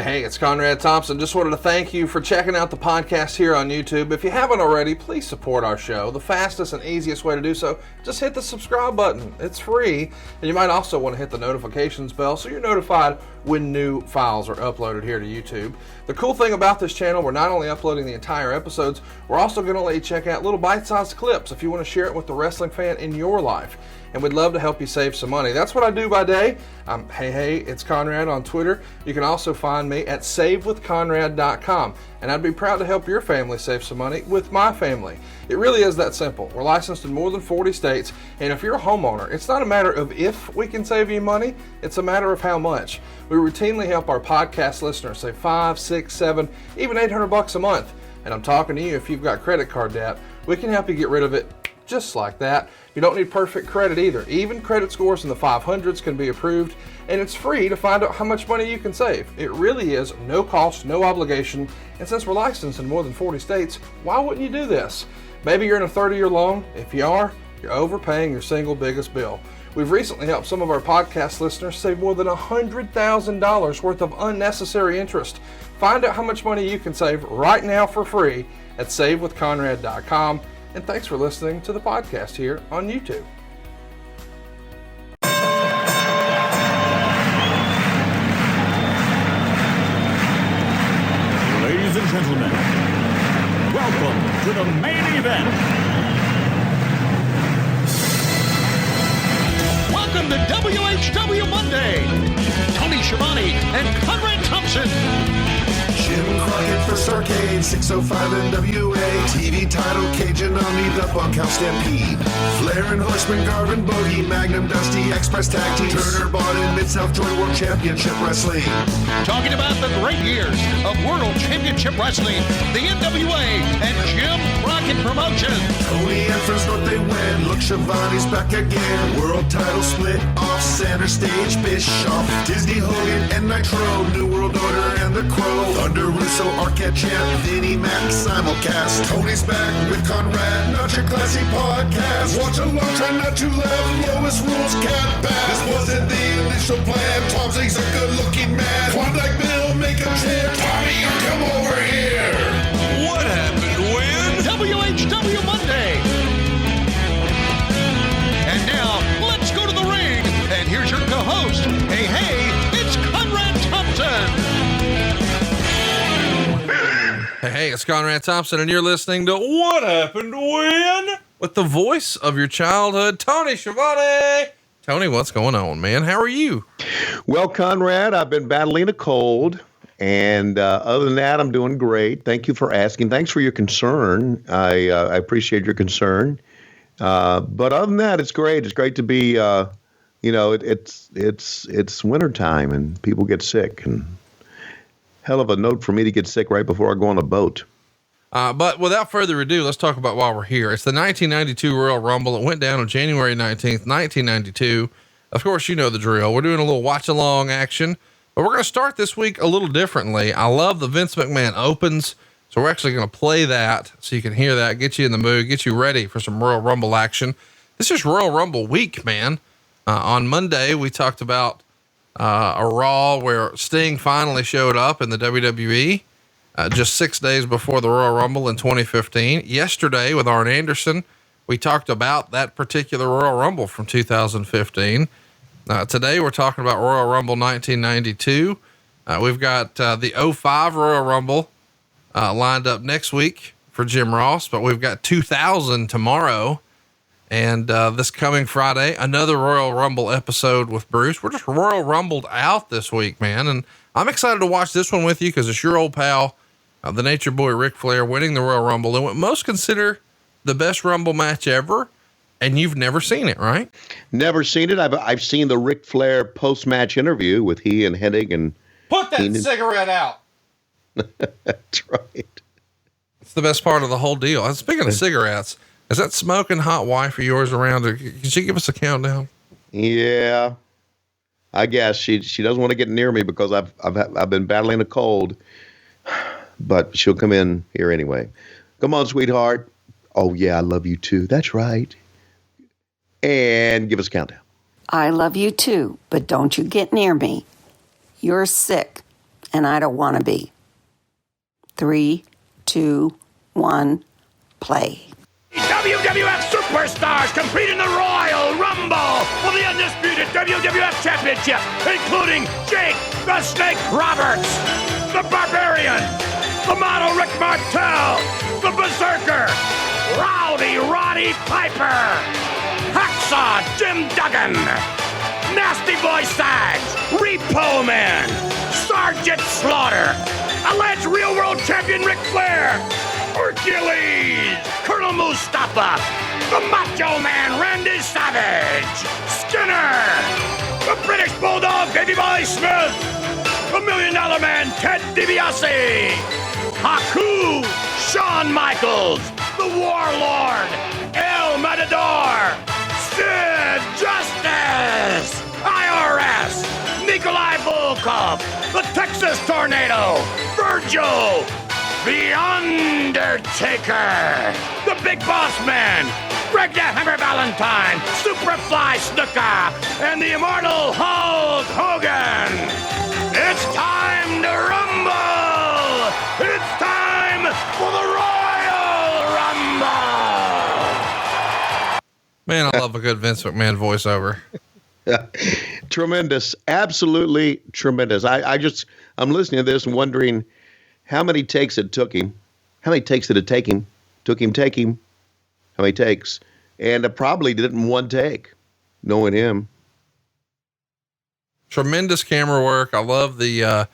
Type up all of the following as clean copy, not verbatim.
Hey, it's Conrad Thompson. Just wanted to thank you for checking out the podcast here on YouTube. If you haven't already, please support our show. The fastest and easiest way to do so, just hit the subscribe button. It's free. And you might also want to hit the notifications bell so you're notified when new files are uploaded here to YouTube. The cool thing about this channel, we're not only uploading the entire episodes, we're also going to let you check out little bite-sized clips if you want to share it with the wrestling fan in your life. And we'd love to help you save some money. That's what I do by day. Hey, it's Conrad on Twitter. You can also find me at savewithconrad.com. And I'd be proud to help your family save some money with my family. It really is that simple. We're licensed in more than 40 states. And if you're a homeowner, it's not a matter of if we can save you money, it's a matter of how much. We routinely help our podcast listeners save $500, $600, $700, even $800 a month. And I'm talking to you if you've got credit card debt. We can help you get rid of it just like that. You don't need perfect credit either. Even credit scores in the 500s can be approved, and it's free to find out how much money you can save. It really is no cost, no obligation, and since we're licensed in more than 40 states, why wouldn't you do this? Maybe you're in a 30-year loan. If you are, you're overpaying your single biggest bill. We've recently helped some of our podcast listeners save more than $100,000 worth of unnecessary interest. Find out how much money you can save right now for free at savewithconrad.com. And thanks for listening to the podcast here on YouTube. Ladies and gentlemen, welcome to the main event. Welcome to WHW Monday. Tony Schiavone and Conrad Thompson. Jim Crockett for Starcade, 605 NWA. TV title, Cajun Omni, the Bunkhouse Stampede. Flair and Horseman, Garvin, Bogey, Magnum, Dusty, Express Tag Teams. Turner, Bond, and Mid-South Joint World Championship Wrestling. Talking about the great years of World Championship Wrestling, the NWA, and Jim Crockett Promotions. Tony and Friends North, they win. Look, Schiavone's back again. World title split off, center stage, Bischoff. Disney, Hogan, and Nitro. New World Order and the Crow. Thunder, Russo, Arquette Champ, Vinnie Mac, simulcast. Tony's back with Conrad, not your classy podcast. Watch along, try not to laugh. Lowest rules can't pass. This wasn't the initial plan. Thompson's a good-looking man. Klondike Bill, make a champ. Tommy, you come over here. What happened when? WHW Monday. And now, let's go to the ring. And here's your co-host. Hey, it's Conrad Thompson. Hey, it's Conrad Thompson, and you're listening to What Happened When? With the voice of your childhood, Tony Schiavone. Tony, what's going on, man? How are you? Well, Conrad, I've been battling a cold, and other than that, I'm doing great. Thank you for asking. Thanks for your concern. I appreciate your concern. But other than that, it's great. It's great to be, it's wintertime, and people get sick, and hell of a note for me to get sick right before I go on a boat. But without further ado, let's talk about why we're here. It's the 1992 Royal Rumble. It went down on January 19th, 1992. Of course, you know the drill. We're doing a little watch along action, but we're going to start this week a little differently. I love the Vince McMahon opens. So we're actually going to play that so you can hear that, get you in the mood, get you ready for some Royal Rumble action. This is Royal Rumble week, man. On Monday, we talked about a Raw where Sting finally showed up in the WWE just 6 days before the Royal Rumble in 2015. Yesterday with Arn Anderson, we talked about that particular Royal Rumble from 2015. Today we're talking about Royal Rumble 1992. We've got the 05 Royal Rumble lined up next week for Jim Ross, but we've got 2000 tomorrow. And this coming Friday, another Royal Rumble episode with Bruce. We're just Royal Rumbled out this week, man. And I'm excited to watch this one with you because it's your old pal, the Nature Boy Ric Flair, winning the Royal Rumble in what most consider the best Rumble match ever. And you've never seen it, right? Never seen it. I've seen the Ric Flair post-match interview with he and Hennig and put that cigarette out. That's right. It's the best part of the whole deal. And speaking of cigarettes, is that smoking hot wife of yours around? Can she give us a countdown? Yeah, I guess she doesn't want to get near me because I've been battling a cold, but she'll come in here anyway. Come on, sweetheart. Oh yeah, I love you too. That's right. And give us a countdown. I love you too, but don't you get near me. You're sick, and I don't want to be. 3, 2, 1, play. WWF superstars compete in the Royal Rumble for the undisputed WWF Championship, including Jake the Snake Roberts, the Barbarian, the Model Rick Martel, the Berserker, Rowdy Roddy Piper, Hacksaw Jim Duggan, Nasty Boy Sags, Repo Man, Sergeant Slaughter, alleged real world champion Ric Flair, Hercules, Colonel Mustafa, the Macho Man Randy Savage, Skinner, the British Bulldog Davey Boy Smith, the $1 Million Man Ted DiBiase, Haku, Shawn Michaels, the Warlord, El Matador, Sid Justice, IRS, Nikolai Volkov, the Texas Tornado, Virgil, The Undertaker, the Big Boss Man, Greg the Hammer Valentine, Superfly Snuka, and the immortal Hulk Hogan. It's time to rumble! It's time for the Royal Rumble! Man, I love a good Vince McMahon voiceover. Tremendous. Absolutely tremendous. I'm listening to this and wondering how many takes it took him. How many takes did it take him? Take him. How many takes? And it probably did it in one take, knowing him. Tremendous camera work. I love the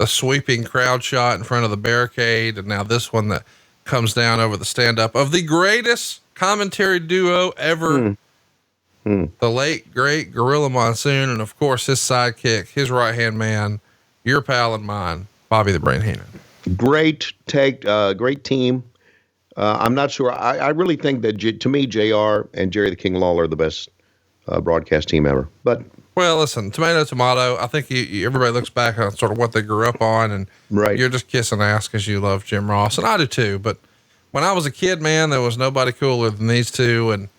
sweeping crowd shot in front of the barricade. And now this one that comes down over the stand-up of the greatest commentary duo ever. The late, great Gorilla Monsoon. And of course, his sidekick, his right-hand man, your pal and mine, Bobby the Brain Heenan. Great take, great team. I'm not sure. I really think that to me, JR and Jerry the King Lawler are the best broadcast team ever. But well, listen, tomato. I think everybody looks back on sort of what they grew up on, and right. You're just kissing ass because you love Jim Ross, and I do too. But when I was a kid, man, there was nobody cooler than these two, and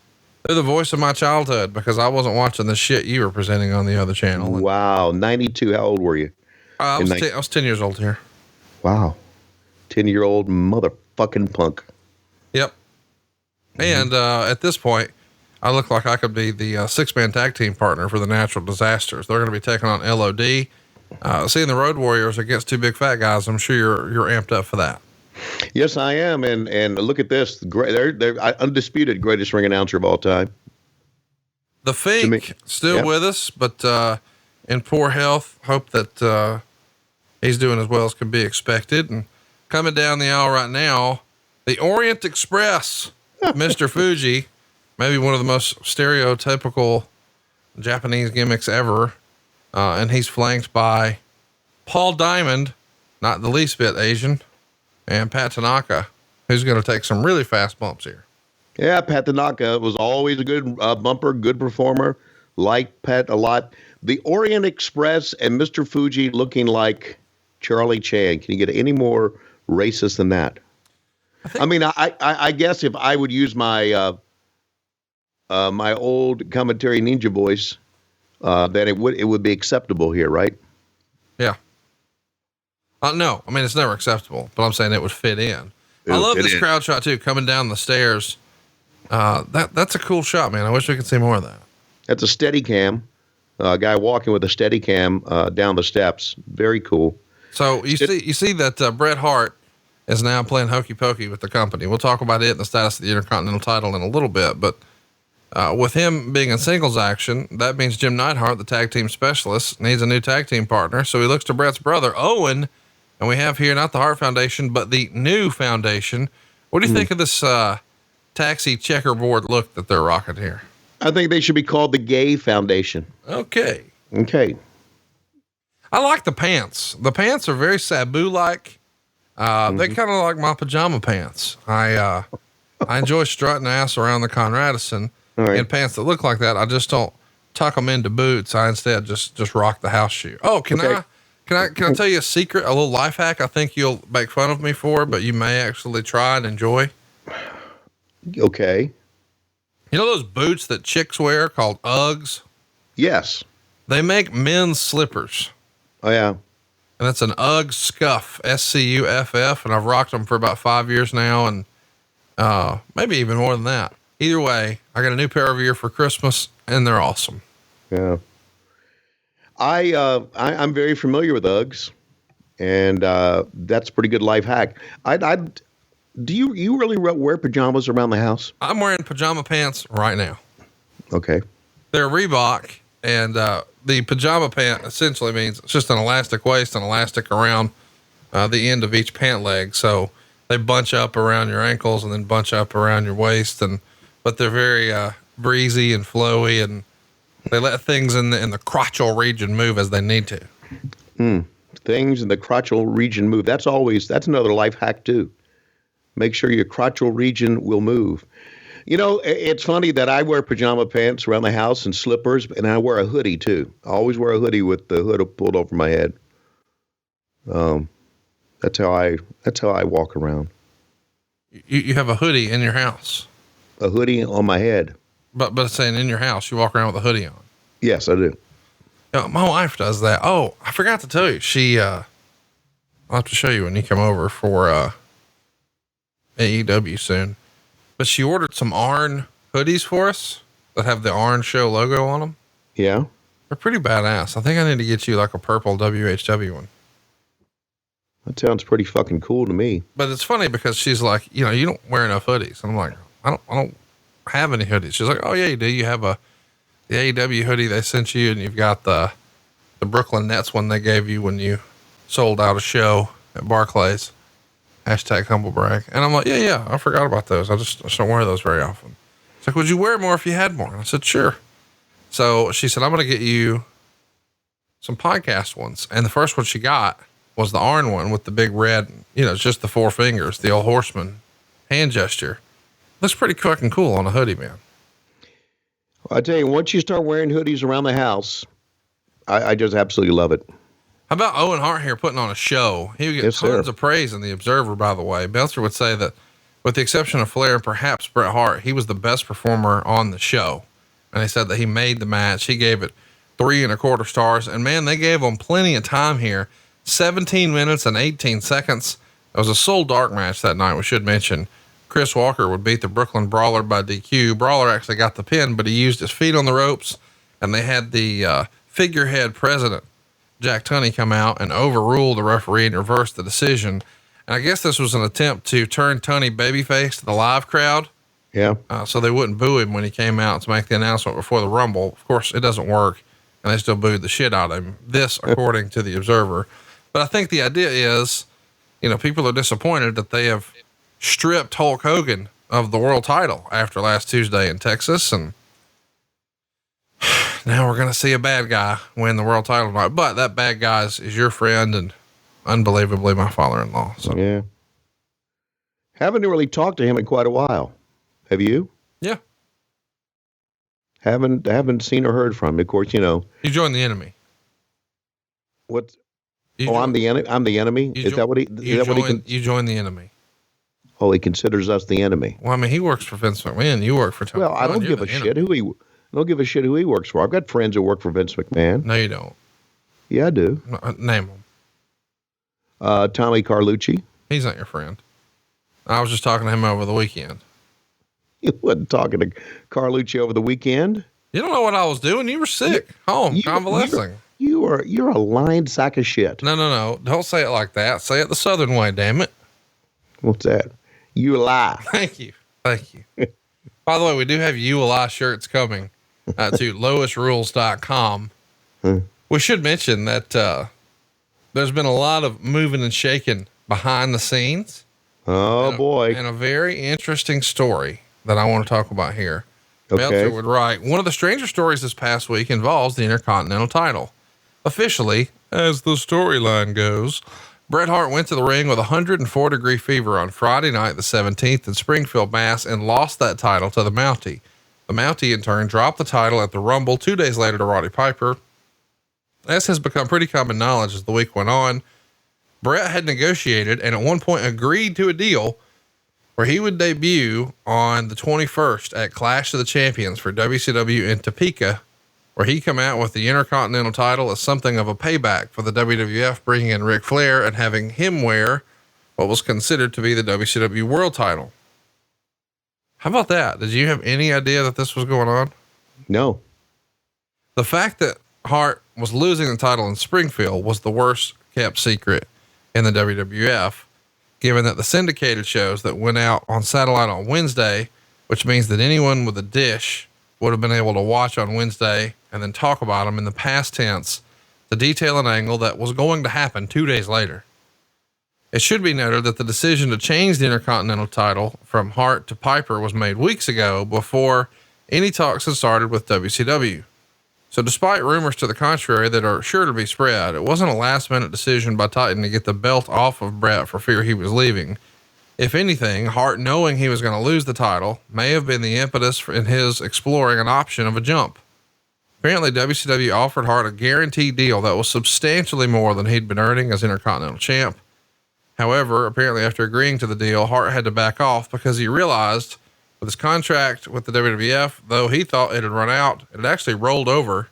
they're the voice of my childhood because I wasn't watching the shit you were presenting on the other channel. And, wow, 92. How old were you? I was 10 years old here. Wow, 10-year-old motherfucking punk. Yep. And at this point, I look like I could be the 6-man tag team partner for the Natural Disasters. They're going to be taking on LOD. Seeing the Road Warriors against two big fat guys, I'm sure you're amped up for that. Yes, I am. And look at this. They're undisputed greatest ring announcer of all time. The Fink still with us, but in poor health. Hope that he's doing as well as can be expected. And coming down the aisle right now, the Orient Express, Mr. Fuji, maybe one of the most stereotypical Japanese gimmicks ever. And he's flanked by Paul Diamond, not the least bit Asian, and Pat Tanaka, who's going to take some really fast bumps here. Yeah, Pat Tanaka was always a good bumper, good performer. Liked Pat a lot. The Orient Express and Mr. Fuji looking like Charlie Chan. Can you get any more racist than that? I guess if I would use my my old commentary ninja voice, then it would be acceptable here, right? Yeah. No, I mean, it's never acceptable, but I'm saying it would fit in. I love this crowd shot too, coming down the stairs. That's a cool shot, man. I wish we could see more of that. That's a steady cam, guy walking with a steady cam, down the steps. Very cool. So you see that, Bret Hart is now playing hokey pokey with the company. We'll talk about it and the status of the Intercontinental title in a little bit, but, with him being in singles action, that means Jim Neidhart, the tag team specialist, needs a new tag team partner. So he looks to Bret's brother, Owen, and we have here not the Hart Foundation, but the new foundation. What do you think of this taxi checkerboard look that they're rocking here? I think they should be called the Gay Foundation. Okay. I like the pants. The pants are very Sabu-like. They kind of like my pajama pants. I enjoy strutting ass around the Conradison in pants that look like that. I just don't tuck them into boots. I instead just rock the house shoe. Oh, can I tell you a secret, a little life hack? I think you'll make fun of me for, but you may actually try and enjoy. Okay. You know those boots that chicks wear called Uggs? Yes. They make men's slippers. Oh yeah. and that's an UGG Scuff, SCUFF. And I've rocked them for about 5 years now. And, maybe even more than that. Either way, I got a new pair of gear for Christmas and they're awesome. Yeah. I'm very familiar with Uggs, and that's a pretty good life hack. Do you really wear pajamas around the house? I'm wearing pajama pants right now. Okay. They're Reebok, and the pajama pant essentially means it's just an elastic waist and elastic around the end of each pant leg. So they bunch up around your ankles and then bunch up around your waist, but they're very breezy and flowy, and they let things in the crotchal region move as they need to. Things in the crotchal region move. That's another life hack too. Make sure your crotchal region will move. You know, it's funny that I wear pajama pants around the house and slippers, and I wear a hoodie too. I always wear a hoodie with the hood pulled over my head. That's how I walk around. You have a hoodie in your house? A hoodie on my head. But it's saying in your house, you walk around with a hoodie on. Yes, I do. You know, my wife does that. Oh, I forgot to tell you. I'll have to show you when you come over for, AEW soon, but she ordered some Arn hoodies for us that have the Arn Show logo on them. Yeah. They're pretty badass. I think I need to get you like a purple WHW one. That sounds pretty fucking cool to me. But it's funny because she's like, you know, you don't wear enough hoodies. And I'm like, I don't have any hoodies. She's like, oh yeah, you do. You have the AEW hoodie they sent you, and you've got the Brooklyn Nets one they gave you when you sold out a show at Barclays. #humble brag. And I'm like, yeah, I forgot about those. I just don't wear those very often. It's like, would you wear more if you had more? And I said, sure. So she said, I'm going to get you some podcast ones. And the first one she got was the Arn one with the big red, you know, it's just the 4 fingers, the old horseman hand gesture. Looks pretty fucking cool on a hoodie, man. Well, I tell you, once you start wearing hoodies around the house, I just absolutely love it. How about Owen Hart here putting on a show? He would get tons of praise in the Observer, by the way. Belzer would say that with the exception of Flair and perhaps Bret Hart, he was the best performer on the show. And he said that he made the match. He gave it 3 1/4 stars, and man, they gave him plenty of time here. 17 minutes and 18 seconds. It was a Soul Dark match that night. We should mention Chris Walker would beat the Brooklyn Brawler by DQ. Brawler actually got the pin, but he used his feet on the ropes, and they had the figurehead president, Jack Tunney, come out and overrule the referee and reverse the decision. And I guess this was an attempt to turn Tunney babyface to the live crowd. Yeah. So they wouldn't boo him when he came out to make the announcement before the Rumble. Of course, it doesn't work, and they still booed the shit out of him. This, according to the Observer. But I think the idea is, you know, people are disappointed that they have stripped Hulk Hogan of the world title after last Tuesday in Texas. And now we're going to see a bad guy win the world title tonight. But that bad guy is your friend and unbelievably my father-in-law. So yeah. Haven't really talked to him in quite a while. Have you? Yeah. Haven't seen or heard from him. Of course, you know. You joined the enemy. What? I'm the enemy. I'm the enemy. Is that what he? You joined the enemy. Oh, he considers us the enemy. Well, I mean, he works for Vince McMahon. You work for Tony. Well, I don't give a shit who he. I don't give a shit who he works for. I've got friends who work for Vince McMahon. No, you don't. Yeah, I do. Name them. Tommy Carlucci. He's not your friend. I was just talking to him over the weekend. You wasn't talking to Carlucci over the weekend? You don't know what I was doing. You were sick. Home, convalescing. You're a lying sack of shit. No. Don't say it like that. Say it the Southern way, damn it. What's that? You lie. Thank you. By the way, we do have You a Lie shirts coming to loisrules.com. We should mention that there's been a lot of moving and shaking behind the scenes. Oh, boy. And a very interesting story that I want to talk about here. Okay. Belzer would write, one of the stranger stories this past week involves the Intercontinental title. Officially, as the storyline goes, Bret Hart went to the ring with 104-degree fever on Friday night, the 17th in Springfield, Mass, and lost that title to the Mountie. The Mountie, in turn, dropped the title at the Rumble 2 days later to Roddy Piper. As has become pretty common knowledge as the week went on, Bret had negotiated and at one point agreed to a deal where he would debut on the 21st at Clash of the Champions for WCW in Topeka, where he come out with the Intercontinental title as something of a payback for the WWF bringing in Ric Flair and having him wear what was considered to be the WCW world title. How about that? Did you have any idea that this was going on? No. The fact that Hart was losing the title in Springfield was the worst kept secret in the WWF, given that the syndicated shows that went out on satellite on Wednesday, which means that anyone with a dish would have been able to watch on Wednesday and then talk about them in the past tense to detail an angle that was going to happen 2 days later. It should be noted that the decision to change the Intercontinental title from Hart to Piper was made weeks ago before any talks had started with WCW. So despite rumors to the contrary that are sure to be spread, it wasn't a last minute decision by Titan to get the belt off of Bret for fear he was leaving. If anything, Hart knowing he was going to lose the title may have been the impetus in his exploring an option of a jump. Apparently WCW offered Hart a guaranteed deal that was substantially more than he'd been earning as Intercontinental champ. However, apparently after agreeing to the deal, Hart had to back off because he realized with his contract with the WWF, though he thought it had run out, it had actually rolled over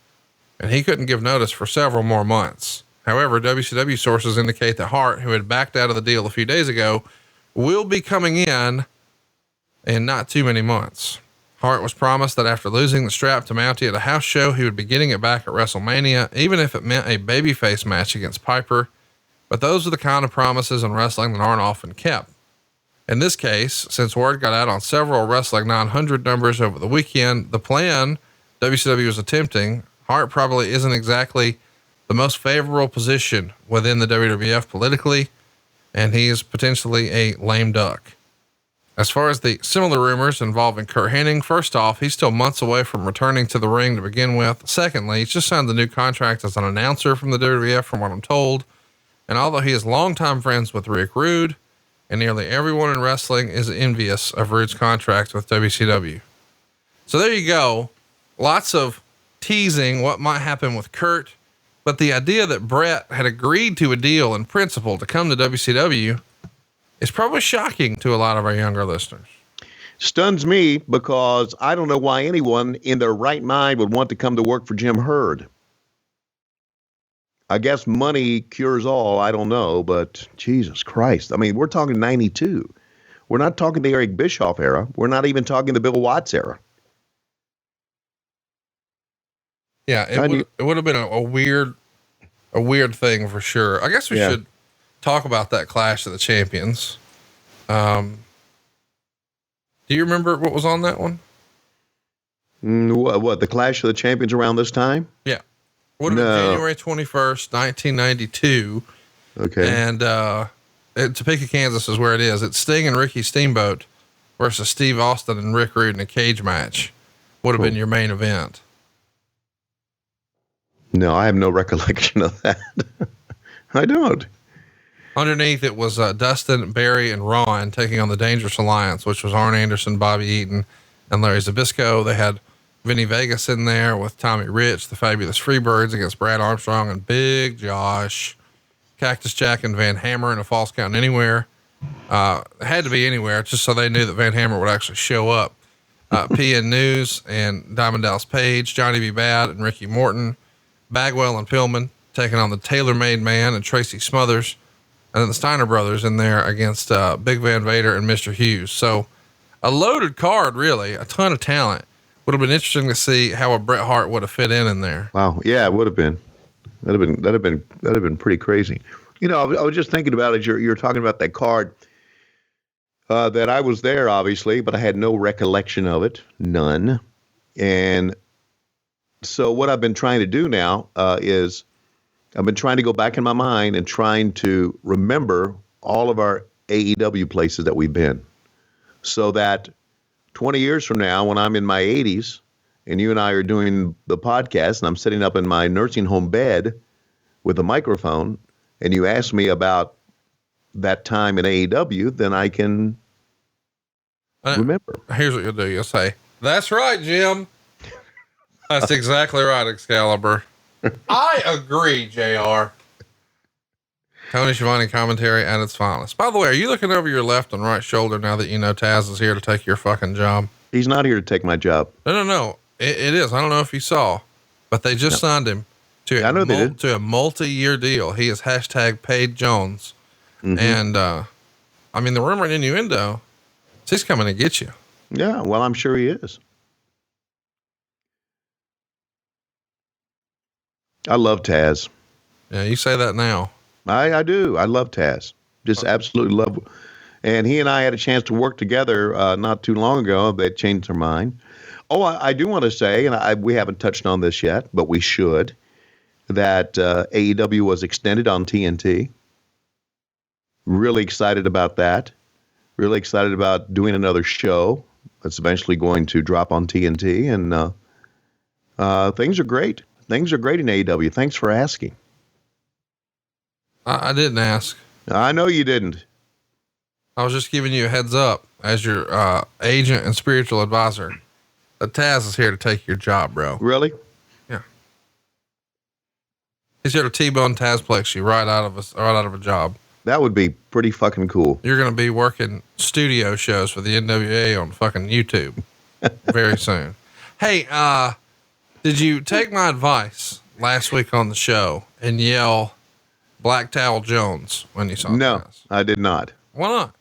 and he couldn't give notice for several more months. However, WCW sources indicate that Hart, who had backed out of the deal a few days ago, will be coming in not too many months. Hart was promised that after losing the strap to Mountie at a house show, he would be getting it back at WrestleMania, even if it meant a babyface match against Piper. But those are the kind of promises in wrestling that aren't often kept. In this case, since word got out on several Wrestling 900 numbers over the weekend, the plan WCW was attempting, Hart probably isn't exactly the most favorable position within the WWF politically, and he is potentially a lame duck. As far as the similar rumors involving Kurt Hennig, first off, he's still months away from returning to the ring to begin with. Secondly, he's just signed the new contract as an announcer from the WWF from what I'm told. And although he is longtime friends with Rick Rude, and nearly everyone in wrestling is envious of Rude's contract with WCW. So there you go. Lots of teasing what might happen with Kurt, but the idea that Bret had agreed to a deal in principle to come to WCW is probably shocking to a lot of our younger listeners. Stuns me because I don't know why anyone in their right mind would want to come to work for Jim Herd. I guess money cures all. I don't know, but Jesus Christ. I mean, we're talking 92. We're not talking the Eric Bischoff era. We're not even talking the Bill Watts era. Yeah. It would have been a weird thing for sure. I guess we should talk about that Clash of the Champions. Do you remember what was on that one? What, the Clash of the Champions around this time? Yeah. Would have been January 21st, 1992. Okay. And Topeka, Kansas is where it is. It's Sting and Ricky Steamboat versus Steve Austin and Rick Rude in a cage match. Would have been your main event. No, I have no recollection of that. I don't. Underneath it was Dustin, Barry, and Ron taking on the Dangerous Alliance, which was Arn Anderson, Bobby Eaton, and Larry Zbyszko. They had Vinny Vegas in there with Tommy Rich, the Fabulous Freebirds against Brad Armstrong and Big Josh, Cactus Jack and Van Hammer in a False Count Anywhere. It had to be anywhere just so they knew that Van Hammer would actually show up. PN News and Diamond Dallas Page, Johnny B. Bad and Ricky Morton, Bagwell and Pillman taking on the Tailor-Made Man and Tracy Smothers, and then the Steiner brothers in there against Big Van Vader and Mr. Hughes. So a loaded card, really, a ton of talent. Would have been interesting to see how a Bret Hart would have fit in there. Wow. Yeah, it would have been. That'd have been pretty crazy. You know, I was just thinking about it. You're talking about that card that I was there, obviously, but I had no recollection of it. None. And so what I've been trying to do now is I've been trying to go back in my mind and trying to remember all of our AEW places that we've been, so that 20 years from now, when I'm in my 80s and you and I are doing the podcast and I'm sitting up in my nursing home bed with a microphone and you ask me about that time in AEW, then I can remember. Here's what you'll do. You'll say, "That's right, Jim. That's exactly right, Excalibur. I agree, JR. Tony Schiavone commentary at its finest. By the way, are you looking over your left and right shoulder now that you know Taz is here to take your fucking job? He's not here to take my job. No. It is. I don't know if you saw. but they just signed him to a multi-year deal. He is hashtag Paid Jones. And, I mean, the rumor and innuendo is he's coming to get you. Yeah. Well, I'm sure he is. I love Taz. Yeah. You say that now. I do. I love Taz. Just absolutely love. And he and I had a chance to work together not too long ago. They changed their mind. Oh, I do want to say, and we haven't touched on this yet, but we should, that AEW was extended on TNT. Really excited about that. Really excited about doing another show that's eventually going to drop on TNT. And things are great. Things are great in AEW. Thanks for asking. I didn't ask. I know you didn't. I was just giving you a heads up as your agent and spiritual advisor. Taz is here to take your job, bro. Really? Yeah. He's here to T-bone Tazplex you right out of a job. That would be pretty fucking cool. You're going to be working studio shows for the NWA on fucking YouTube very soon. Hey, did you take my advice last week on the show and yell Black Towel Jones when you saw No, Taz? I did not. Why not?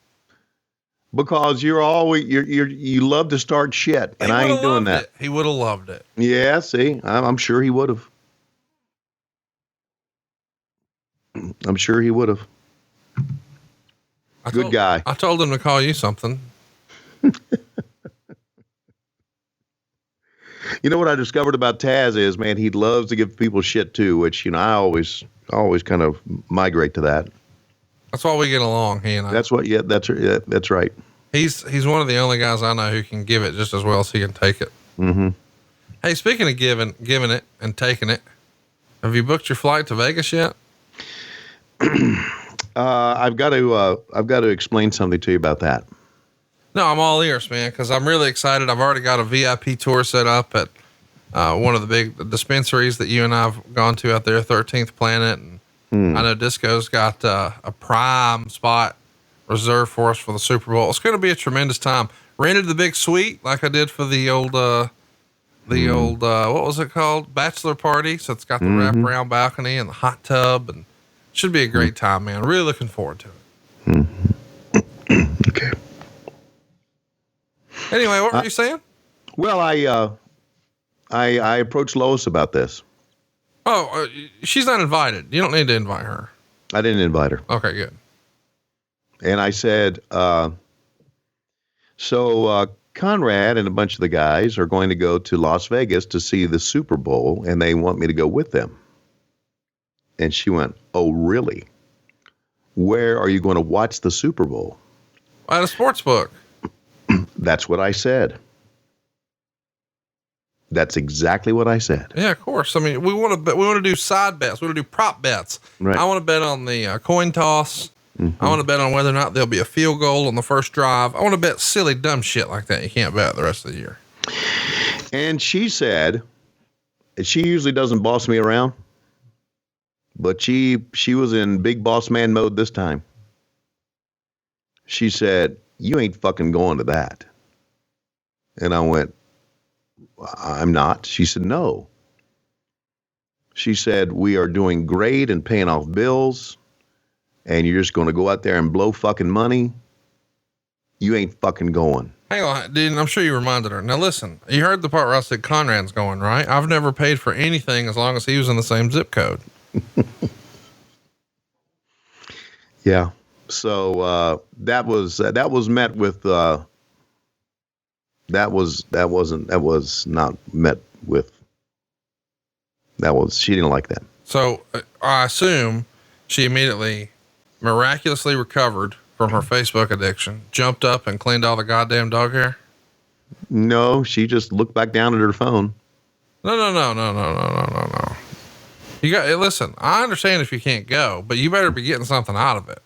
Because you love to start shit, and I ain't doing that. He would have loved it. Yeah, see, I'm sure he would have. I'm sure he would have. Good guy. I told him to call you something. You know what I discovered about Taz is, man, he loves to give people shit too, which, you know, I always kind of migrate to that. That's why we get along, he and I. That's right. He's one of the only guys I know who can give it just as well as he can take it. Mm-hmm. Hey, speaking of giving it and taking it, have you booked your flight to Vegas yet? I've got to explain something to you about that. No, I'm all ears, man, because I'm really excited. I've already got a VIP tour set up at one of the big dispensaries that you and I've gone to out there, 13th Planet. And I know Disco's got a prime spot reserved for us for the Super Bowl. It's going to be a tremendous time. Rented the big suite like I did for the old, what was it called? Bachelor party. So it's got the wraparound balcony and the hot tub, and should be a great time, man. Really looking forward to it. Okay. Anyway, what were you saying? Well, I approached Lois about this. Oh, she's not invited. You don't need to invite her. I didn't invite her. Okay, good. And I said, so Conrad and a bunch of the guys are going to go to Las Vegas to see the Super Bowl, and they want me to go with them. And she went, oh, really? Where are you going to watch the Super Bowl? At a sports book. That's what I said. That's exactly what I said. Yeah, of course. I mean, we want to do side bets. We want to do prop bets. Right. I want to bet on the coin toss. I want to bet on whether or not there'll be a field goal on the first drive. I want to bet silly, dumb shit like that. You can't bet the rest of the year. And she said, she usually doesn't boss me around, but she was in big boss man mode this time. She said, you ain't fucking going to that. And I went, I'm not. She said, no. She said, we are doing great and paying off bills, and you're just going to go out there and blow fucking money. You ain't fucking going. Hang on, dude. I'm sure you reminded her. Now listen, you heard the part where I said Conrad's going, right? I've never paid for anything as long as he was in the same zip code. Yeah. So, that was met with, that she didn't like that. So I assume she immediately miraculously recovered from her Facebook addiction, jumped up and cleaned all the goddamn dog hair. No, she just looked back down at her phone. No. You got, listen, I understand if you can't go, but you better be getting something out of it.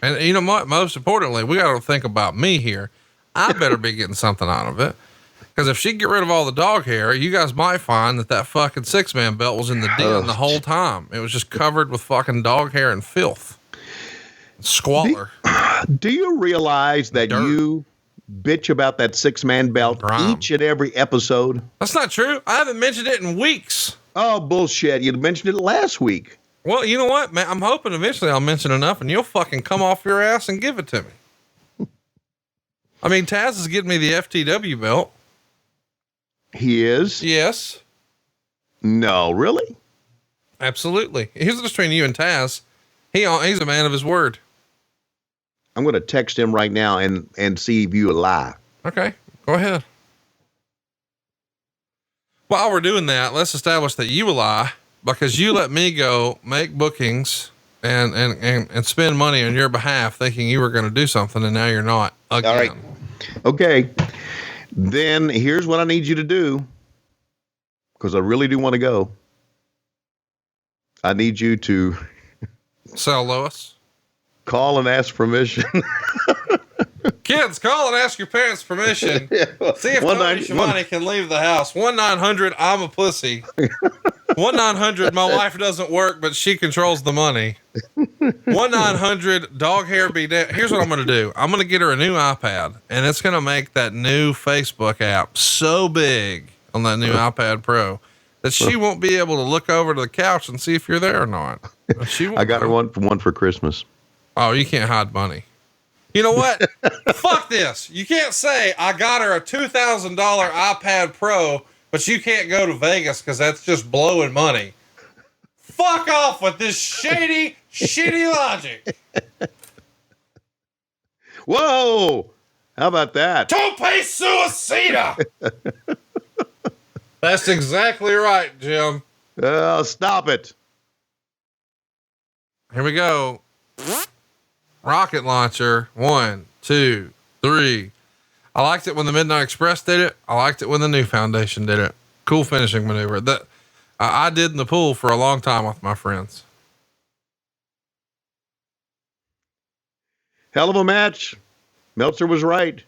And you know what? Most importantly, we got to think about me here. I better be getting something out of it. Because if she get rid of all the dog hair, you guys might find that fucking 6-man belt was in the den the whole time. It was just covered with fucking dog hair and filth. Squalor. Do you realize that you bitch about that 6-man belt each and every episode? That's not true. I haven't mentioned it in weeks. Oh, bullshit. You mentioned it last week. Well, you know what, man? I'm hoping eventually I'll mention enough and you'll fucking come off your ass and give it to me. I mean, Taz is getting me the FTW belt. He is? Yes. No, really? Absolutely. Here's the difference between you and Taz. He's a man of his word. I'm going to text him right now and see if you lie. Okay, go ahead. While we're doing that, let's establish that you lie because you let me go make bookings and spend money on your behalf thinking you were going to do something and now you're not again. All right. Okay. Then here's what I need you to do because I really do want to go. I need you to sell Lois. Call and ask permission. Kids, call and ask your parents permission. See if Tony Schiavone can leave the house. 1-900 I'm a pussy. 1-900 my wife doesn't work, but she controls the money. 1-900 dog hair be dead. Here's what I'm going to do. I'm going to get her a new iPad, and it's going to make that new Facebook app so big on that new iPad Pro that she won't be able to look over to the couch and see if you're there or not. I got her one for Christmas. Oh, you can't hide money. You know what? Fuck this. You can't say I got her a $2,000 iPad Pro, but you can't go to Vegas because that's just blowing money. Fuck off with this shitty logic. Whoa. How about that? Tope suicida. That's exactly right, Jim. Stop it. Here we go. Rocket launcher. 1, 2, 3. I liked it when the Midnight Express did it. I liked it when the New Foundation did it. Cool finishing maneuver that I did in the pool for a long time with my friends. Hell of a match. Meltzer was right.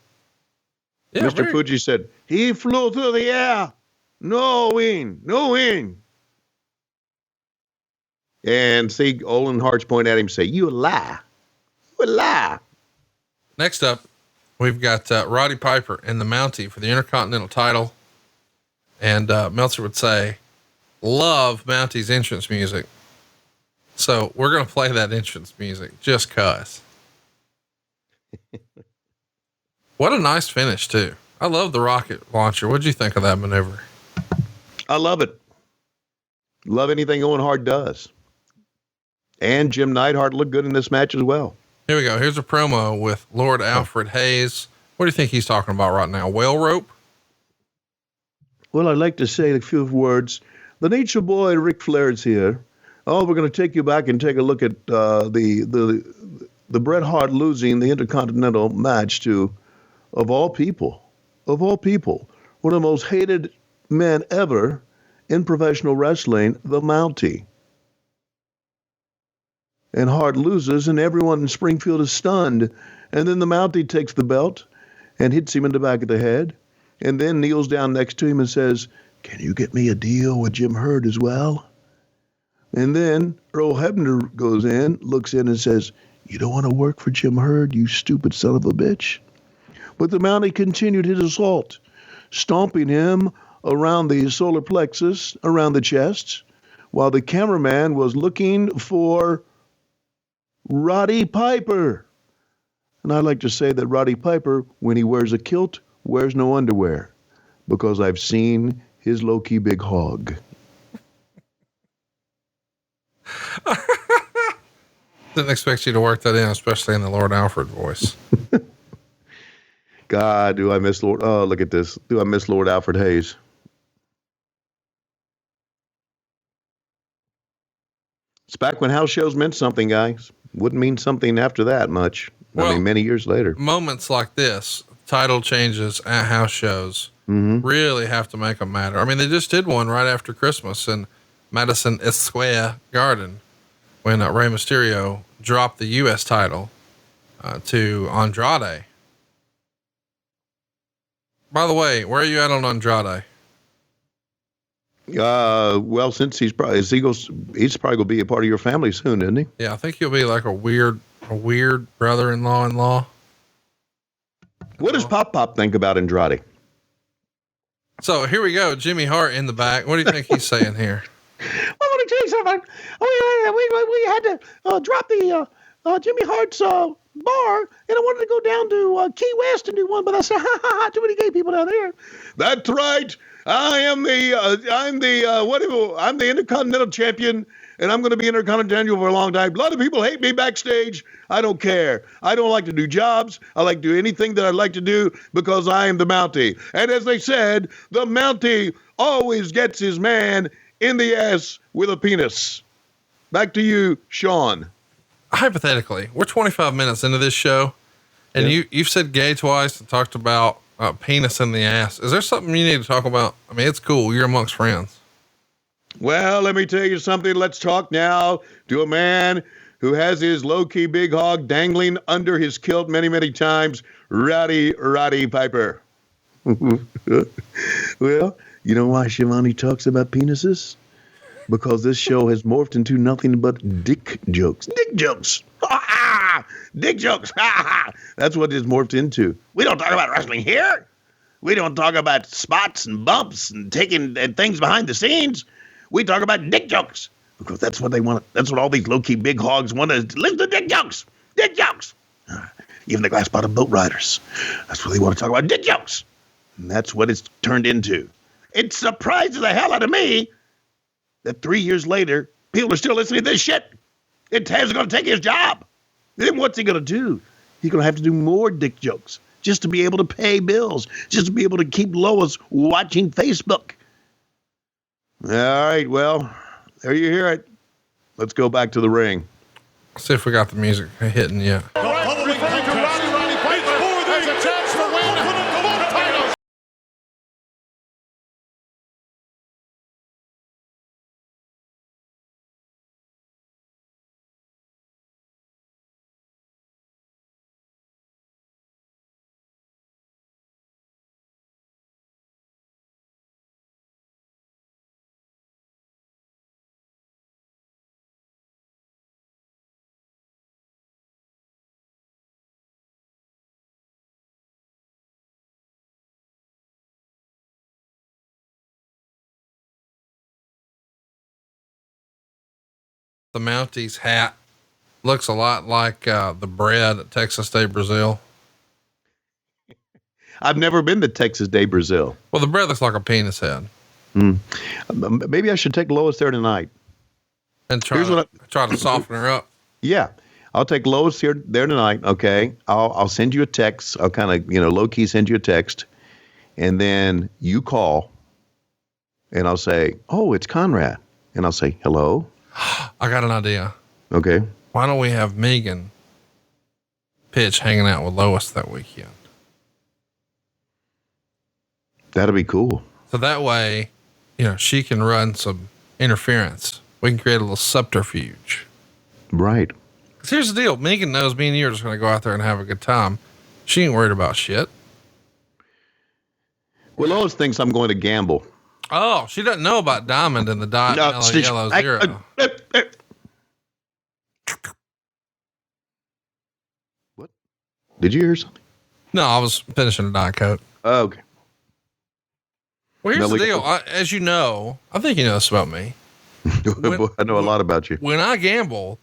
Yeah, Mr. Fuji said, he flew through the air. No win. And see Owen Hart's point at him say, you a lie. You a lie. Next up, we've got Roddy Piper in the Mountie for the Intercontinental title. And Meltzer would say, love Mountie's entrance music. So we're going to play that entrance music just cause. What a nice finish too. I love the rocket launcher. What'd you think of that maneuver? I love it. Love anything Owen Hart does. And Jim Neidhart looked good in this match as well. Here we go. Here's a promo with Lord Alfred Hayes. What do you think he's talking about right now? Whale rope? Well, I'd like to say a few words. The Nature Boy Ric Flair is here. Oh, we're going to take you back and take a look at the Bret Hart losing the Intercontinental match to, of all people, one of the most hated men ever in professional wrestling, the Mountie. And Hart loses, and everyone in Springfield is stunned. And then the Mountie takes the belt and hits him in the back of the head, and then kneels down next to him and says, can you get me a deal with Jim Herd as well? And then Earl Hebner goes in, looks in and says, you don't want to work for Jim Herd, you stupid son of a bitch. But the Mountie continued his assault, stomping him around the solar plexus, around the chest, while the cameraman was looking for Roddy Piper. And I like to say that Roddy Piper, when he wears a kilt, wears no underwear, because I've seen his low-key big hog. Didn't expect you to work that in, especially in the Lord Alfred voice. God, do I miss Lord? Oh, look at this. Do I miss Lord Alfred Hayes? It's back when house shows meant something, guys. Wouldn't mean something after that much. Well, I mean, many years later. Moments like this, title changes at house shows, really have to make them matter. I mean, they just did one right after Christmas in Madison Square Garden when Rey Mysterio dropped the U.S. title to Andrade. By the way, where are you at on Andrade? Well, since he's probably gonna be a part of your family soon, isn't he? Yeah, I think he'll be like a weird brother-in-law. What does Pop think about Andrade? So here we go. Jimmy Hart in the back. What do you think he's saying here? we had to drop the Jimmy Hart's bar, and I wanted to go down to Key West and do one, but I said, too many gay people down there. That's right. I'm the Intercontinental Champion, and I'm going to be Intercontinental for a long time. A lot of people hate me backstage. I don't care. I don't like to do jobs. I like to do anything that I'd like to do because I am the Mountie. And as they said, the Mountie always gets his man in the ass with a penis. Back to you, Sean. Hypothetically, we're 25 minutes into this show, and you've said gay twice and talked about penis in the ass. Is there something you need to talk about? I mean, it's cool. You're amongst friends. Well, let me tell you something. Let's talk now to a man who has his low-key big hog dangling under his kilt many, many times, Rowdy Roddy Piper. Well, you know why Schiavone talks about penises? Because this show has morphed into nothing but dick jokes. Dick jokes. Dick jokes. That's what it's morphed into. We don't talk about wrestling here. We don't talk about spots and bumps and taking things behind the scenes. We talk about dick jokes because that's what they want. That's what all these low-key big hogs want to listen to. Dick jokes. Dick jokes. Even the glass-bottom boat riders. That's what they want to talk about. Dick jokes. And that's what it's turned into. It surprises the hell out of me that 3 years later, people are still listening to this shit. Taz's going to take his job. Then what's he going to do? He's going to have to do more dick jokes just to be able to pay bills, just to be able to keep Lois watching Facebook. All right, well, there you hear it. Let's go back to the ring. See if we got the music hitting yet. The Mountie's hat looks a lot like the bread at Texas Day Brazil. I've never been to Texas Day Brazil. Well, the bread looks like a penis head. Maybe I should take Lois there tonight and try to soften her up. Yeah, I'll take Lois there tonight. Okay, I'll send you a text. I'll kind of low key send you a text, and then you call, and I'll say, "Oh, it's Conrad," and I'll say, "Hello." I got an idea. Okay. Why don't we have Megan pitch hanging out with Lois that weekend? That'll be cool. So that way, she can run some interference. We can create a little subterfuge. Right. Because here's the deal. Megan knows me and you are just going to go out there and have a good time. She ain't worried about shit. Well, Lois thinks I'm going to gamble. Oh, she doesn't know about Diamond and the Yellow Zero. What? Did you hear something? No, I was finishing a Diet Coke. Oh, okay. Well, here's the deal. As you know, I think you know this about me. I know a lot about you. When I gamble,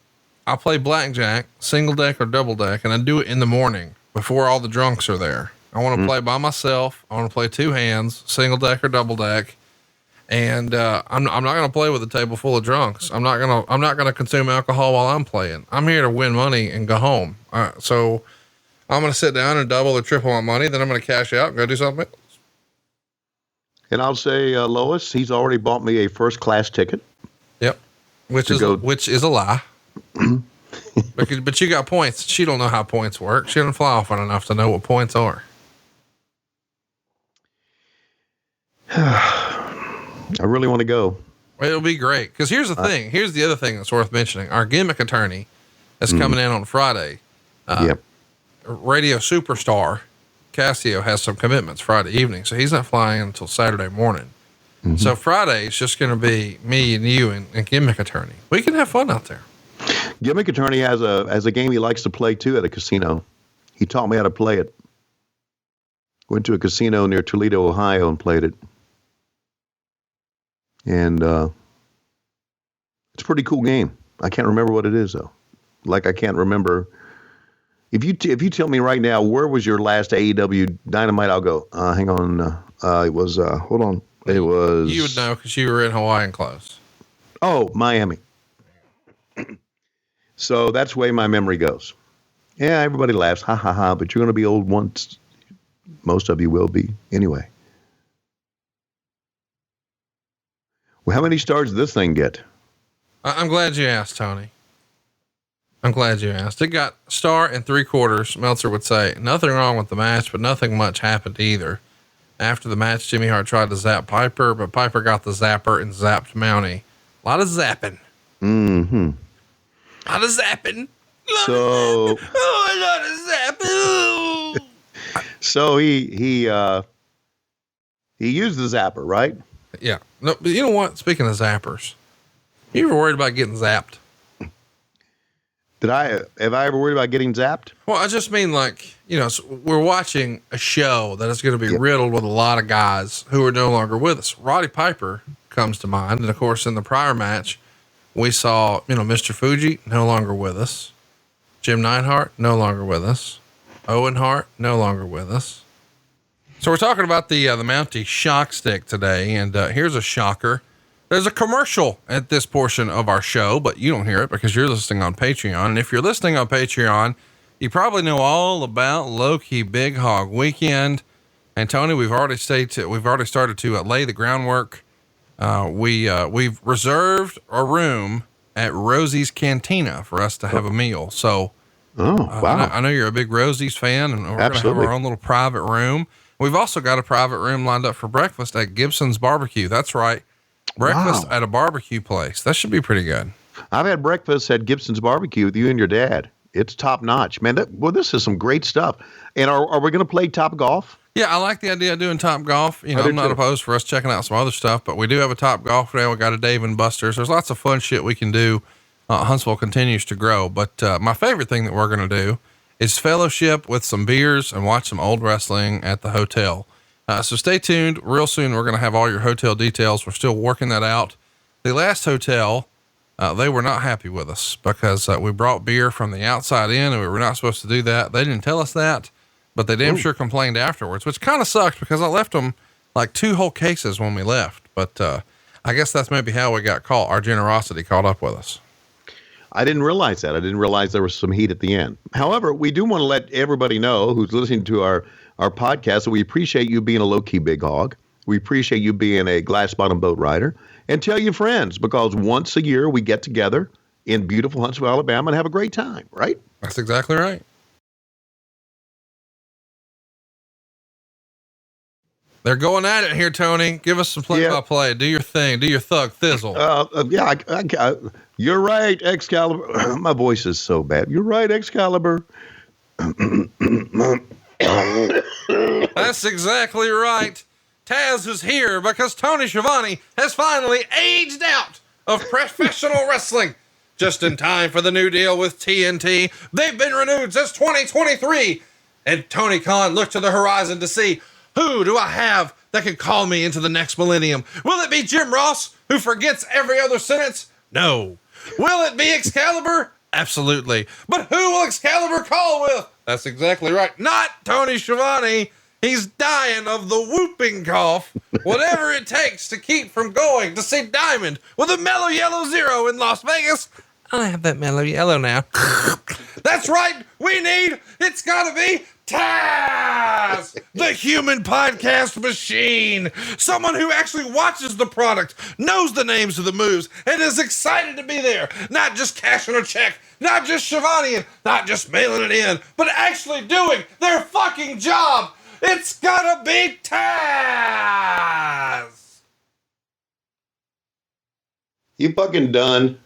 I play blackjack, single deck or double deck, and I do it in the morning before all the drunks are there. I want to play by myself. I want to play two hands, single deck or double deck. And I'm not going to play with a table full of drunks. I'm not going to consume alcohol while I'm playing. I'm here to win money and go home. So I'm going to sit down and double or triple my money. Then I'm going to cash out and go do something else. And I'll say, Lois, he's already bought me a first class ticket. Yep. Which is a lie. But you got points. She don't know how points work. She didn't fly often enough to know what points are. I really want to go. It'll be great. Cause here's the thing. Here's the other thing that's worth mentioning. Our gimmick attorney is coming in on Friday. Radio superstar Cassio has some commitments Friday evening. So he's not flying until Saturday morning. Mm-hmm. So Friday is just going to be me and you and gimmick attorney. We can have fun out there. Gimmick attorney has a game he likes to play too at a casino. He taught me how to play it. Went to a casino near Toledo, Ohio and played it. And It's a pretty cool game. I can't remember what it is though. Like I can't remember. If you tell me right now where was your last AEW Dynamite, I'll go. Hang on. It was. Hold on. It was. You would know because you were in Hawaiian clothes. Oh, Miami. So that's the way my memory goes. Yeah, everybody laughs, ha ha ha. But you're going to be old once. Most of you will be anyway. Well, how many stars did this thing get? I'm glad you asked, Tony. I'm glad you asked. It got 1 3/4. Meltzer would say nothing wrong with the match, but nothing much happened either. After the match, Jimmy Hart tried to zap Piper, but Piper got the zapper and zapped Mountie. A lot of zapping. Mm-hmm. A lot of zapping. So, a lot of zapping. So he used the zapper, right? Yeah. No, but you know what? Speaking of zappers, you ever worried about getting zapped? Have I ever worried about getting zapped? Well, I just mean like, so we're watching a show that is going to be riddled with a lot of guys who are no longer with us. Roddy Piper comes to mind. And of course, in the prior match, we saw, Mr. Fuji no longer with us. Jim Neidhart no longer with us. Owen Hart no longer with us. So we're talking about the Mountie shock stick today. And here's a shocker. There's a commercial at this portion of our show, but you don't hear it because you're listening on Patreon. And if you're listening on Patreon, you probably know all about Low-Key Big Hog Weekend. And Tony, we've already started to lay the groundwork. We've reserved a room at Rosie's Cantina for us to have a meal. So, wow. I know you're a big Rosie's fan, and we're going to have our own little private room. We've also got a private room lined up for breakfast at Gibson's Barbecue. That's right. Breakfast at a barbecue place. That should be pretty good. I've had breakfast at Gibson's Barbecue with you and your dad. It's top notch, man. This is some great stuff. And are we going to play Top Golf? Yeah, I like the idea of doing Top Golf. I'm not opposed for us checking out some other stuff, but we do have a Top Golf now. We got a Dave and Buster's. There's lots of fun shit we can do. Huntsville continues to grow, but my favorite thing that we're going to do is fellowship with some beers and watch some old wrestling at the hotel. So stay tuned. Real soon, we're going to have all your hotel details. We're still working that out. The last hotel, they were not happy with us because we brought beer from the outside in and we were not supposed to do that. They didn't tell us that, but they damn sure complained afterwards, which kind of sucked because I left them like 2 whole cases when we left. But I guess that's maybe how we got caught. Our generosity caught up with us. I didn't realize that. I didn't realize there was some heat at the end. However, we do want to let everybody know who's listening to our podcast that we appreciate you being a low-key big hog. We appreciate you being a glass bottom boat rider, and tell your friends because once a year we get together in beautiful Huntsville, Alabama and have a great time, right? That's exactly right. They're going at it here, Tony. Give us some play-by-play. Do your thing. Do your thug thizzle. You're right, Excalibur. My voice is so bad. You're right, Excalibur. That's exactly right. Taz is here because Tony Schiavone has finally aged out of professional wrestling. Just in time for the new deal with TNT. They've been renewed since 2023. And Tony Khan looked to the horizon to see, who do I have that can call me into the next millennium? Will it be Jim Ross, who forgets every other sentence? No. Will it be Excalibur? Absolutely. But who will Excalibur call with? That's exactly right. Not Tony Schiavone. He's dying of the whooping cough. Whatever it takes to keep from going to see Diamond with a mellow yellow 0 in Las Vegas. I have that mellow yellow now. That's right. It's gotta be Taz, the human podcast machine. Someone who actually watches the product, knows the names of the moves, and is excited to be there. Not just cashing a check, not just Schiavoneing, not just mailing it in, but actually doing their fucking job. It's gotta be Taz. You fucking done?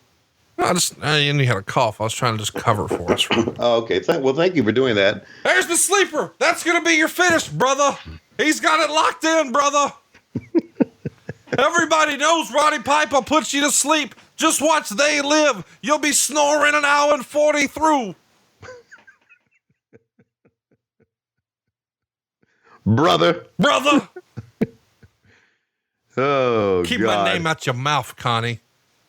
And you had a cough. I was trying to just cover for us. Oh, okay. Thank you for doing that. There's the sleeper. That's going to be your finish, brother. He's got it locked in, brother. Everybody knows Roddy Piper puts you to sleep. Just watch They Live. You'll be snoring an hour and 40 through. Brother. Oh, God. Keep my name out your mouth, Connie.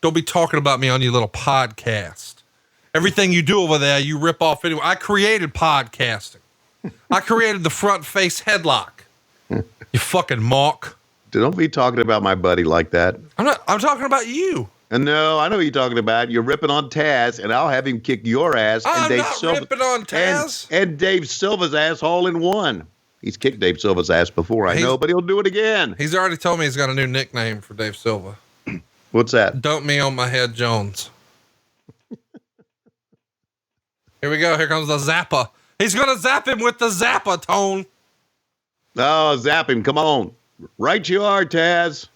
Don't be talking about me on your little podcast. Everything you do over there, you rip off anyway. I created podcasting. I created the front face headlock. You fucking mark. Don't be talking about my buddy like that. I'm talking about you. And no, I know what you're talking about. You're ripping on Taz, and I'll have him kick your ass. I'm not ripping on Taz. And Dave Silva's ass all in one. He's kicked Dave Silva's ass before, I know, but he'll do it again. He's already told me he's got a new nickname for Dave Silva. What's that? Dump me on my head, Jones. Here we go. Here comes the Zappa. He's going to zap him with the Zappa, Tone. Oh, zap him. Come on. Right you are, Taz.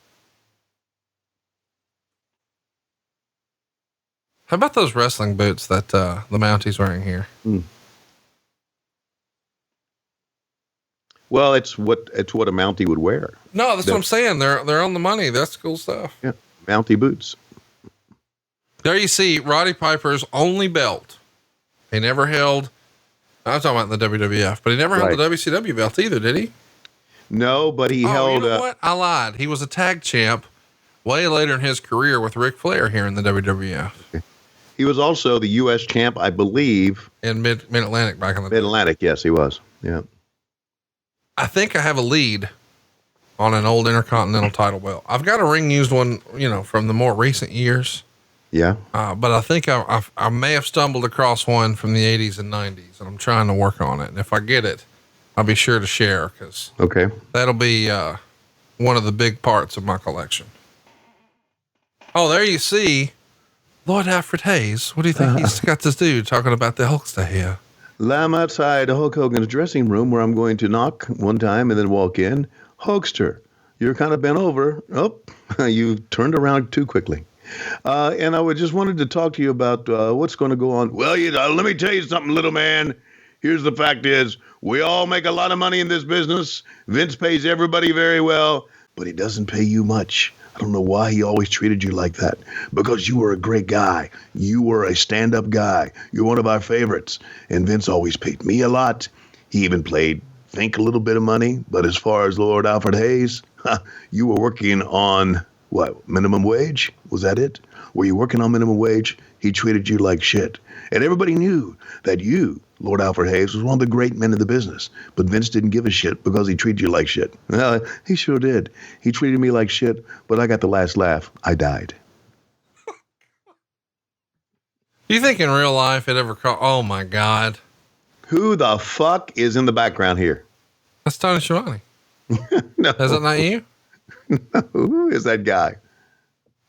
How about those wrestling boots that the Mountie's wearing here? Well, it's what a Mountie would wear. No, that's what I'm saying. They're on the money. That's cool stuff. Yeah, Mountie boots. There you see Roddy Piper's only belt. He never held. I'm talking about the WWF, but he never held the WCW belt either, did he? No, but he held. You know what? I lied. He was a tag champ way later in his career with Ric Flair here in the WWF. Okay. He was also the U.S. champ, I believe, in Mid-Atlantic back in the Mid-Atlantic. Yes, he was. Yeah. I think I have a lead on an old Intercontinental title belt. I've got a ring used one, from the more recent years. Yeah. But I think I may have stumbled across one from the 80s and 90s, and I'm trying to work on it. And if I get it, I'll be sure to share, because that'll be one of the big parts of my collection. Oh, there you see Lord Alfred Hayes. What do you think he's got this dude talking about the Hulkster here? I'm outside Hulk Hogan's dressing room where I'm going to knock one time and then walk in. Hulkster, you're kind of bent over. Oh, you turned around too quickly. And I just wanted to talk to you about what's going to go on. Well, let me tell you something, little man. Here's the fact is, we all make a lot of money in this business. Vince pays everybody very well, but he doesn't pay you much. I don't know why he always treated you like that. Because you were a great guy. You were a stand-up guy. You're one of our favorites. And Vince always paid me a lot. He even played Fink a little bit of money. But as far as Lord Alfred Hayes, you were working on, what, minimum wage? Was that it? Were you working on minimum wage? He treated you like shit. And everybody knew that you, Lord Alfred Hayes, was one of the great men in the business. But Vince didn't give a shit because he treated you like shit. Well, he sure did. He treated me like shit, but I got the last laugh. I died. Do you think in real life it ever oh my God. Who the fuck is in the background here? That's Tony Schiavone. No. Is that not you? No. Who is that guy?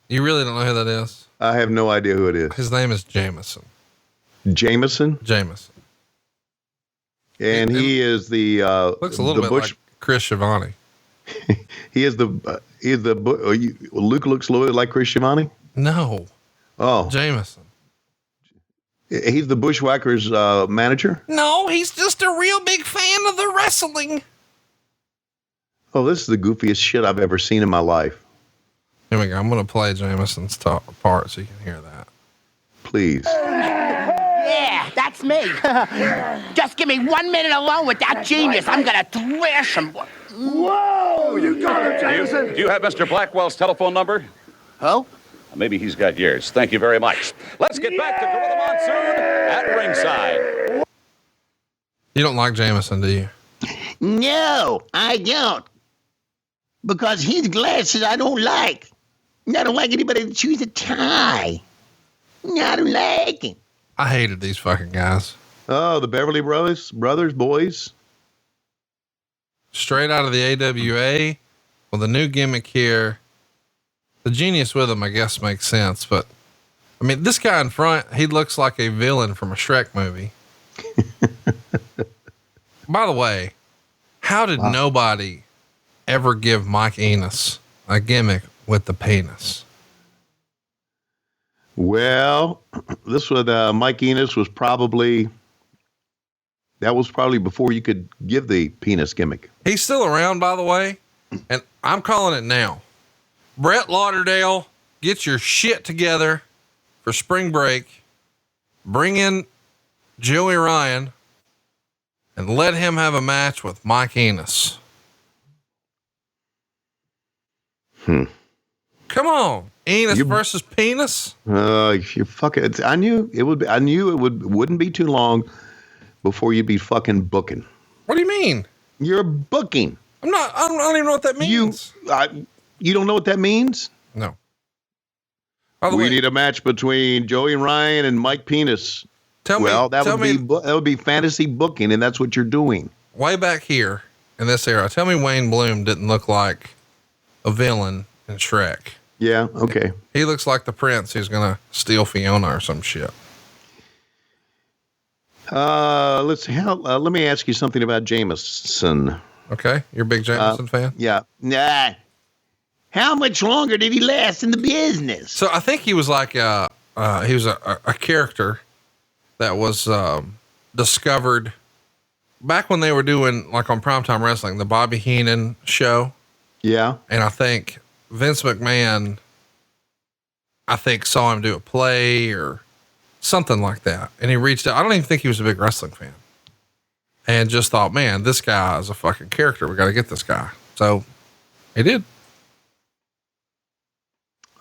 You really don't know who that is? I have no idea who it is. His name is Jameson. Jameson? Jameson. And he is the looks a little bit like Chris Schiavone. Luke looks a little bit like Chris Schiavone? No. Oh. Jameson. He's the Bushwackers manager? No, he's just a real big fan of the wrestling. Oh, this is the goofiest shit I've ever seen in my life. Here we go. I'm going to play Jameson's part so you can hear that. Please. Yeah, that's me. Just give me 1 minute alone with that genius. I'm going to thrash him. Whoa, you got it, Jameson. Do you have Mr. Blackwell's telephone number? Who? Maybe he's got yours. Thank you very much. Let's get back to Gorilla Monsoon at ringside. You don't like Jameson, do you? No, I don't. Because his glasses I don't like. I don't like anybody that chews a tie. I don't like him. I hated these fucking guys. Oh, the Beverly Brothers boys. Straight out of the AWA with a new gimmick here. The genius with him, I guess, makes sense. But, I mean, this guy in front, he looks like a villain from a Shrek movie. By the way, how did nobody ever give Mike Enos a gimmick with the penis? Well, this was Mike Enos was probably before you could give the penis gimmick. He's still around, by the way, and I'm calling it now. Brett Lauderdale, get your shit together for spring break. Bring in Joey Ryan and let him have a match with Mike Enos. Come on. Enos versus penis? You fucking. I knew it would. I knew it wouldn't be too long before you'd be fucking booking. What do you mean? You're booking. I don't even know what that means. You don't know what that means? No. We need a match between Joey and Ryan and Mike Penis. That would be fantasy booking, and that's what you're doing. Way back here in this era, tell me Wayne Bloom didn't look like a villain in Shrek. Yeah, okay. He looks like the prince who's going to steal Fiona or some shit. Let's see. Let me ask you something about Jameson. Okay, you're a big Jameson fan? Yeah. Nah. How much longer did he last in the business? So I think he was like he was a character that was discovered back when they were doing like on Primetime Wrestling, the Bobby Heenan show. Yeah. And I think Vince McMahon, saw him do a play or something like that. And he reached out. I don't even think he was a big wrestling fan, and just thought, man, this guy is a fucking character. We got to get this guy. So he did.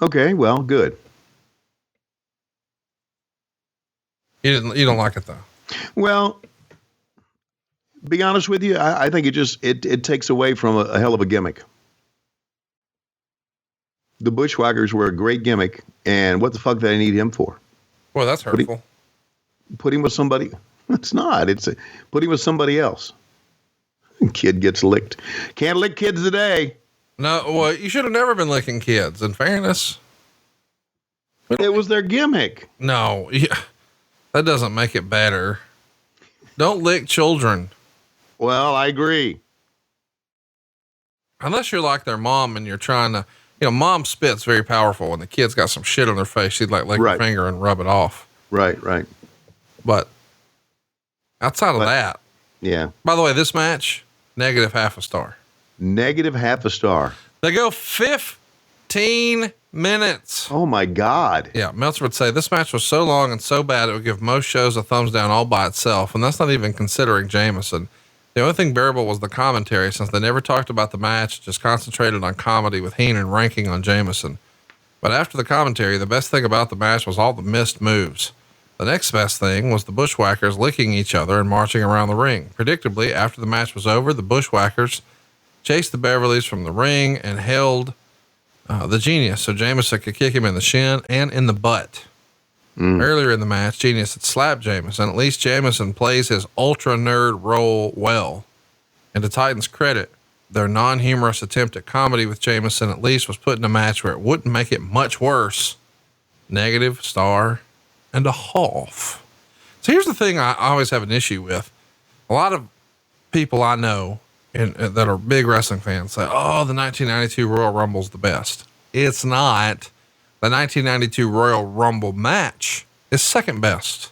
Okay. Well, good. You don't like it though. Well, be honest with you. I think it takes away from a hell of a gimmick. The Bushwackers were a great gimmick, and what the fuck did I need him for? Well, that's hurtful. Put him with somebody. It's not. Put him with somebody else. Kid gets licked. Can't lick kids today. No, well, you should have never been licking kids. In fairness, it was their gimmick. No, that doesn't make it better. Don't lick children. Well, I agree. Unless you're like their mom and you're trying to. Mom spit's very powerful. When the kid's got some shit on their face, she'd like lick her finger and rub it off. Right. But outside of that. Yeah. By the way, this match, -0.5 star. -0.5 star. They go 15 minutes. Oh my God. Yeah. Meltzer would say this match was so long and so bad, it would give most shows a thumbs down all by itself. And that's not even considering Jameson. The only thing bearable was the commentary, since they never talked about the match, just concentrated on comedy with Heenan ranking on Jameson. But after the commentary, the best thing about the match was all the missed moves. The next best thing was the Bushwhackers licking each other and marching around the ring. Predictably, after the match was over, the Bushwhackers chased the Beverlys from the ring and held the Genius so Jameson could kick him in the shin and in the butt. Earlier in the match, Genius had slapped Jameson. At least Jameson plays his ultra nerd role well. And to Titan's credit, their non-humorous attempt at comedy with Jameson at least was put in a match where it wouldn't make it much worse. -1.5 stars. So here's the thing I always have an issue with. A lot of people I know that are big wrestling fans say, oh, the 1992 Royal Rumble's the best. It's not. The 1992 Royal Rumble match is second best,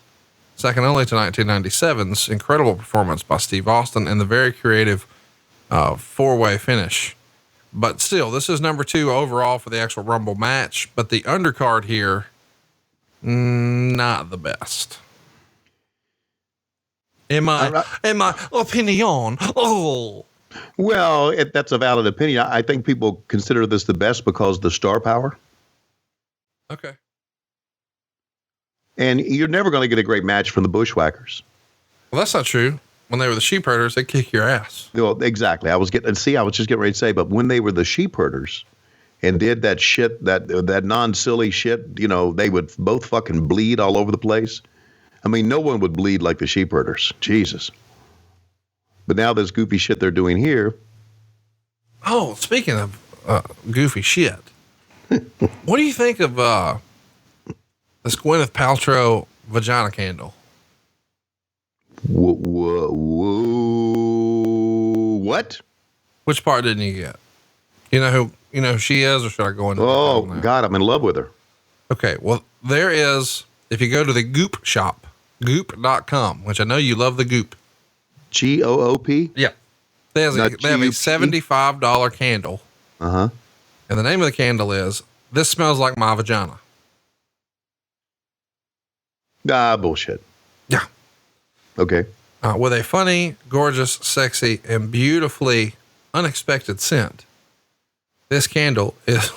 second only to 1997's incredible performance by Steve Austin and the very creative four-way finish. But still, this is number 2 overall for the actual Rumble match. But the undercard here, not the best. In my opinion. Oh. Well, that's a valid opinion. I think people consider this the best because of the star power. Okay. And you're never going to get a great match from the Bushwhackers. Well, that's not true. When they were the sheep herders, they kick your ass. Well, exactly. I was just getting ready to say, but when they were the sheep herders and did that shit, that non-silly shit, they would both fucking bleed all over the place. I mean, no one would bleed like the sheep herders. Jesus. But now this goofy shit they're doing here. Oh, speaking of goofy shit. What do you think of this Gwyneth Paltrow vagina candle? What? Which part didn't you get? You know who she is, or should I go into? Oh God, I'm in love with her. Okay, well there is. If you go to the Goop shop, goop.com, which I know you love the Goop. GOOP. Yeah, they have a $75 candle. And the name of the candle is "This Smells Like My Vagina." Bullshit. Yeah. Okay. With a funny, gorgeous, sexy, and beautifully unexpected scent. This candle is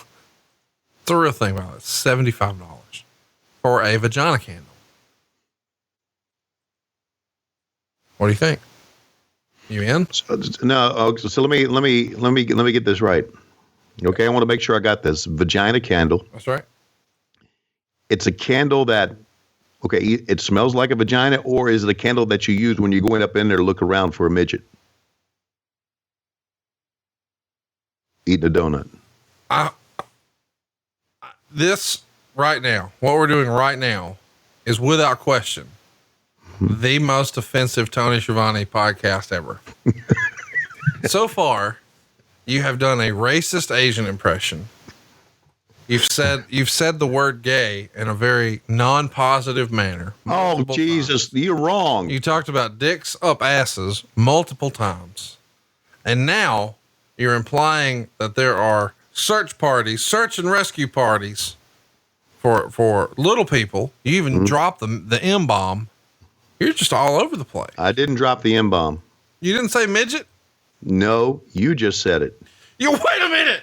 It's a real thing, by the way. It's $75 for a vagina candle. What do you think? You in? So let me get this right. Okay, I want to make sure I got this. Vagina candle. That's right. It's a candle that, okay, it smells like a vagina, or is it a candle that you use when you're going up in there to look around for a midget? Eating a donut. This right now, what we're doing right now is without question the most offensive Tony Schiavone podcast ever. So far, you have done a racist Asian impression. You've said the word gay in a very non-positive manner. Oh, Jesus, times. You're wrong. You talked about dicks up asses multiple times. And now you're implying that there are search and rescue parties for little people. You even dropped the M-bomb. You're just all over the place. I didn't drop the M-bomb. You didn't say midget? No, you just said it. Wait a minute.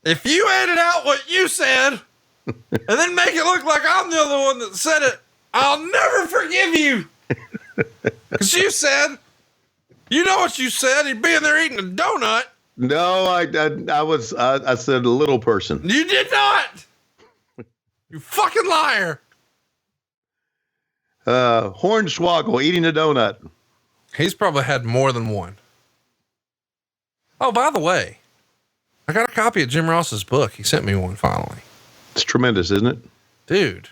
If you edit out what you said and then make it look like I'm the other one that said it, I'll never forgive you. Because you said, you know what you said? He'd be in there eating a donut. No, I said a little person. You did not. You fucking liar. Hornswoggle eating a donut. He's probably had more than one. Oh, by the way, I got a copy of Jim Ross's book. He sent me one finally. It's tremendous, isn't it? Dude,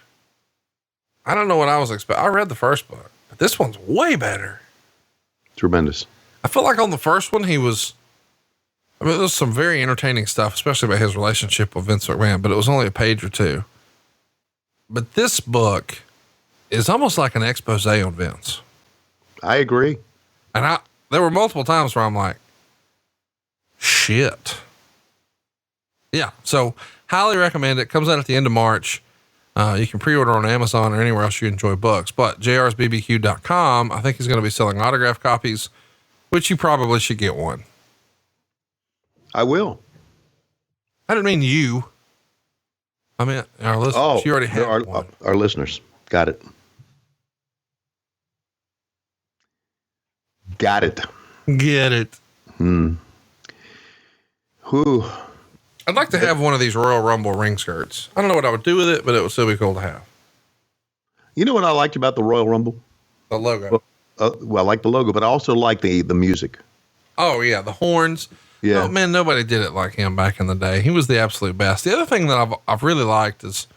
I don't know what I was expecting. I read the first book, but this one's way better. Tremendous. I feel like on the first one, there's some very entertaining stuff, especially about his relationship with Vince McMahon, but it was only a page or two. But this book is almost like an expose on Vince. I agree. And there were multiple times where I'm like, shit. Yeah. So highly recommend it. Comes out at the end of March. You can pre-order on Amazon or anywhere else you enjoy books, but jrsbbq.com, I think he's going to be selling autographed copies, which you probably should get one. I will. I didn't mean you. I mean, our listeners. Oh, you already have one. Our listeners. Got it. Got it. Get it. Whew. I'd like to have one of these Royal Rumble ring skirts. I don't know what I would do with it, but it would still be cool to have. You know what I liked about the Royal Rumble? The logo. Well, I like the logo, but I also like the music. Oh yeah. The horns. Yeah. Oh man, nobody did it like him back in the day. He was the absolute best. The other thing that I've really liked is,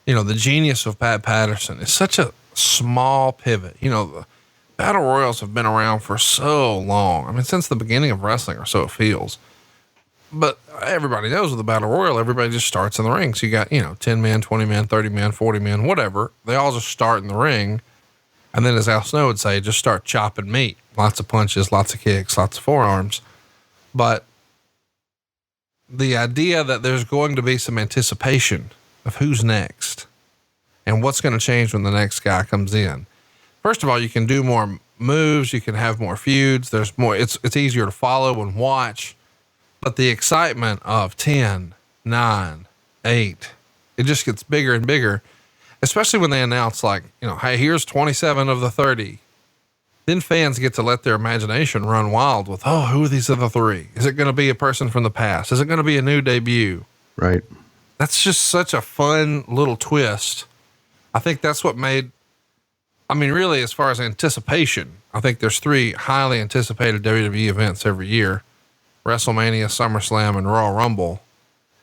the genius of Pat Patterson is such a small pivot. The Battle Royals have been around for so long. I mean, since the beginning of wrestling, or so it feels. But everybody knows with the Battle Royal, everybody just starts in the ring. So you got, 10 men, 20 men, 30 men, 40 men, whatever. They all just start in the ring. And then, as Al Snow would say, just start chopping meat. Lots of punches, lots of kicks, lots of forearms. But the idea that there's going to be some anticipation of who's next and what's going to change when the next guy comes in. First of all, you can do more moves. You can have more feuds. There's more, it's easier to follow and watch, but the excitement of 10, 9, 8, it just gets bigger and bigger, especially when they announce hey, here's 27 of the 30. Then fans get to let their imagination run wild with, who are these other 3? Is it going to be a person from the past? Is it going to be a new debut? Right. That's just such a fun little twist. I think that's what really, as far as anticipation, I think there's 3 highly anticipated WWE events every year: WrestleMania, SummerSlam, and Royal Rumble.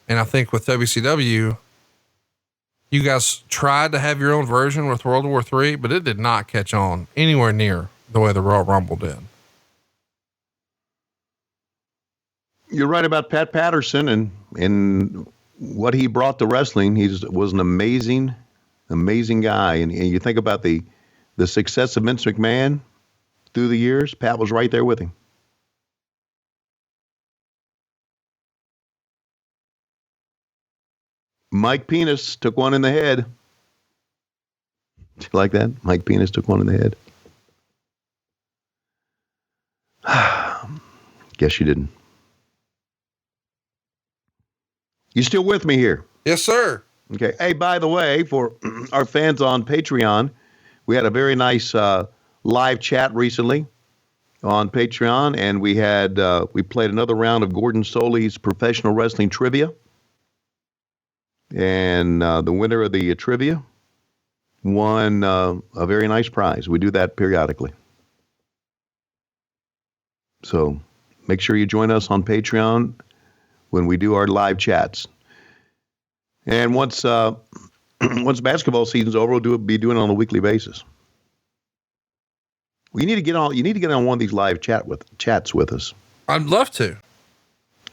And I think with WCW, you guys tried to have your own version with World War III, but it did not catch on anywhere near the way the Royal Rumble did. You're right about Pat Patterson and what he brought to wrestling. He was an amazing guy. And you think about the success of Vince McMahon through the years, Pat was right there with him. Mike Penis took one in the head. Did you like that? Mike Penis took one in the head. Guess you didn't. You still with me here? Yes, sir. Okay. Hey, by the way, for our fans on Patreon, we had a very nice live chat recently on Patreon, and we played another round of Gordon Soley's professional wrestling trivia. And the winner of the trivia won a very nice prize. We do that periodically. So make sure you join us on Patreon when we do our live chats. And once basketball season's over, we'll be doing it on a weekly basis. You need to get on one of these live chats with us. I'd love to.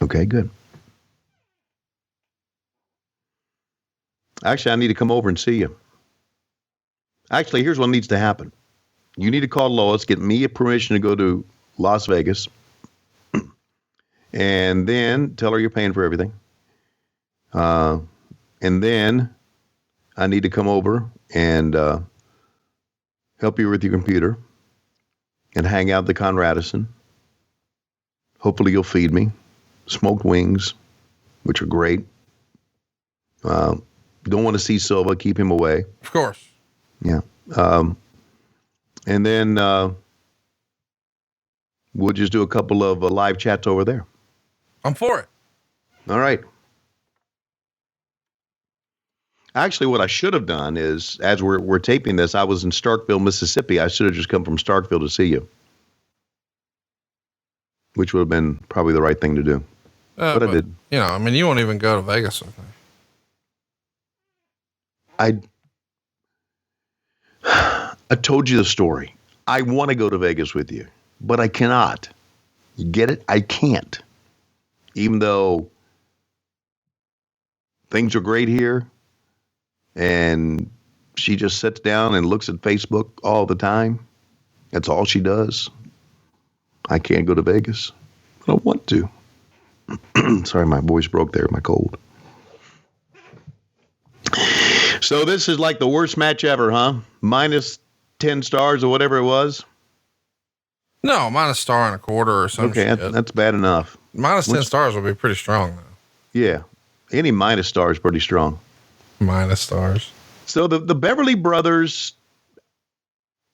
Okay, good. Actually, I need to come over and see you. Actually, here's what needs to happen. You need to call Lois, get me a permission to go to Las Vegas, and then tell her you're paying for everything. And then I need to come over and help you with your computer and hang out at the Conradison. Hopefully you'll feed me smoked wings, which are great. Don't want to see Silva. Keep him away. Of course. Yeah. And then we'll just do a couple of live chats over there. I'm for it. All right. Actually, what I should have done is, as we're taping this, I was in Starkville, Mississippi. I should have just come from Starkville to see you, which would have been probably the right thing to do. But I did. You know, I mean, you won't even go to Vegas with me. I told you the story. I want to go to Vegas with you, but I cannot. You get it? I can't. Even though things are great here, and she just sits down and looks at Facebook all the time. That's all she does. I can't go to Vegas. I don't want to. Sorry, my voice broke there, my cold. So this is like the worst match ever, huh? Minus 10 stars or whatever it was? No, minus star and a quarter or something. Okay, that's bad enough. Minus 10 stars would be pretty strong, though. Yeah. Any minus star is pretty strong. Minus stars. So the Beverly Brothers,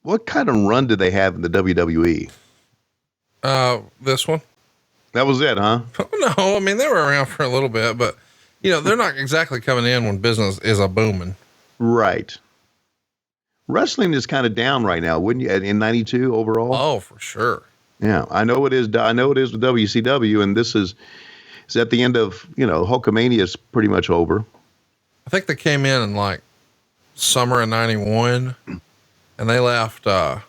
what kind of run did they have in the WWE? This one. That was it, huh? No, I mean, they were around for a little bit, but, you know, they're not exactly coming in when business is a booming. Right. Wrestling is kind of down right now, wouldn't you? In 92 overall? Oh, for sure. Yeah, I know it is. I know it is with WCW, and this is at the end of, Hulkamania is pretty much over. I think they came in like summer of 91 and they left, I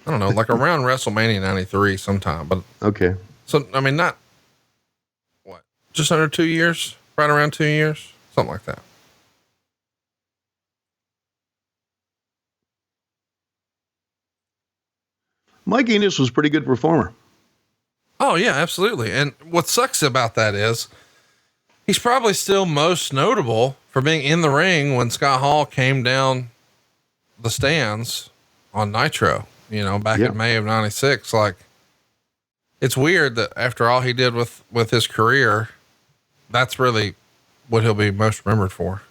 don't know, like around WrestleMania 93 sometime, but okay. So, I mean, not just under 2 years, right around 2 years, something like that. Mike Enos was a pretty good performer. Oh yeah, absolutely. And what sucks about that is he's probably still most notable for being in the ring when Scott Hall came down the stands on Nitro, back in May of 96. Like, it's weird that after all he did with his career, that's really what he'll be most remembered for.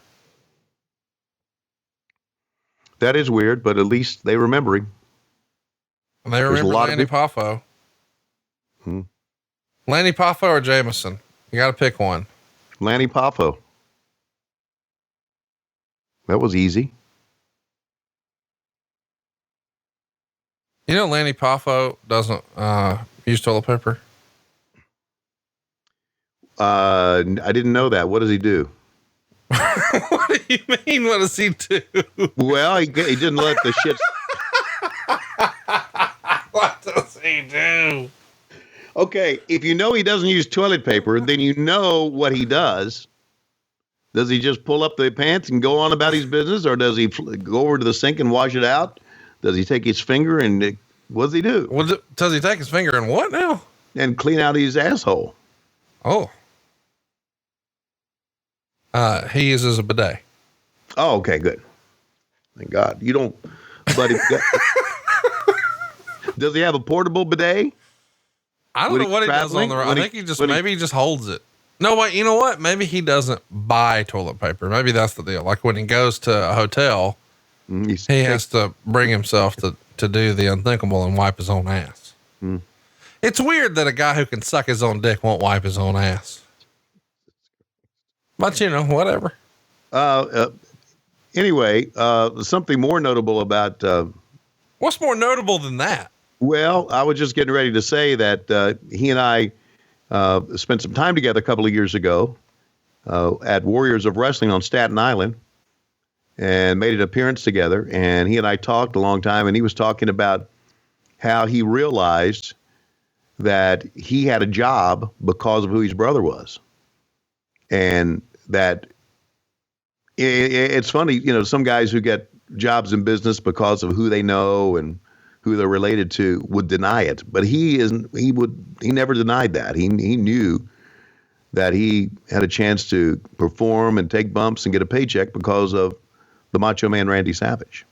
That is weird, but at least they remember him. And they remember Lanny Poffo. Lanny Poffo or Jameson? You got to pick one. Lanny Poffo. That was easy. Lanny Poffo doesn't use toilet paper. I didn't know that. What does he do? What do you mean? What does he do? Well, he didn't let the shit. What does he do? Okay, if he doesn't use toilet paper, then you know what he does. Does he just pull up the pants and go on about his business, or does he go over to the sink and wash it out? Does he take his finger and what does he do? Does he take his finger and what now? And clean out his asshole. Oh. He uses a bidet. Oh, okay, good. Thank God. You don't, buddy. Does he have a portable bidet? I don't know what he does on the road. I think he just holds it. No, wait, you know what? Maybe he doesn't buy toilet paper. Maybe that's the deal. Like when he goes to a hotel, he has to bring himself to do the unthinkable and wipe his own ass. It's weird that a guy who can suck his own dick won't wipe his own ass. But whatever. Anyway, something more notable about, what's more notable than that? Well, I was just getting ready to say that, he and I, spent some time together a couple of years ago, at Warriors of Wrestling on Staten Island, and made an appearance together. And he and I talked a long time, and he was talking about how he realized that he had a job because of who his brother was. And that it's funny, some guys who get jobs in business because of who they know and who they're related to would deny it, but he never denied that. He knew that he had a chance to perform and take bumps and get a paycheck because of the Macho Man Randy Savage.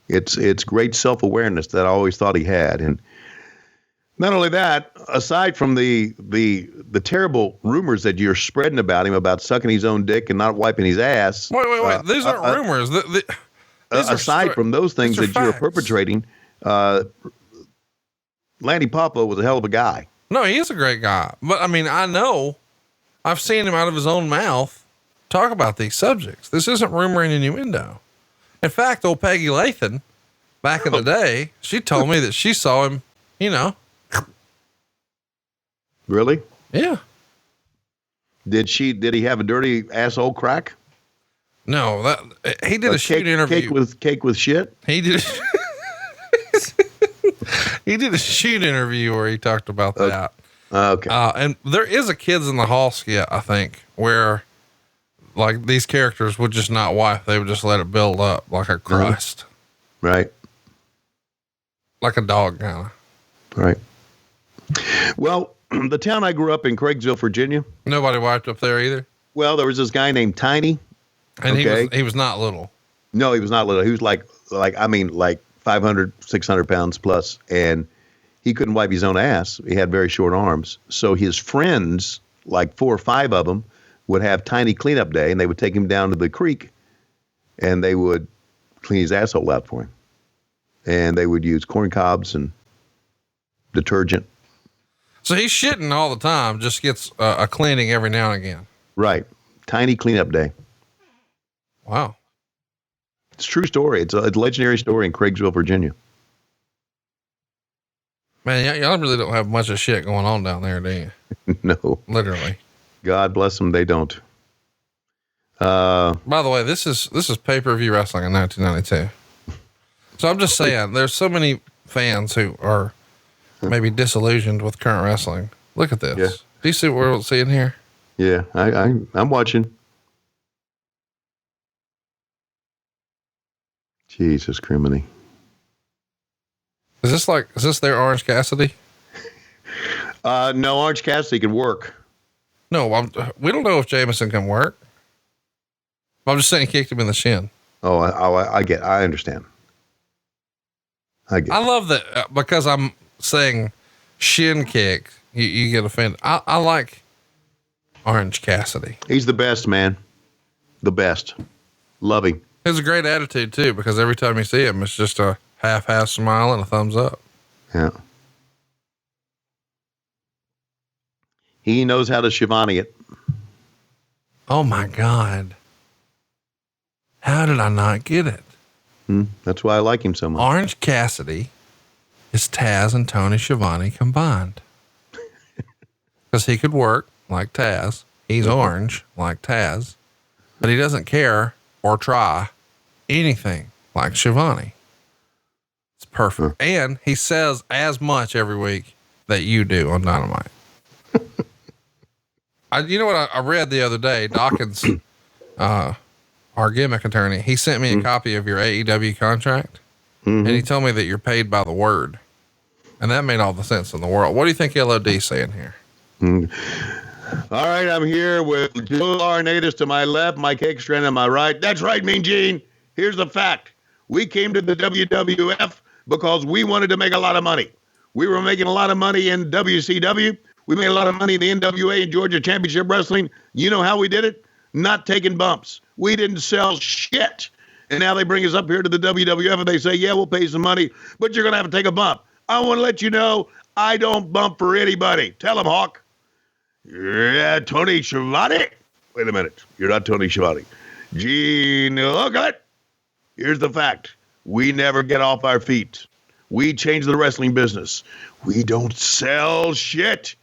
It's great self-awareness that I always thought he had. And not only that, aside from the terrible rumors that you're spreading about him, about sucking his own dick and not wiping his ass. Wait. These aren't rumors. Aside from those things that you're perpetrating, Lanny Poffo was a hell of a guy. No, he is a great guy. But I know I've seen him out of his own mouth talk about these subjects. This isn't rumor and innuendo. In fact, old Peggy Lathan, back in the day, she told me that she saw him, Really? Yeah. Did he have a dirty asshole crack? No, he did a shoot interview. Cake with shit? He did. He did a shoot interview where he talked about that. Okay. And there is a Kids in the Hall skit, I think, where like these characters would just not wipe. They would just let it build up like a crust. Right. Like a dog kind of. Right. Well, the town I grew up in, Craigsville, Virginia. Nobody wiped up there either. Well, there was this guy named Tiny. And he was not little. No, he was not little. He was like 500, 600 pounds plus. And he couldn't wipe his own ass. He had very short arms. So his friends, like 4 or 5 of them, would have Tiny cleanup day, and they would take him down to the creek and they would clean his asshole out for him. And they would use corn cobs and detergent. So he's shitting all the time, just gets a cleaning every now and again. Right. Tiny cleanup day. Wow. It's a true story. It's a legendary story in Craigsville, Virginia. Man, y'all really don't have much of shit going on down there, do you? No. Literally. God bless them. They don't. By the way, this is pay-per-view wrestling in 1992. So I'm just saying, there's so many fans who are maybe disillusioned with current wrestling. Look at this. Yeah. Do you see what we're seeing here? Yeah, I'm watching. Jesus criminy. Is this their Orange Cassidy? No, Orange Cassidy can work. No, we don't know if Jameson can work. I'm just saying he kicked him in the shin. Oh, I understand. I love that because I'm saying shin kick. You get offended. I like Orange Cassidy. He's the best, man. The best. Love him. He has a great attitude too, because every time you see him, it's just a half smile and a thumbs up. Yeah. He knows how to Schiavone it. Oh my God. How did I not get it? That's why I like him so much. Orange Cassidy is Taz and Tony Schiavone combined. Because he could work like Taz. He's orange like Taz. But he doesn't care or try anything like Schiavone. It's perfect. And he says as much every week that you do on Dynamite. You know what I read the other day? Dawkins, our gimmick attorney, he sent me a copy of your AEW contract, and he told me that you're paid by the word, and that made all the sense in the world. What do you think LOD's saying here? All right, I'm here with Joe Laurinaitis to my left, Mike Hickstrand on my right. That's right, Mean Gene. Here's the fact. We came to the WWF because we wanted to make a lot of money. We were making a lot of money in WCW. We made a lot of money in the NWA and Georgia Championship Wrestling. You know how we did it? Not taking bumps. We didn't sell shit. And now they bring us up here to the WWF and they say, yeah, we'll pay some money, but you're going to have to take a bump. I want to let you know, I don't bump for anybody. Tell them, Hawk. Yeah, Tony Schiavone. Wait a minute. You're not Tony Schiavone. Gene, look at it. Here's the fact. We never get off our feet. We change the wrestling business. We don't sell shit.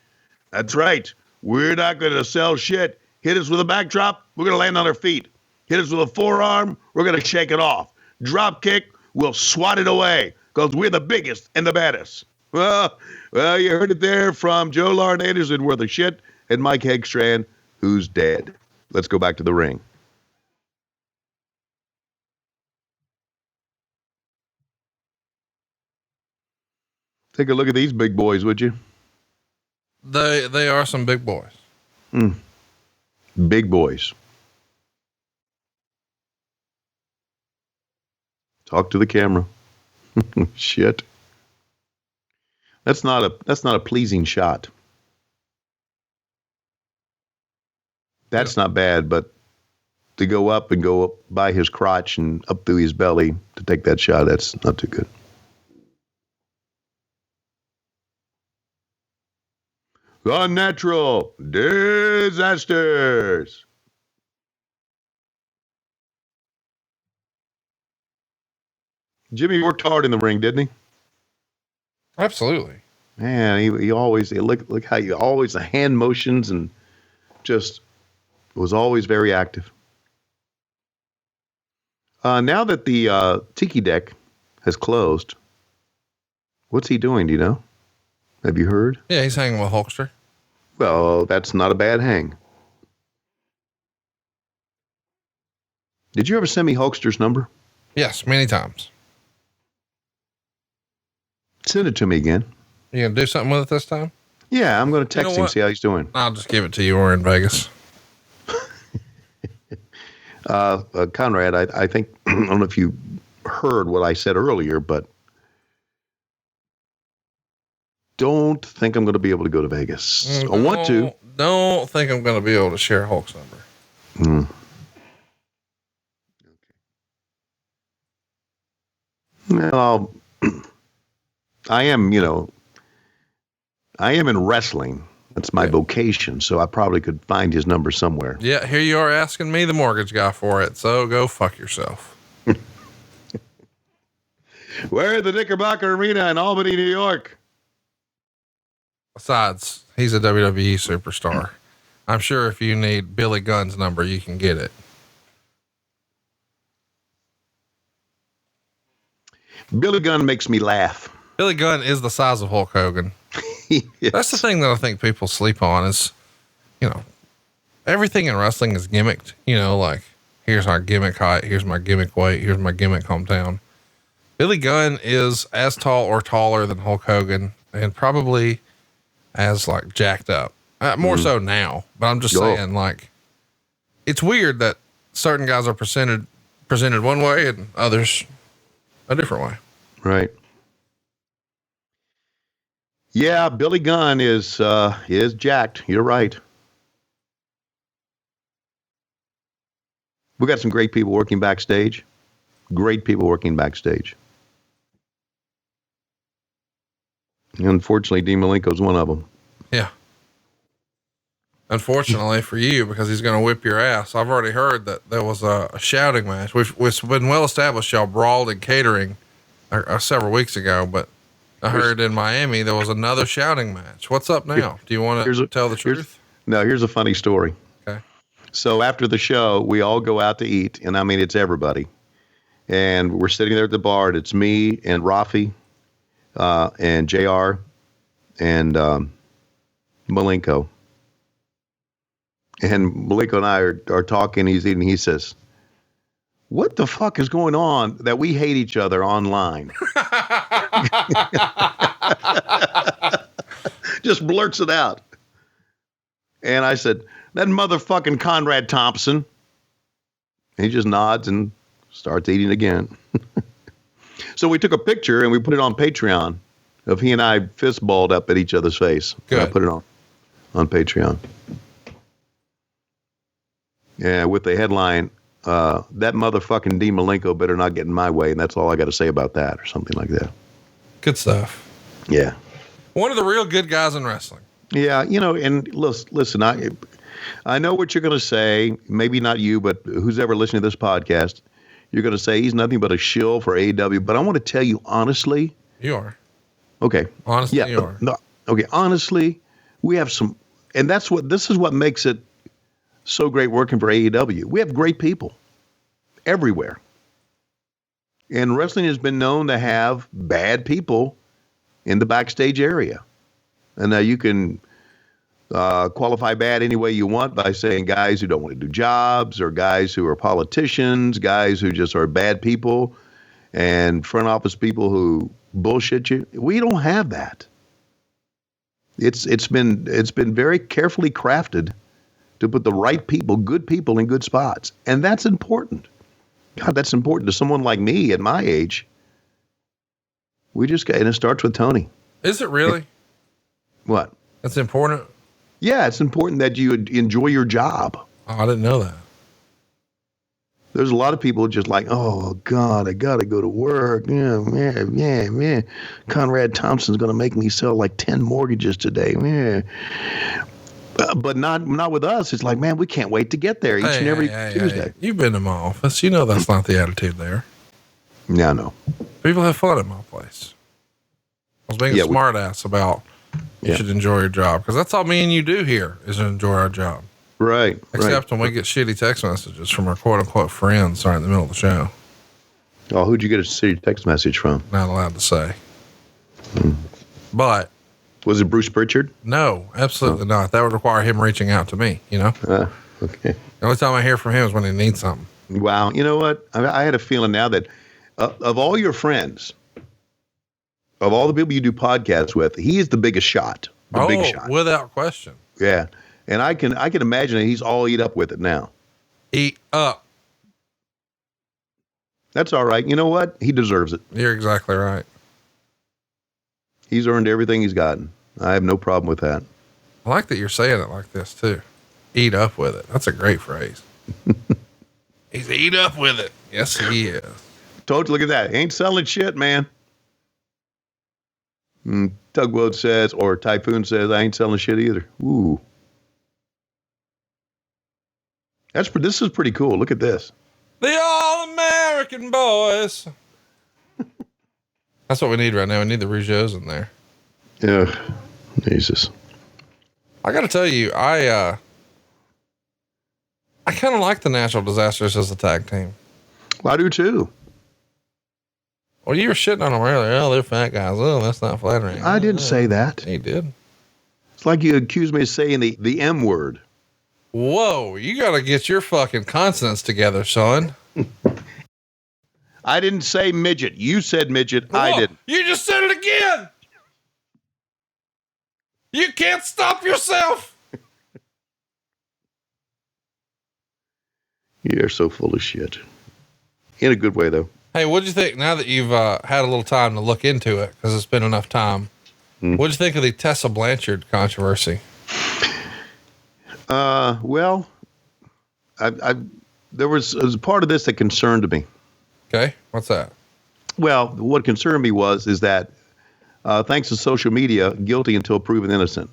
That's right. We're not going to sell shit. Hit us with a backdrop, we're going to land on our feet. Hit us with a forearm, we're going to shake it off. Drop kick, we'll swat it away because we're the biggest and the baddest. Well, you heard it there from Joe Laurinaitis and Worth of Shit and Mike Hegstrand, who's dead. Let's go back to the ring. Take a look at these big boys, would you? They are some big boys. Big boys. Talk to the camera. Shit. That's not a pleasing shot. That's not bad, but to go up and go up by his crotch and up through his belly to take that shot, that's not too good. Unnatural disasters. Jimmy worked hard in the ring, didn't he? Absolutely. Man, he always look how you always the hand motions and just was always very active. Now that the Tiki Deck has closed, what's he doing? Do you know? Have you heard? Yeah, he's hanging with Hulkster. Well, that's not a bad hang. Did you ever send me Hulkster's number? Yes, many times. Send it to me again. You gonna do something with it this time? Yeah, I'm going to text him, see how he's doing. I'll just give it to you. We're in Vegas. Conrad, I think, I don't know if you heard what I said earlier, but don't think I'm going to be able to go to Vegas. I want to. Don't think I'm going to be able to share Hulk's number. Well, I am in wrestling. That's my vocation. So I probably could find his number somewhere. Yeah. Here you are asking me, the mortgage guy, for it. So go fuck yourself. We're at the Knickerbocker Arena in Albany, New York. Besides, he's a WWE superstar. I'm sure if you need Billy Gunn's number, you can get it. Billy Gunn makes me laugh. Billy Gunn is the size of Hulk Hogan. Yes. That's the thing that I think people sleep on is, everything in wrestling is gimmicked. Like, here's our gimmick height, here's my gimmick weight, here's my gimmick hometown. Billy Gunn is as tall or taller than Hulk Hogan and probably as like jacked up, more so now, but I'm just saying, like, it's weird that certain guys are presented one way and others a different way. Right. Yeah. Billy Gunn is jacked. You're right. We got some great people working backstage. Unfortunately, Dean Malenko's one of them. Yeah. Unfortunately for you, because he's going to whip your ass. I've already heard that there was a shouting match. It's been well established. Y'all brawled in catering several weeks ago, but I heard in Miami there was another shouting match. What's up now? Do you want to tell the truth? Here's a funny story. Okay. So after the show, we all go out to eat, and I mean, it's everybody. And we're sitting there at the bar, and it's me and Rafi, and JR and Malenko. And Malenko and I are talking, he's eating, he says, "What the fuck is going on that we hate each other online?" Just blurts it out. And I said, "That motherfucking Conrad Thompson." He just nods and starts eating again. So we took a picture and we put it on Patreon of he and I fist balled up at each other's face. Good. I put it on. on Patreon. Yeah, with the headline, that motherfucking Dean Malenko better not get in my way, and that's all I got to say about that, or something like that. Good stuff. Yeah. One of the real good guys in wrestling. Yeah, and listen, I know what you're going to say. Maybe not you, but who's ever listening to this podcast, you're going to say he's nothing but a shill for AEW. But I want to tell you honestly. You are. Okay. Honestly, yeah, you are. No, okay. Honestly, we have some, and this is what makes it so great working for AEW. We have great people everywhere. And wrestling has been known to have bad people in the backstage area. And now you can qualify bad any way you want by saying guys who don't want to do jobs, or guys who are politicians, guys who just are bad people, and front office people who bullshit you. We don't have that. It's been very carefully crafted to put the right people, good people, in good spots. And that's important. God, that's important to someone like me at my age. And it starts with Tony. Is it really? What? That's important? Yeah, it's important that you enjoy your job. Oh, I didn't know that. There's a lot of people just like, oh, God, I got to go to work. Yeah, man. Conrad Thompson's going to make me sell like 10 mortgages today. Yeah. But not with us. It's like, man, we can't wait to get there each and every Tuesday. You've been to my office. You know that's not the attitude there. Yeah, I know. People have fun at my place. I was being a smart ass about you should enjoy your job, because that's all me and you do here is enjoy our job. Right. Except when we get shitty text messages from our quote unquote friends right in the middle of the show. Oh, who'd you get a shitty text message from? Not allowed to say. But was it Bruce Pritchard? No, absolutely not. That would require him reaching out to me, you know? Okay. The only time I hear from him is when he needs something. Wow. You know what? I had a feeling now that of all your friends, of all the people you do podcasts with, he is the biggest shot. Big shot. Without question. Yeah. And I can imagine that he's all eat up with it now. Eat up. That's all right. You know what? He deserves it. You're exactly right. He's earned everything he's gotten. I have no problem with that. I like that you're saying it like this too. Eat up with it. That's a great phrase. He's eat up with it. Yes, he is. Told you, look at that. He ain't selling shit, man. Tugboat says, or Typhoon says, I ain't selling shit either. Ooh. This is pretty cool. Look at this. The All-American Boys. That's what we need right now. We need the Rougeaus in there. Yeah. Jesus. I got to tell you, I kind of like the Natural Disasters as a tag team. Well, I do too. Well, you were shitting on them earlier. Oh, they're fat guys. Oh, that's not flattering. I didn't say that. He did. It's like you accused me of saying the M word. Whoa, you got to get your fucking consonants together, son. I didn't say midget. You said midget. Whoa, I didn't. You just said it again. You can't stop yourself. You're so full of shit. In a good way, though. Hey, what'd you think now that you've had a little time to look into it, because it's been enough time? What'd you think of the Tessa Blanchard controversy? Well, there was a part of this that concerned me. Okay. What's that? Well, what concerned me is that, thanks to social media, guilty until proven innocent.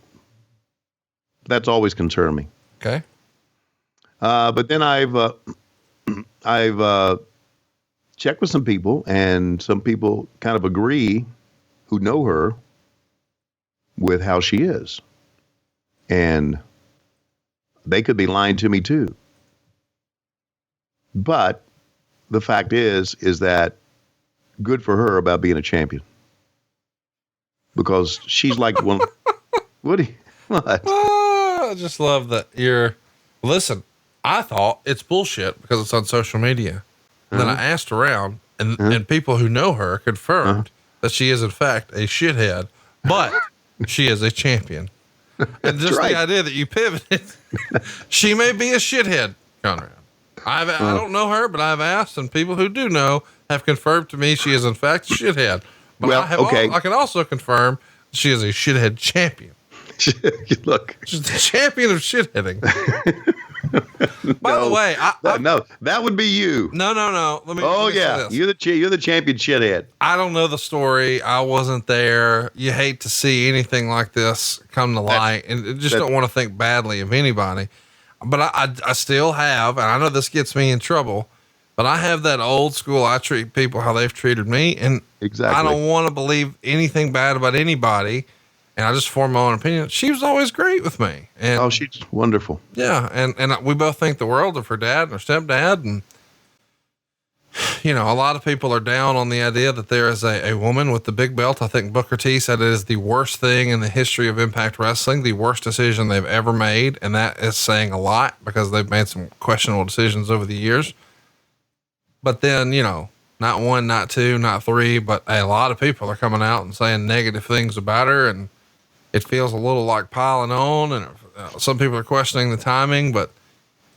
That's always concerned me. Okay. But then I've checked with some people, and some people kind of agree who know her with how she is. And they could be lying to me too. But the fact is that good for her about being a champion. Because she's like one. What? I just love that listen, I thought it's bullshit because it's on social media. And then I asked around, and people who know her confirmed that she is in fact a shithead, but she is a champion. And just the idea that you pivoted, she may be a shithead, Conrad. I don't know her, but I've asked, and people who do know have confirmed to me she is in fact a shithead. But I can also confirm she is a shithead champion. Look. She's the champion of shitheading. By the way, no, that would be you. No. Let me Oh say yeah, this. you're the champion shithead. I don't know the story. I wasn't there. You hate to see anything like this come to light, and just don't want to think badly of anybody. But I still have, and I know this gets me in trouble, but I have that old school. I treat people how they've treated me, and exactly. I don't want to believe anything bad about anybody. And I just form my own opinion. She was always great with me. And she's wonderful. Yeah. And we both think the world of her dad and her stepdad. And, you know, a lot of people are down on the idea that there is a woman with the big belt. I think Booker T said it is the worst thing in the history of Impact Wrestling, the worst decision they've ever made. And that is saying a lot because they've made some questionable decisions over the years. But then, you know, not one, not two, not three, but a lot of people are coming out and saying negative things about her. And it feels a little like piling on, and some people are questioning the timing, but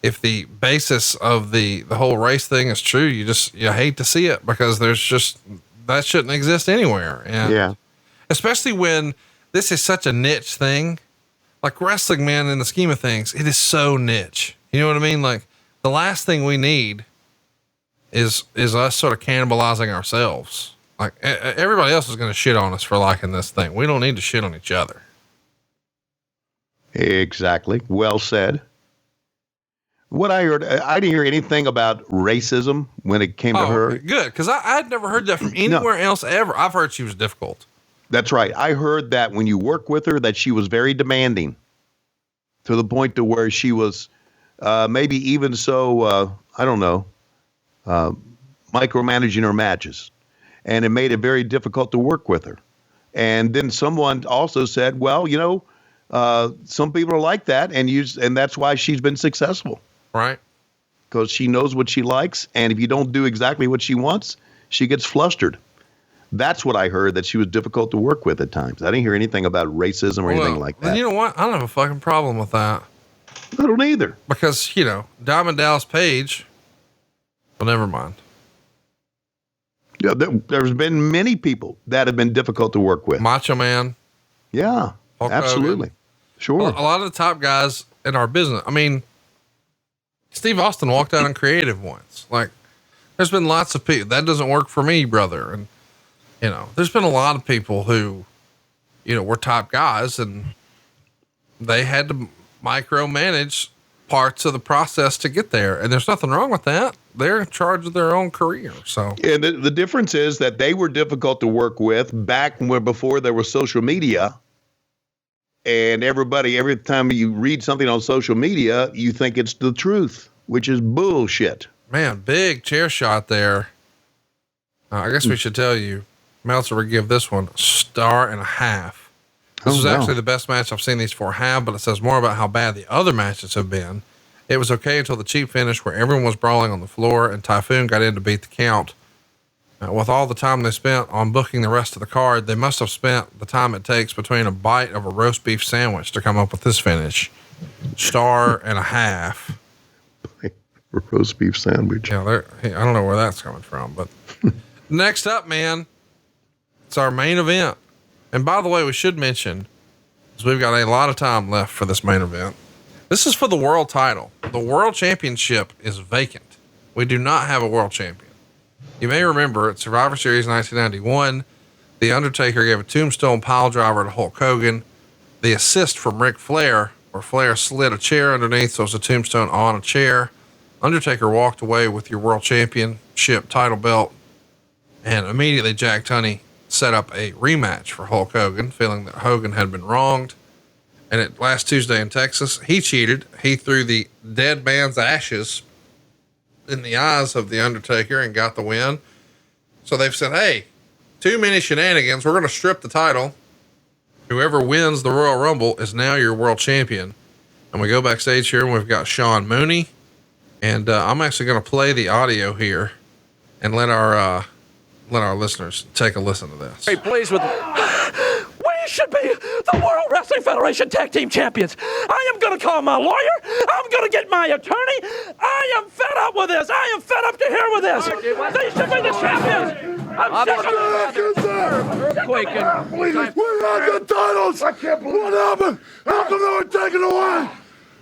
if the basis of the whole race thing is true, you hate to see it because that shouldn't exist anywhere. And yeah, especially when this is such a niche thing, like wrestling, man, in the scheme of things, it is so niche. You know what I mean? Like the last thing we need is us sort of cannibalizing ourselves. Like everybody else is going to shit on us for liking this thing. We don't need to shit on each other. Exactly. Well said. What I heard, I didn't hear anything about racism when it came to her. Good. Cause I'd never heard that from anywhere else ever. I've heard she was difficult. That's right. I heard that when you work with her, that she was very demanding to the point to where she was, maybe even so, I don't know, micromanaging her matches. And it made it very difficult to work with her. And then someone also said, well, you know, some people are like that, and that's why she's been successful. Right. Because she knows what she likes, and if you don't do exactly what she wants, she gets flustered. That's what I heard, that she was difficult to work with at times. I didn't hear anything about racism or anything like that. You know what? I don't have a fucking problem with that. I don't either. Because, you know, Diamond Dallas Page, well, never mind. Yeah, there's been many people that have been difficult to work with. Macho Man. Yeah, Hulk absolutely. Hogan. Sure. A lot of the top guys in our business. I mean, Steve Austin walked out on creative once. Like, there's been lots of people that doesn't work for me, brother. And, you know, there's been a lot of people who, you know, were top guys and they had to micromanage parts of the process to get there. And there's nothing wrong with that. They're in charge of their own career. So, and the difference is that they were difficult to work with back before there was social media. And every time you read something on social media, you think it's the truth, which is bullshit. Man, big chair shot there. I guess we should tell you, Meltzer would give this one a 1.5 stars. This was actually the best match I've seen these four have, but it says more about how bad the other matches have been. It was okay until the cheap finish where everyone was brawling on the floor and Typhoon got in to beat the count. With all the time they spent on booking the rest of the card, they must have spent the time it takes between a bite of a roast beef sandwich to come up with this finish. 1.5 stars. A roast beef sandwich. Yeah, I don't know where that's coming from, but next up, man, it's our main event. And by the way, we should mention, because we've got a lot of time left for this main event. This is for the world title. The world championship is vacant. We do not have a world champion. You may remember at Survivor Series 1991, The Undertaker gave a tombstone pile driver to Hulk Hogan. The assist from Ric Flair, where Flair slid a chair underneath, so it was a tombstone on a chair. Undertaker walked away with your world championship title belt, and immediately Jack Tunney set up a rematch for Hulk Hogan, feeling that Hogan had been wronged. And at last Tuesday in Texas, he cheated. He threw the dead man's ashes in the eyes of the Undertaker and got the win. So they've said, hey, too many shenanigans. We're going to strip the title. Whoever wins the Royal Rumble is now your world champion. And we go backstage here and we've got Sean Mooney. And I'm actually going to play the audio here and let our listeners take a listen to this. Very pleased with we should be the World Wrestling Federation Tag Team Champions. I am going to call my lawyer. I'm going to get my attorney. I am fed up with this. I am fed up to here with this. They should be the champions. I'm sick of this. Earthquake. had the titles. I can't believe what happened. How come they were taken away?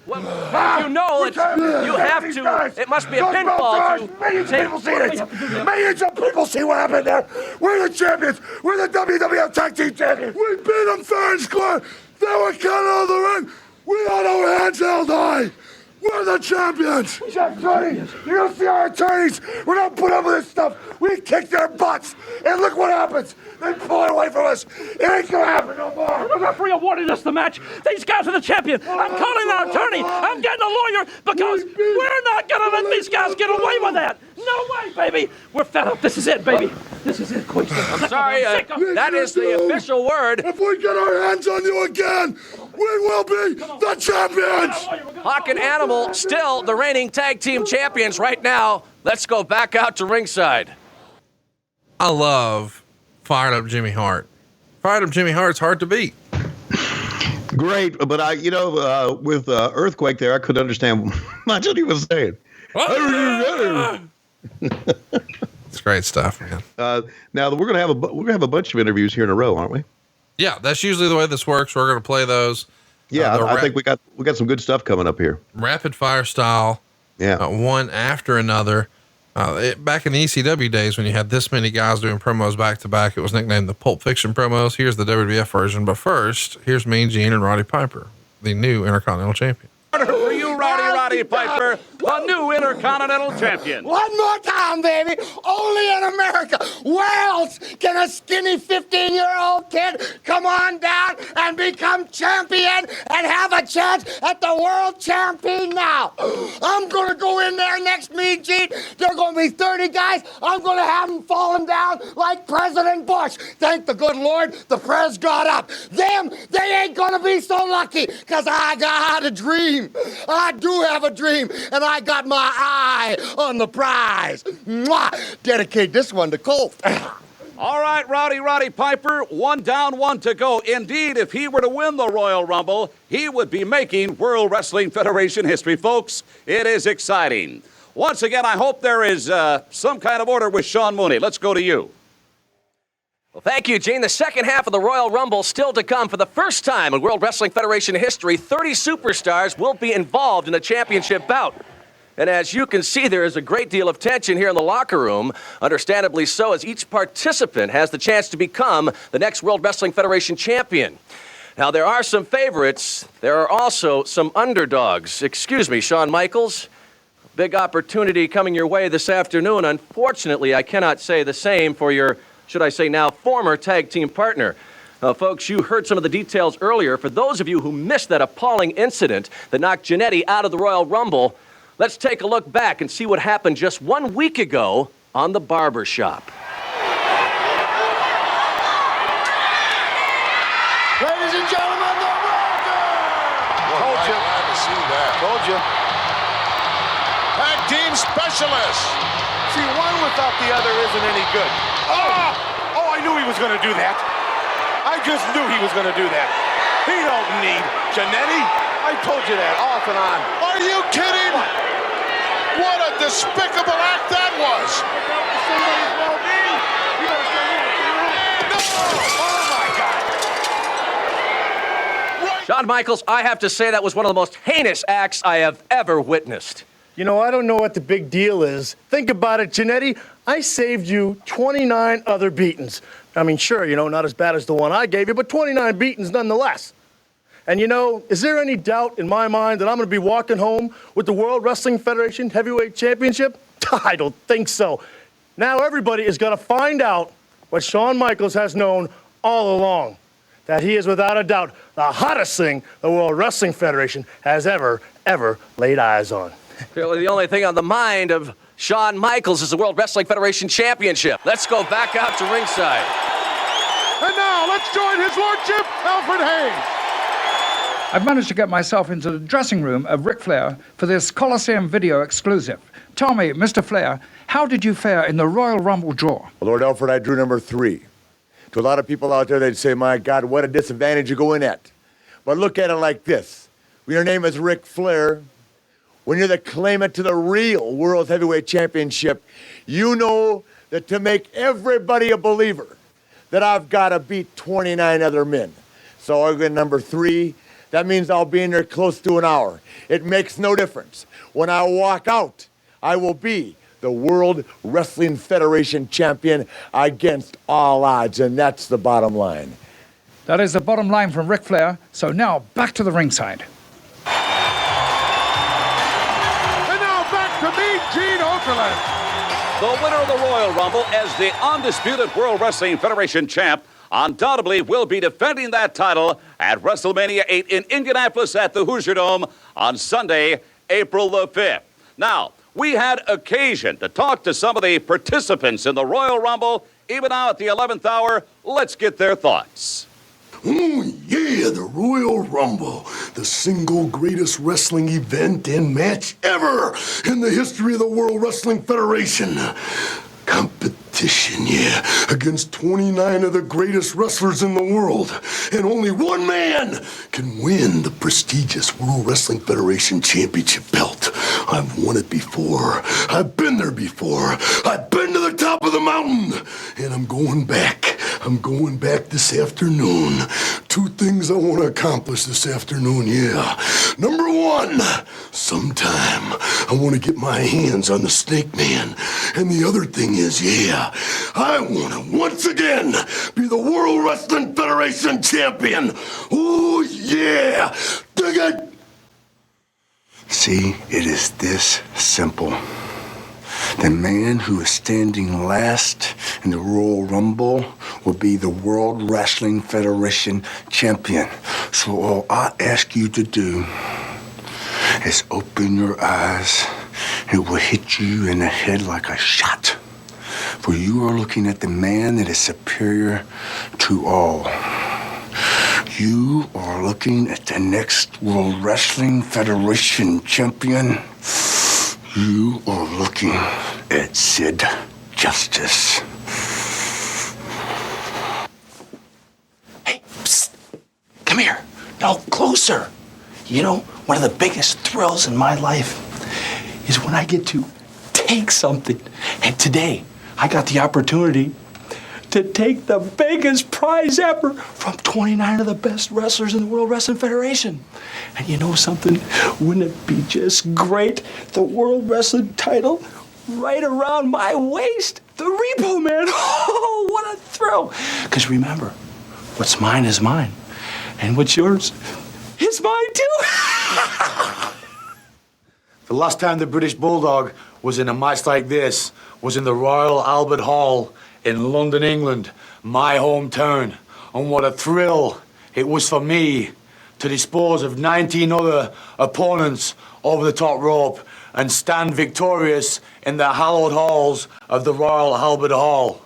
Well, you know, you have to. It must be a pinfall to Millions of people see it. Millions of people see what happened there. We're the champions. We're the WWF Tag Team Champions. We beat them fair and square. They were counted out of the ring. We had our hands held high. We're the champions. Attorney, you don't see our attorneys. We don't put up with this stuff. We kick their butts. And look what happens. They pull it away from us. It ain't going to happen no more. The referee awarded us the match. These guys are the champion. I'm calling our attorney. I'm getting a lawyer because we're not going to let these guys get away with that. No way, baby. We're fed up. This is it, baby. This is it, Queen. I'm sorry. That is the official word. If we get our hands on you again, we will be the champions. Hawk and Animal still the reigning tag team champions right now. Let's go back out to ringside. I love Fired Up Jimmy Hart. Fired Up Jimmy Hart's hard to beat. Great, but with Earthquake there, I couldn't understand much what he was saying. It's great stuff, man. Now we're gonna have a bunch of interviews here in a row, aren't we? Yeah, that's usually the way this works. We're gonna play those. Yeah, I think we got some good stuff coming up here. Rapid fire style. Yeah, one after another. Back in the ECW days, when you had this many guys doing promos back to back, it was nicknamed the Pulp Fiction promos. Here's the WWF version, but first, here's Mean Gene and Roddy Piper, the new Intercontinental Champion. For you, Rowdy Roddy Piper, the new Intercontinental Champion. One more time, baby. Only in America. Where else can a skinny 15-year-old kid come on down and become champion and have a chance at the world champion now? I'm going to go in there next Mean Gene. There are going to be 30 guys. I'm going to have them falling down like President Bush. Thank the good Lord, the prez got up. Them, they ain't going to be so lucky because I got a dream. I do have a dream, and I got my eye on the prize. Mwah! Dedicate this one to Colt. All right, Rowdy Roddy Piper, 1 down, 1 to go. Indeed, if he were to win the Royal Rumble, he would be making World Wrestling Federation history, folks. It is exciting. Once again, I hope there is some kind of order with Sean Mooney. Let's go to you. Well, thank you, Gene. The second half of the Royal Rumble still to come. For the first time in World Wrestling Federation history, 30 superstars will be involved in the championship bout. And as you can see, there is a great deal of tension here in the locker room, understandably so, as each participant has the chance to become the next World Wrestling Federation champion. Now, there are some favorites. There are also some underdogs. Excuse me, Shawn Michaels. Big opportunity coming your way this afternoon. Unfortunately, I cannot say the same for your, should I say now, former tag team partner. Folks, you heard some of the details earlier. For those of you who missed that appalling incident that knocked Jannetty out of the Royal Rumble, let's take a look back and see what happened just 1 week ago on the Barber Shop. Ladies and gentlemen, the Rockers! Told you. Glad to see that. Told you. Tag team specialists. See, one without the other isn't any good. Oh, I knew he was going to do that. I just knew he was going to do that. He don't need Jannetty. I told you that off and on. Are you kidding? What a despicable act that was. Oh, my God. Shawn Michaels, I have to say that was one of the most heinous acts I have ever witnessed. You know, I don't know what the big deal is. Think about it, Jannetty. I saved you 29 other beatings. I mean, sure, you know, not as bad as the one I gave you, but 29 beatings nonetheless. And you know, is there any doubt in my mind that I'm going to be walking home with the World Wrestling Federation Heavyweight Championship? I don't think so. Now everybody is going to find out what Shawn Michaels has known all along, that he is without a doubt the hottest thing the World Wrestling Federation has ever laid eyes on. Really, the only thing on the mind of Shawn Michaels is the World Wrestling Federation Championship. Let's go back out to ringside. And now, let's join his lordship, Alfred Hayes. I've managed to get myself into the dressing room of Ric Flair for this Coliseum video exclusive. Tell me, Mr. Flair, how did you fare in the Royal Rumble draw? Well, Lord Alfred, I drew number 3. To a lot of people out there, they'd say, my God, what a disadvantage you go in at. But look at it like this. When your name is Ric Flair, when you're the claimant to the real World Heavyweight Championship, you know that to make everybody a believer, that I've got to beat 29 other men. So argument number 3, that means I'll be in there close to an hour. It makes no difference. When I walk out, I will be the World Wrestling Federation champion against all odds, and that's the bottom line. That is the bottom line from Ric Flair. So now back to the ringside. And now back to me, Gene Okerlund. The winner of the Royal Rumble as the undisputed World Wrestling Federation champ undoubtedly will be defending that title at WrestleMania 8 in Indianapolis at the Hoosier Dome on Sunday, April the 5th. Now, we had occasion to talk to some of the participants in the Royal Rumble. Even now at the 11th hour, let's get their thoughts. Oh, yeah, the Royal Rumble, the single greatest wrestling event and match ever in the history of the World Wrestling Federation. Competition, yeah, against 29 of the greatest wrestlers in the world. And only one man can win the prestigious World Wrestling Federation Championship belt. I've won it before. I've been there before. I've been to the top of the mountain. And I'm going back. I'm going back this afternoon. 2 things I want to accomplish this afternoon, yeah. Number 1, sometime I want to get my hands on the Snake Man. And the other thing is, yeah, I want to once again be the World Wrestling Federation champion. Oh, yeah. Dig it. See, it is this simple. The man who is standing last in the Royal Rumble will be the World Wrestling Federation champion. So all I ask you to do is open your eyes. It will hit you in the head like a shot. For you are looking at the man that is superior to all. You are looking at the next World Wrestling Federation champion. You are looking at Sid Justice. Hey, psst, come here. No, closer. You know, one of the biggest thrills in my life is when I get to take something. And today, I got the opportunity to take the biggest prize ever from 29 of the best wrestlers in the World Wrestling Federation. And you know something? Wouldn't it be just great? The World Wrestling title right around my waist. The Repo Man. Oh, what a thrill. Because remember, what's mine is mine. And what's yours is mine too. The last time the British Bulldog was in a match like this was in the Royal Albert Hall in London, England, my hometown. And what a thrill it was for me to dispose of 19 other opponents over the top rope and stand victorious in the hallowed halls of the Royal Albert Hall.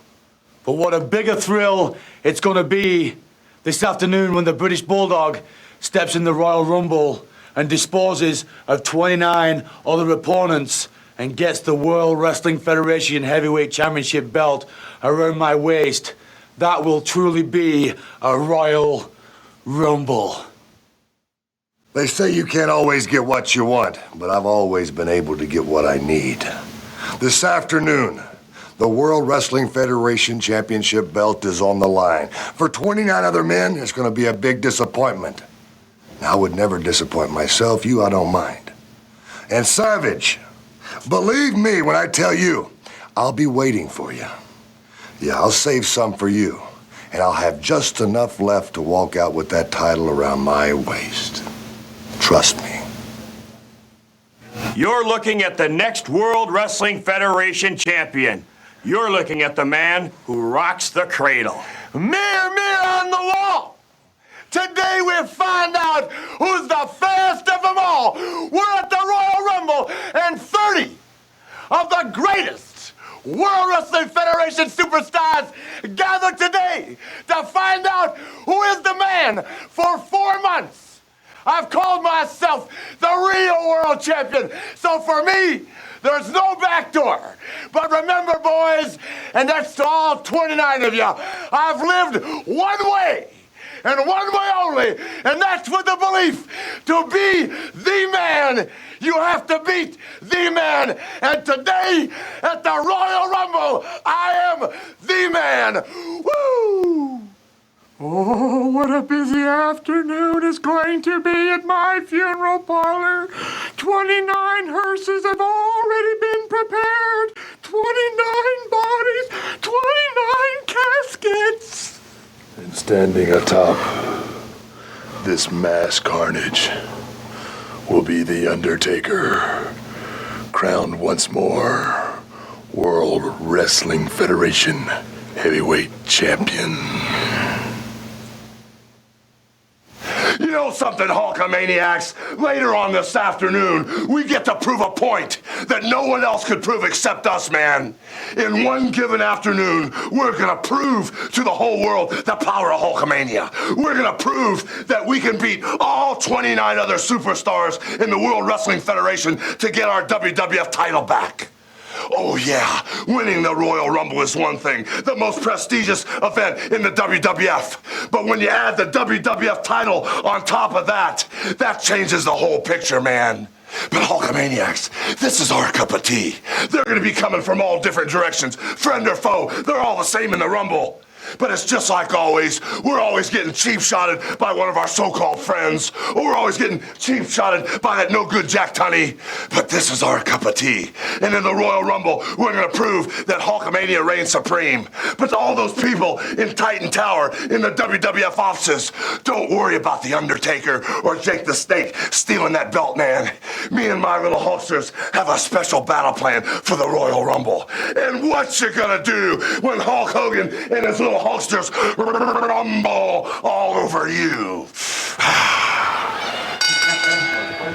But what a bigger thrill it's going to be this afternoon when the British Bulldog steps in the Royal Rumble and disposes of 29 other opponents and gets the World Wrestling Federation Heavyweight Championship belt around my waist. That will truly be a Royal Rumble. They say you can't always get what you want, but I've always been able to get what I need. This afternoon, the World Wrestling Federation Championship belt is on the line. For 29 other men, it's going to be a big disappointment. I would never disappoint myself. You, I don't mind. And Savage, believe me when I tell you, I'll be waiting for you. Yeah, I'll save some for you. And I'll have just enough left to walk out with that title around my waist. Trust me. You're looking at the next World Wrestling Federation champion. You're looking at the man who rocks the cradle. Mirror, mirror on the wall. Today we find out who's the fairest of them all. We're at the Royal Rumble, and 30 of the greatest World Wrestling Federation superstars gather today to find out who is the man. For 4 months, I've called myself the real world champion. So for me, there's no back door. But remember, boys, and that's to all 29 of you, I've lived one way. And one way only, and that's with the belief to be the man. You have to beat the man. And today, at the Royal Rumble, I am the man. Woo! Oh, what a busy afternoon is going to be at my funeral parlor. 29 hearses have already been prepared. 29 bodies, 29 caskets. And standing atop this mass carnage will be The Undertaker, crowned once more World Wrestling Federation Heavyweight Champion. You know something, Hulkamaniacs? Later on this afternoon, we get to prove a point that no one else could prove except us, man. In one given afternoon, we're gonna prove to the whole world the power of Hulkamania. We're gonna prove that we can beat all 29 other superstars in the World Wrestling Federation to get our WWF title back. Oh yeah, winning the Royal Rumble is one thing, the most prestigious event in the WWF. But when you add the WWF title on top of that, that changes the whole picture, man. But Hulkamaniacs, this is our cup of tea. They're gonna be coming from all different directions, friend or foe, they're all the same in the Rumble. But it's just like always, we're always getting cheap-shotted by one of our so-called friends, or we're always getting cheap-shotted by that no-good Jack Tunney. But this is our cup of tea. And in the Royal Rumble, we're gonna prove that Hulkamania reigns supreme. But to all those people in Titan Tower, in the WWF offices, don't worry about The Undertaker or Jake the Snake stealing that belt, man. Me and my little Hulksters have a special battle plan for the Royal Rumble. And what you gonna do when Hulk Hogan and his little Hulksters rumble all over you?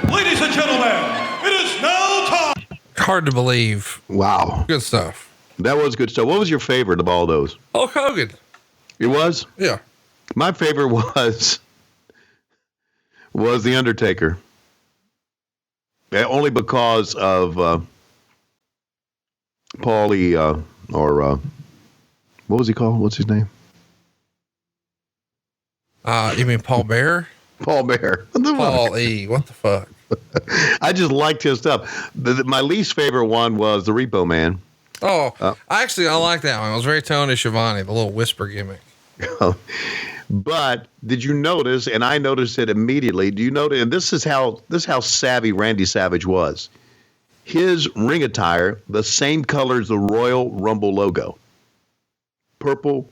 Ladies and gentlemen, it is now time. Hard to believe. Wow. Good stuff. That was good stuff. What was your favorite of all those? Hulk Hogan. It was? Yeah. My favorite was The Undertaker. Only because of Paulie, what was he called? What's his name? You mean Paul Bear? Paul Bear. Paul E. What the fuck? I just liked his stuff. My least favorite one was the Repo Man. Oh, I like that one. It was very Tony Schiavone, the little whisper gimmick. But did you notice, and I noticed it immediately, do you notice, and this is how savvy Randy Savage was. His ring attire, the same color as the Royal Rumble logo. Purple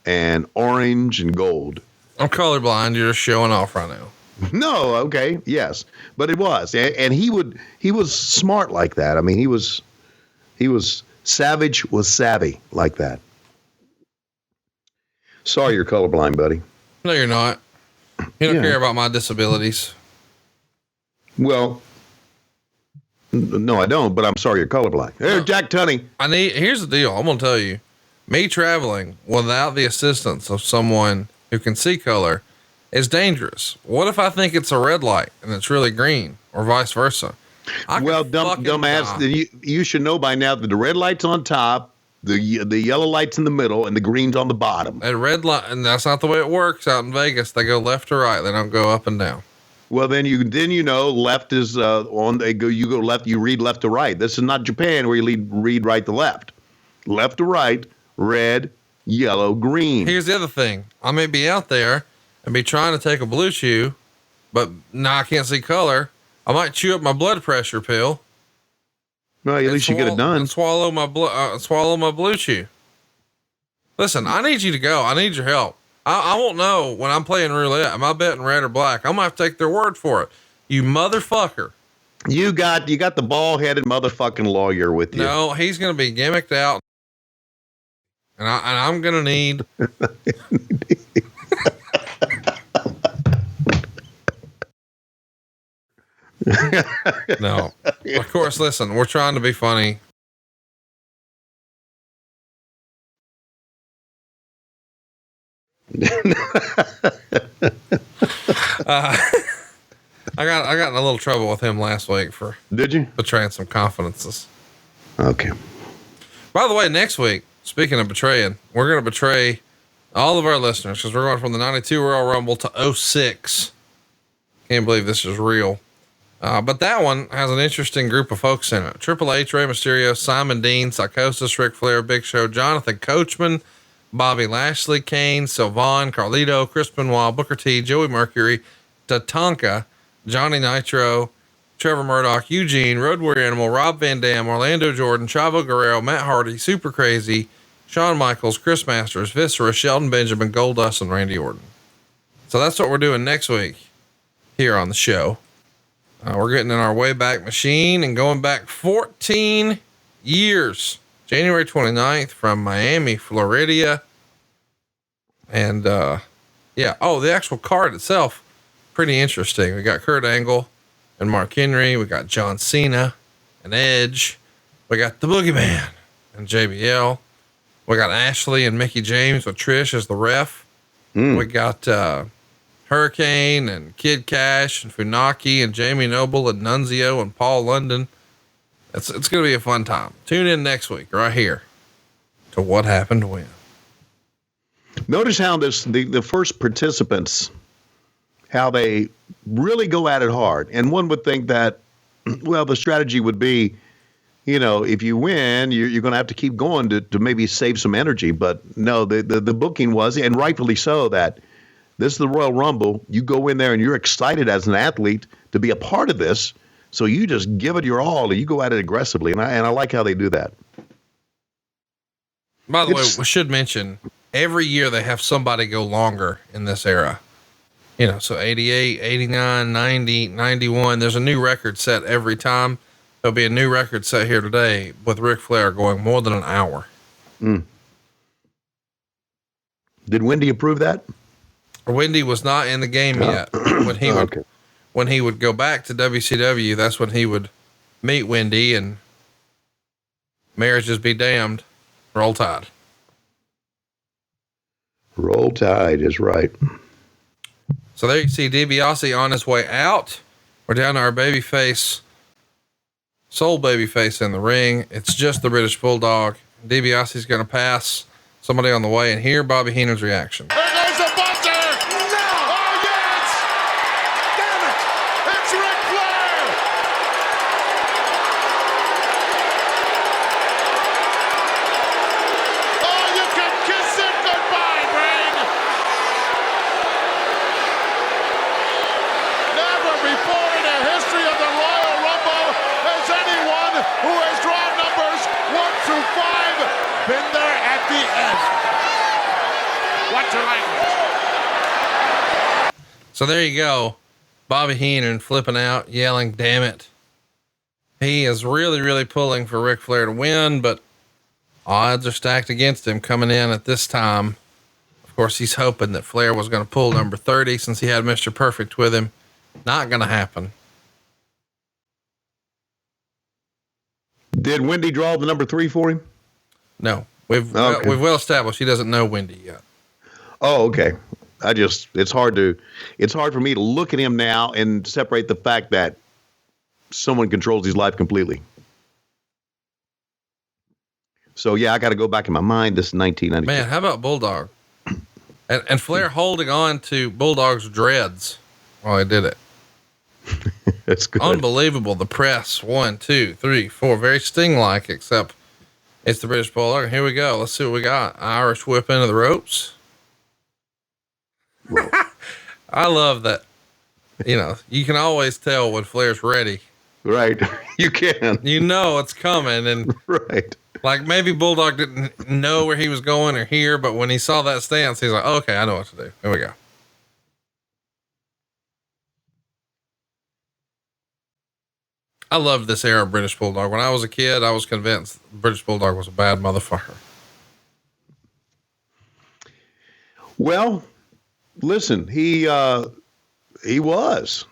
and orange and gold. I'm colorblind. You're just showing off right now. No, okay, yes, but it was, and he was smart like that. I mean, he was Savage was savvy like that. Sorry, you're colorblind, buddy. No, you're not. You don't care about my disabilities. Well, no, I don't. But I'm sorry, you're colorblind. There's Jack Tunney. Here's the deal. I'm gonna tell you. Me traveling without the assistance of someone who can see color is dangerous. What if I think it's a red light and it's really green, or vice versa? Well, dumbass, you should know by now that the red light's on top, the yellow light's in the middle, and the green's on the bottom. And red light, and that's not the way it works out in Vegas. They go left to right. They don't go up and down. Well, then you know left is you go left. You read left to right. This is not Japan where you read right to left. Left to right. Red, yellow, green. Here's the other thing. I may be out there and be trying to take a blue chew, but now I can't see color. I might chew up my blood pressure pill. Well, at least you get it done. And swallow my blue chew. Listen, I need you to go. I need your help. I won't know when I'm playing roulette. Am I betting red or black? I'm gonna have to take their word for it. You motherfucker. You got the bald-headed motherfucking lawyer with you. No, he's gonna be gimmicked out. And I'm going to need. No, of course, listen, we're trying to be funny. I got in a little trouble with him last week for. Did you? Betraying some confidences. Okay. By the way, next week, speaking of betraying, we're going to betray all of our listeners because we're going from the 92 Royal Rumble to 06. Can't believe this is real. But that one has an interesting group of folks in it. Triple H, Rey Mysterio, Simon Dean, Psychosis, Ric Flair, Big Show, Jonathan Coachman, Bobby Lashley, Kane, Sylvan, Carlito, Chris Benoit, Booker T, Joey Mercury, Tatanka, Johnny Nitro, Trevor Murdoch, Eugene, Road Warrior Animal, Rob Van Dam, Orlando Jordan, Chavo Guerrero, Matt Hardy, Super Crazy, Shawn Michaels, Chris Masters, Viscera, Shelton Benjamin, Goldust, and Randy Orton. So that's what we're doing next week here on the show. We're getting in our Wayback Machine and going back 14 years. January 29th from Miami, Florida. And, yeah. Oh, the actual card itself, pretty interesting. We got Kurt Angle and Mark Henry. We got John Cena and Edge. We got the Boogeyman and JBL. We got Ashley and Mickey James with Trish as the ref. We got, Hurricane and Kid Cash and Funaki and Jamie Noble and Nunzio and Paul London. It's going to be a fun time. Tune in next week right here to What Happened When. Notice how the first participants, how they really go at it hard. And one would think that, well, the strategy would be, if you win, you're going to have to keep going to maybe save some energy. But no, the booking was, and rightfully so, that this is the Royal Rumble. You go in there and you're excited as an athlete to be a part of this. So you just give it your all and you go at it aggressively. And I like how they do that. By the way, we should mention every year they have somebody go longer in this era. So 88, 89, 90, 91, there's a new record set every time. There'll be a new record set here today with Ric Flair going more than an hour. Did Wendy approve that? Wendy was not in the game yet. When he would go back to WCW, that's when he would meet Wendy and marriages be damned. Roll Tide. Roll Tide is right. So there you see DiBiase on his way out. We're down to our babyface, sole babyface in the ring. It's just the British Bulldog. DiBiase's going to pass somebody on the way, and hear Bobby Heenan's reaction. So there you go. Bobby Heenan flipping out, yelling, damn it. He is really, really pulling for Ric Flair to win, but odds are stacked against him coming in at this time. Of course, he's hoping that Flair was going to pull number 30 since he had Mr. Perfect with him. Not going to happen. Did Wendy draw the number 3 for him? No, we've well established he doesn't know Wendy yet. Oh, okay. It's hard for me to look at him now and separate the fact that someone controls his life completely. So yeah, I got to go back in my mind. This is 1992. Man, how about Bulldog? And Flair holding on to Bulldog's dreads while he did it. That's good. Unbelievable. The press, 1, 2, 3, 4, very Sting-like, except it's the British Bulldog. Here we go. Let's see what we got. Irish whip into the ropes. I love that. You can always tell when Flair's ready. Right. You can. It's coming. And right. Like maybe Bulldog didn't know where he was going or here, but when he saw that stance, he's like, okay, I know what to do. Here we go. I loved this era of British Bulldog. When I was a kid, I was convinced British Bulldog was a bad motherfucker. Well, listen, he was.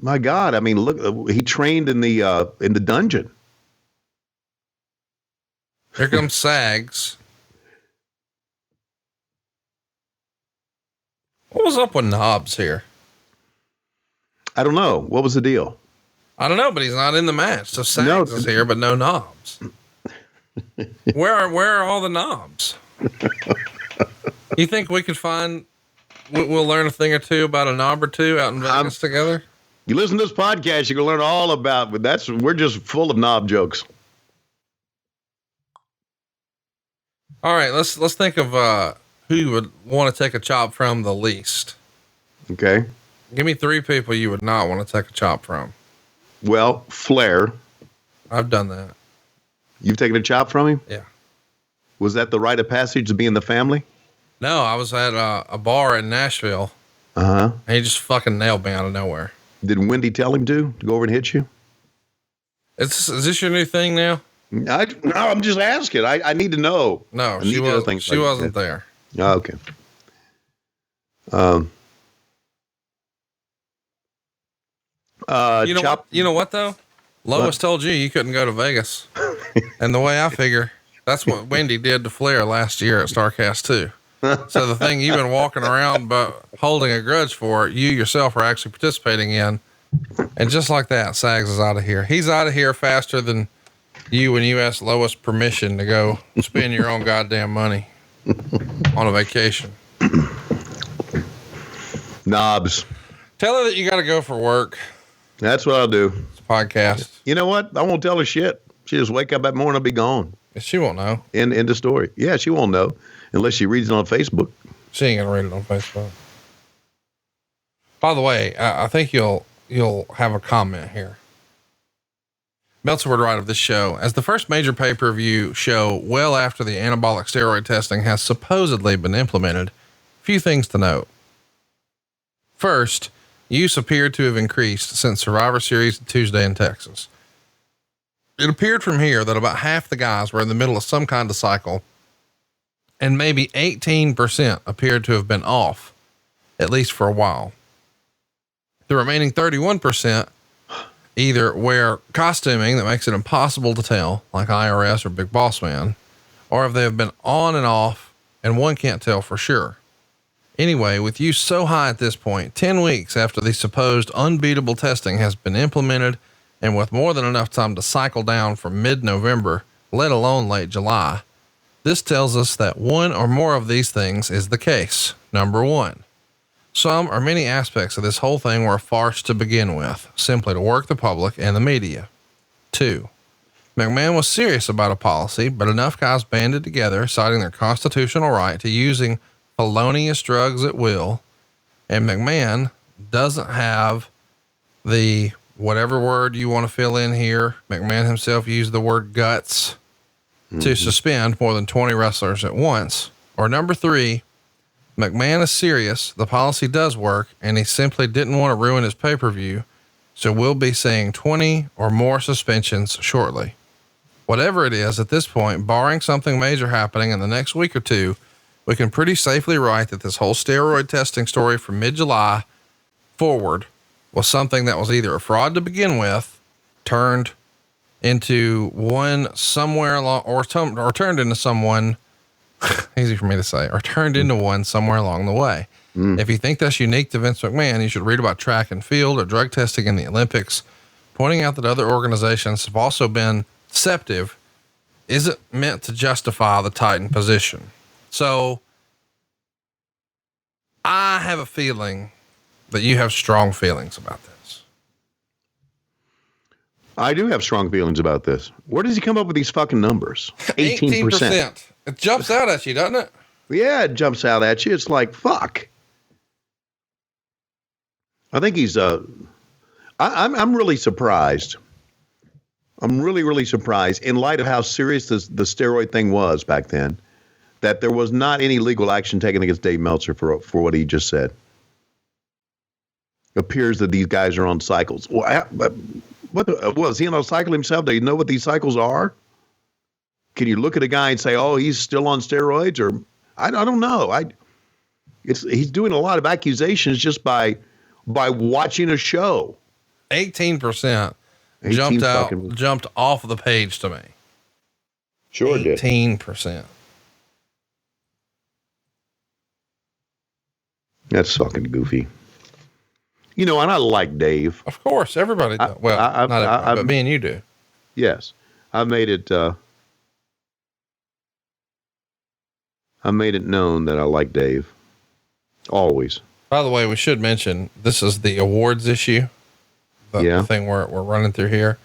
My God, I mean, look, he trained in the dungeon. Here comes Sags. What was up with Knobs here? I don't know. What was the deal? I don't know, but he's not in the match. So Sags is here, but no Knobs. Where are all the Knobs? You think we could we'll learn a thing or two about a knob or two out in Vegas together? You listen to this podcast, you can learn all about, but we're just full of knob jokes. All right, let's think of who you would want to take a chop from the least. Okay. Give me 3 people you would not want to take a chop from. Well, Flair. I've done that. You've taken a chop from him? Yeah. Was that the rite of passage to be in the family? No, I was at a bar in Nashville. Uh-huh. And he just fucking nailed me out of nowhere. Did Wendy tell him to go over and hit you? Is this your new thing now? No, I'm just asking. I need to know. No, she wasn't there. Oh, okay. You know what though? Lois told you couldn't go to Vegas. And the way I figure, that's what Wendy did to Flair last year at StarCast 2. So the thing you've been walking around but holding a grudge for, you yourself are actually participating in. And just like that, Sags is out of here. He's out of here faster than you when you asked Lois permission to go spend your own goddamn money on a vacation. Knobs. Tell her that you got to go for work. That's what I'll do. It's a podcast. You know what? I won't tell her shit. She just wake up that morning, I'll be gone. She won't know. End the story. Yeah, she won't know unless she reads it on Facebook. She ain't gonna read it on Facebook. By the way, I think you'll have a comment here. Meltzer would write of this show as the first major pay-per-view show well after the anabolic steroid testing has supposedly been implemented. Few things to note. First, use appeared to have increased since Survivor Series Tuesday in Texas. It appeared from here that about half the guys were in the middle of some kind of cycle, and maybe 18% appeared to have been off, at least for a while. The remaining 31% either wear costuming that makes it impossible to tell, like IRS or Big Boss Man, or if they have been on and off and one can't tell for sure. Anyway, with use so high at this point, 10 weeks after the supposed unbeatable testing has been implemented, and with more than enough time to cycle down from mid-November, let alone late July, this tells us that one or more of these things is the case. Number 1. Some or many aspects of this whole thing were a farce to begin with, simply to work the public and the media. 2. McMahon was serious about a policy, but enough guys banded together, citing their constitutional right to using felonious drugs at will, and McMahon doesn't have the whatever word you want to fill in here. McMahon himself used the word guts to suspend more than 20 wrestlers at once. Or number 3, McMahon is serious. The policy does work, and he simply didn't want to ruin his pay-per-view. So we'll be seeing 20 or more suspensions shortly. Whatever it is at this point, barring something major happening in the next week or two, we can pretty safely write that this whole steroid testing story from mid-July forward was something that was either a fraud to begin with, turned into one somewhere along, or turned into someone, easy for me to say, or turned into one somewhere along the way. If you think that's unique to Vince McMahon, you should read about track and field or drug testing in the Olympics, pointing out that other organizations have also been deceptive isn't meant to justify the Titan position. So I have a feeling that you have strong feelings about this. I do have strong feelings about this. Where does he come up with these fucking numbers? 18%. It jumps out at you, doesn't it? Yeah, it jumps out at you. It's like, fuck. I think he's, I'm really surprised. I'm really surprised in light of how serious the steroid thing was back then, that there was not any legal action taken against Dave Meltzer for what he just said. It appears that these guys are on cycles. Well, was he on a cycle himself? Do you know what these cycles are? Can you look at a guy and say, oh, he's still on steroids? Or I don't know. He's doing a lot of accusations just by watching a show. 18% jumped off the page to me. Sure did. 18%. That's fucking goofy. You know, and I like Dave. Of course, everybody does. Well, not everybody, but me and you do. Yes. I made it known that I like Dave. Always. By the way, we should mention, this is the awards issue. The thing we're running through here.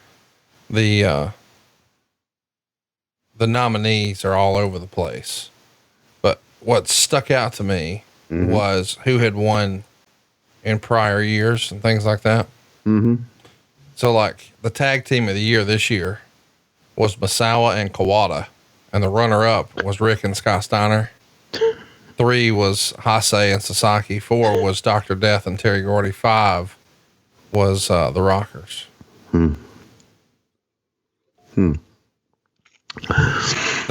The the nominees are all over the place. But what stuck out to me was who had won in prior years and things like that. Mm-hmm. So like the tag team of the year this year was Misawa and Kawada, and the runner up was Rick and Scott Steiner. 3 was Hase and Sasaki. 4 was Dr. Death and Terry Gordy. 5 was the Rockers. The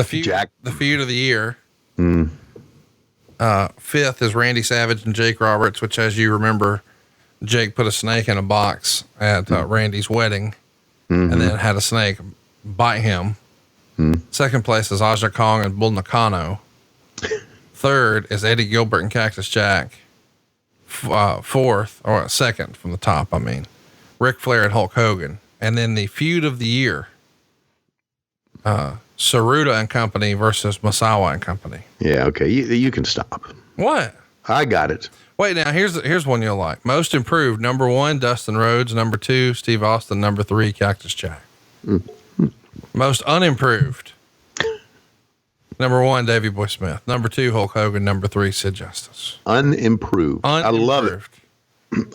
feud of the year. 5th is Randy Savage and Jake Roberts, which, as you remember, Jake put a snake in a box at Randy's wedding, and then had a snake bite him. Second place is Aja Kong and Bull Nakano. 3rd is Eddie Gilbert and Cactus Jack. 4th, or 2nd from the top, I mean, Ric Flair and Hulk Hogan. And then the feud of the year, Saruda and Company versus Misawa and Company. Yeah, okay. You can stop. What? I got it. Wait, now here's one you'll like. Most improved, number 1, Dustin Rhodes. Number 2, Steve Austin. Number 3, Cactus Jack. Most unimproved, number 1, Davey Boy Smith. Number 2, Hulk Hogan. Number 3, Sid Justice. Unimproved. I love it.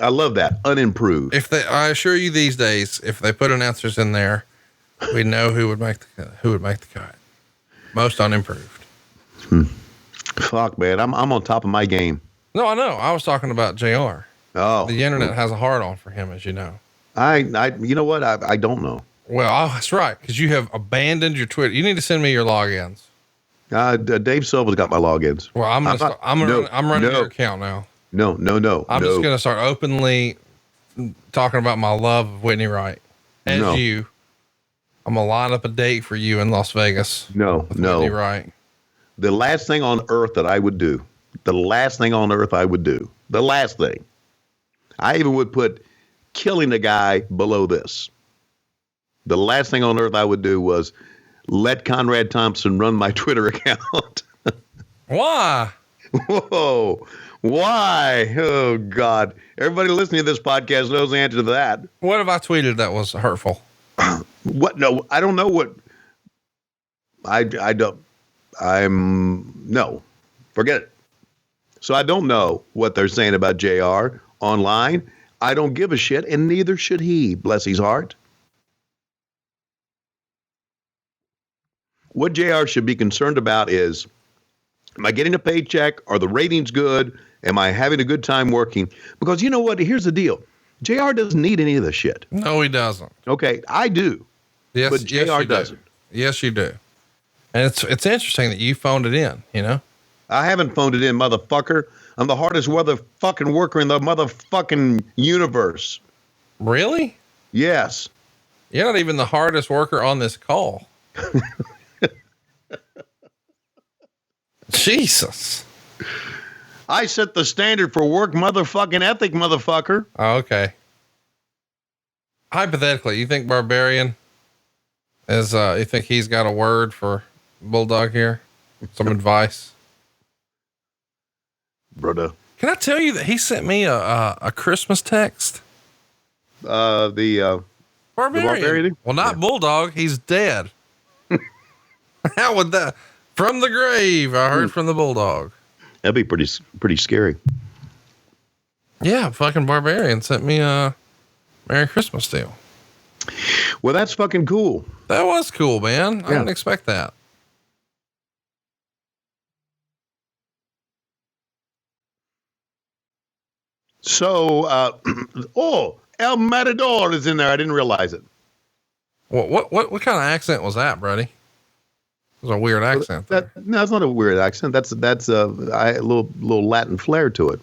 I love that. Unimproved. I assure you, these days, if they put announcers in there, we know who would make the cut. Most unimproved. Fuck, man. I'm on top of my game. No, I know. I was talking about JR. Oh, the internet has a hard on for him, as you know. You know what? I don't know. Well, that's right. Cause you have abandoned your Twitter. You need to send me your logins. Dave Silva's got my logins. Well, I'm running your account now. No. I'm just going to start openly talking about my love of Whitney Wright. I'm going to line up a date for you in Las Vegas. No. Whitney Wright. The last thing on earth that I would do, the last thing, I even would put killing a guy below this. The last thing on earth I would do was let Conrad Thompson run my Twitter account. Why? Whoa. Why? Oh, God. Everybody listening to this podcast knows the answer to that. What have I tweeted that was hurtful? What? No, I don't know what. No, forget it. So I don't know what they're saying about JR online. I don't give a shit, and neither should he, bless his heart. What JR should be concerned about is, am I getting a paycheck? Are the ratings good? Am I having a good time working? Because you know what? Here's the deal. JR doesn't need any of this shit. No, he doesn't. Okay, I do. Yes, but JR doesn't. Yes, you do. And it's interesting that you phoned it in, you know? I haven't phoned it in, motherfucker. I'm the hardest motherfucking worker in the motherfucking universe. Really? Yes. You're not even the hardest worker on this call. Jesus. I set the standard for work motherfucking ethic, motherfucker. Oh, okay. Hypothetically, you think Barbarian is, you think he's got a word for Bulldog here? Some advice? Brother. Can I tell you that he sent me a Christmas text? The Barbarian? Well, not Bulldog. He's dead. How would that? From the grave, I heard from the Bulldog. That'd be pretty scary. Yeah, fucking Barbarian sent me a Merry Christmas deal. Well, that's fucking cool. That was cool, man. I didn't expect that. So, El Matador is in there. I didn't realize it. What kind of accent was that, Brody? It was a weird accent. No, it's not a weird accent. That's a little Latin flair to it.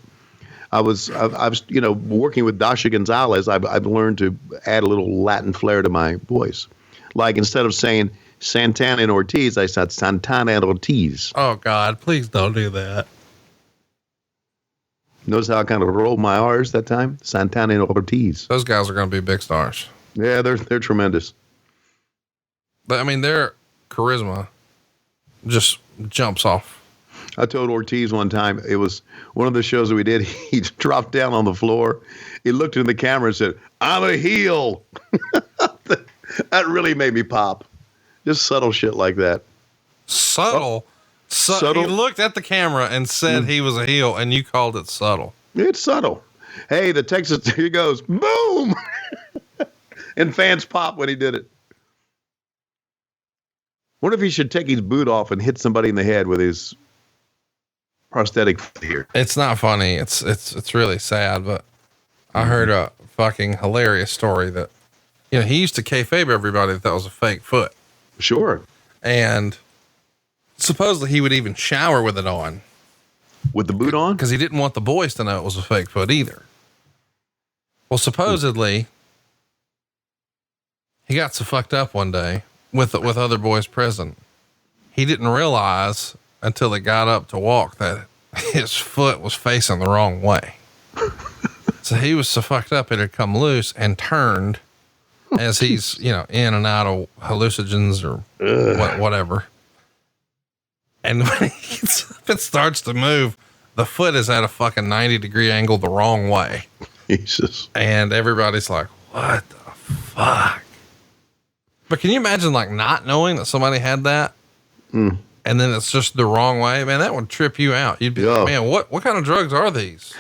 I was working with Dasha Gonzalez. I've learned to add a little Latin flair to my voice. Like instead of saying Santana and Ortiz, I said Santana and Ortiz. Oh God, please don't do that. Notice how I kind of rolled my R's that time? Santana and Ortiz. Those guys are going to be big stars. Yeah, they're tremendous. But I mean, their charisma just jumps off. I told Ortiz one time, it was one of the shows that we did. He dropped down on the floor. He looked in the camera and said, "I'm a heel." That really made me pop. Just subtle shit like that. Subtle. He looked at the camera and said he was a heel, and you called it subtle. It's subtle. Hey, the Texas, here he goes, boom! And fans pop when he did it. Wonder if he should take his boot off and hit somebody in the head with his prosthetic here. It's not funny. It's really sad, but I heard a fucking hilarious story that, he used to kayfabe everybody that was a fake foot. Sure. And supposedly he would even shower with it on. With the boot on? Because he didn't want the boys to know it was a fake foot either. Well, supposedly he got so fucked up one day with other boys present. He didn't realize until they got up to walk that his foot was facing the wrong way. So he was so fucked up it had come loose and turned as he's, in and out of hallucinogens or whatever. And when it starts to move, the foot is at a fucking 90-degree angle the wrong way. Jesus. And everybody's like, what the fuck? But can you imagine not knowing that somebody had that? And then it's just the wrong way, man, that would trip you out. You'd be like, man, what kind of drugs are these?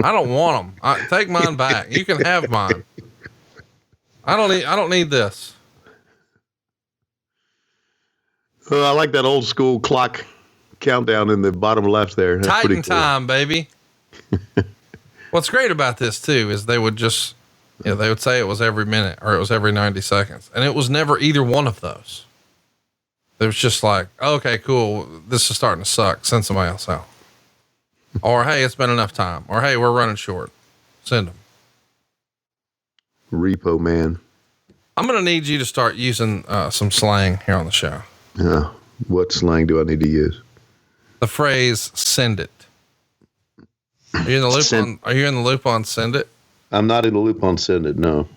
I don't want them. Take mine back. You can have mine. I don't need this. I like that old school clock countdown in the bottom left there. That's Titan pretty cool. time, baby. What's great about this too, is they would just, they would say it was every minute or it was every 90 seconds. And it was never either one of those. It was just like, okay, cool. This is starting to suck. Send somebody else out. Or, hey, it's been enough time. Or, hey, we're running short. Send them. Repo man. I'm going to need you to start using some slang here on the show. Yeah. What slang do I need to use? The phrase "send it." Are you in the loop Are you in the loop on "send it"? I'm not in the loop on "send it." No.